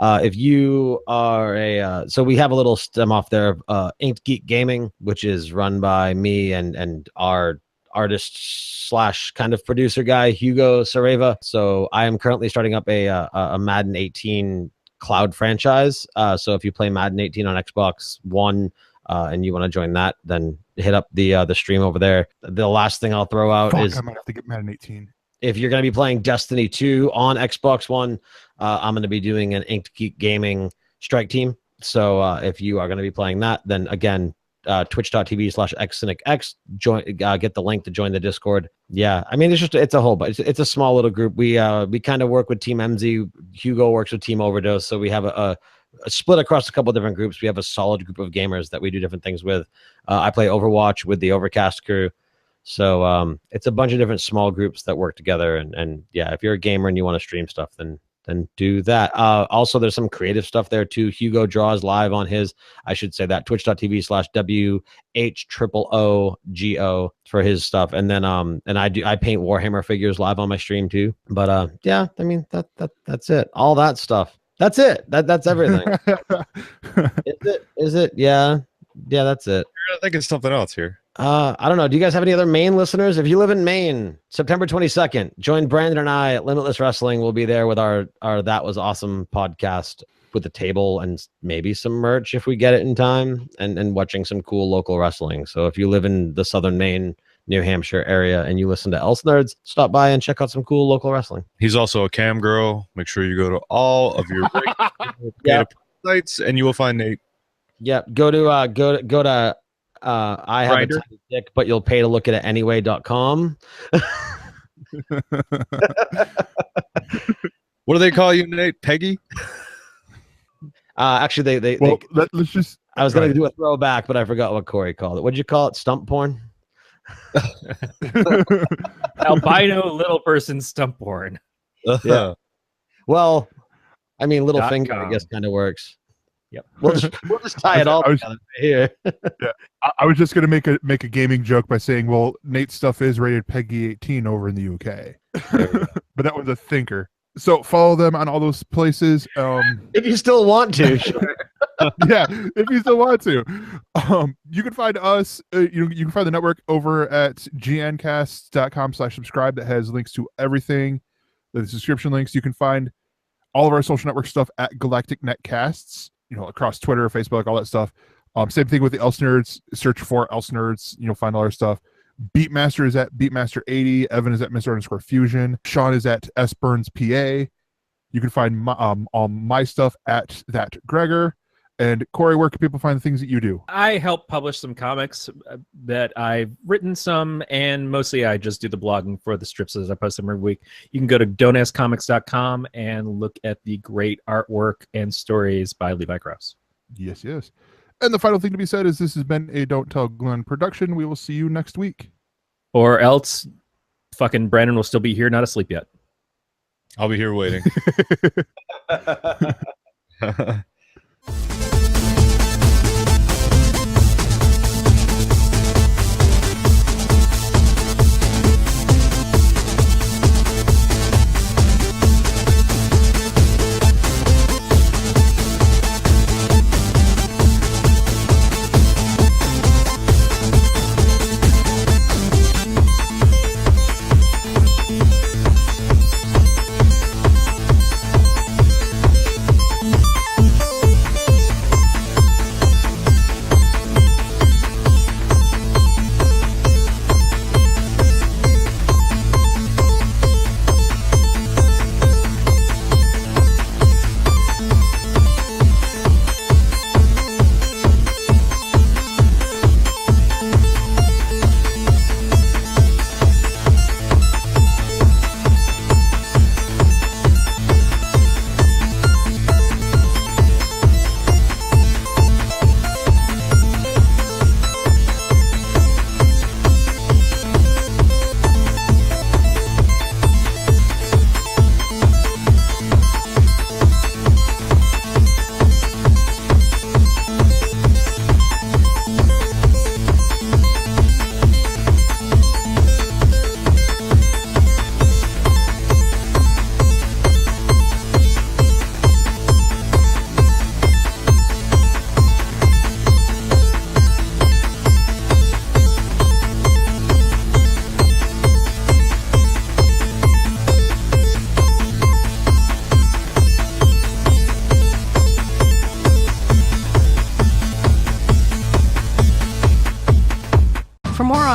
If you are so we have a little stem off there of Inked Geek Gaming, which is run by me and our artist / kind of producer guy, Hugo Sareva. So I am currently starting up a Madden 18 cloud franchise. So if you play Madden 18 on Xbox One, and you want to join that, then hit up the stream over there. The last thing I'll throw out is I might have to get Madden 18. If you're going to be playing Destiny 2 on Xbox One, I'm going to be doing an Inked Geek Gaming strike team. So if you are going to be playing that, then again, twitch.tv/xsynecx, get the link to join the Discord. Yeah, I mean, it's a whole bunch. It's a small little group. We kind of work with Team MZ. Hugo works with Team Overdose. So we have a split across a couple of different groups. We have a solid group of gamers that we do different things with. I play Overwatch with the Overcast crew. So it's a bunch of different small groups that work together. And yeah, if you're a gamer and you want to stream stuff, then do that. Also, there's some creative stuff there too. Hugo draws live on his, I should say that, twitch.tv/WHOOGO for his stuff. And then and I paint Warhammer figures live on my stream too. But yeah, I mean that's it. All that stuff. That's it. That's everything. Is it? Yeah, that's it. I think it's something else here. I don't know. Do you guys have any other Maine listeners? If you live in Maine, September 22nd, join Brandon and I at Limitless Wrestling. We'll be there with our That Was Awesome podcast with a table and maybe some merch if we get it in time, and watching some cool local wrestling. So if you live in the southern Maine, New Hampshire area and you listen to ElseNerds, stop by and check out some cool local wrestling. He's also a cam girl. Make sure you go to all of your sites and you will find Nate. Yep. Go to I have a tiny dick, but you'll pay to look at it anyway.com. What do they call you, Nate? Peggy? Actually, let's just. I was going to do a throwback, but I forgot what Corey called it. What'd you call it? Stump porn? Albino little person stump porn. Yeah. Well, I mean, little finger, I guess, kind of works. Yep. We'll just tie it all together here. Yeah, I was just gonna make a gaming joke by saying, well, Nate's stuff is rated PEGI 18 over in the UK, but that was a thinker. So follow them on all those places. If you still want to, sure. Yeah, if you still want to. You can find us. You can find the network over at gncast.com/subscribe. That has links to everything. The subscription links. You can find all of our social network stuff at Galactic Netcasts. Across Twitter, Facebook, all that stuff. Same thing with the ElseNerds. Search for ElseNerds. You'll find all our stuff. Beatmaster is at Beatmaster80. Evan is at Mr_Fusion. Sean is at SBurnsPA. You can find all my stuff at that Gregor. And Corey, where can people find the things that you do? I help publish some comics that I've written some, and mostly I just do the blogging for the strips as I post them every week. You can go to don'taskcomics.com and look at the great artwork and stories by Levi Krause. Yes. And the final thing to be said is this has been a Don't Tell Glenn production. We will see you next week. Or else fucking Brandon will still be here, not asleep yet. I'll be here waiting.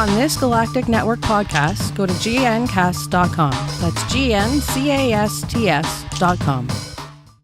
on this Galactic Network podcast, go to gncast.com. That's GNCASTS.com.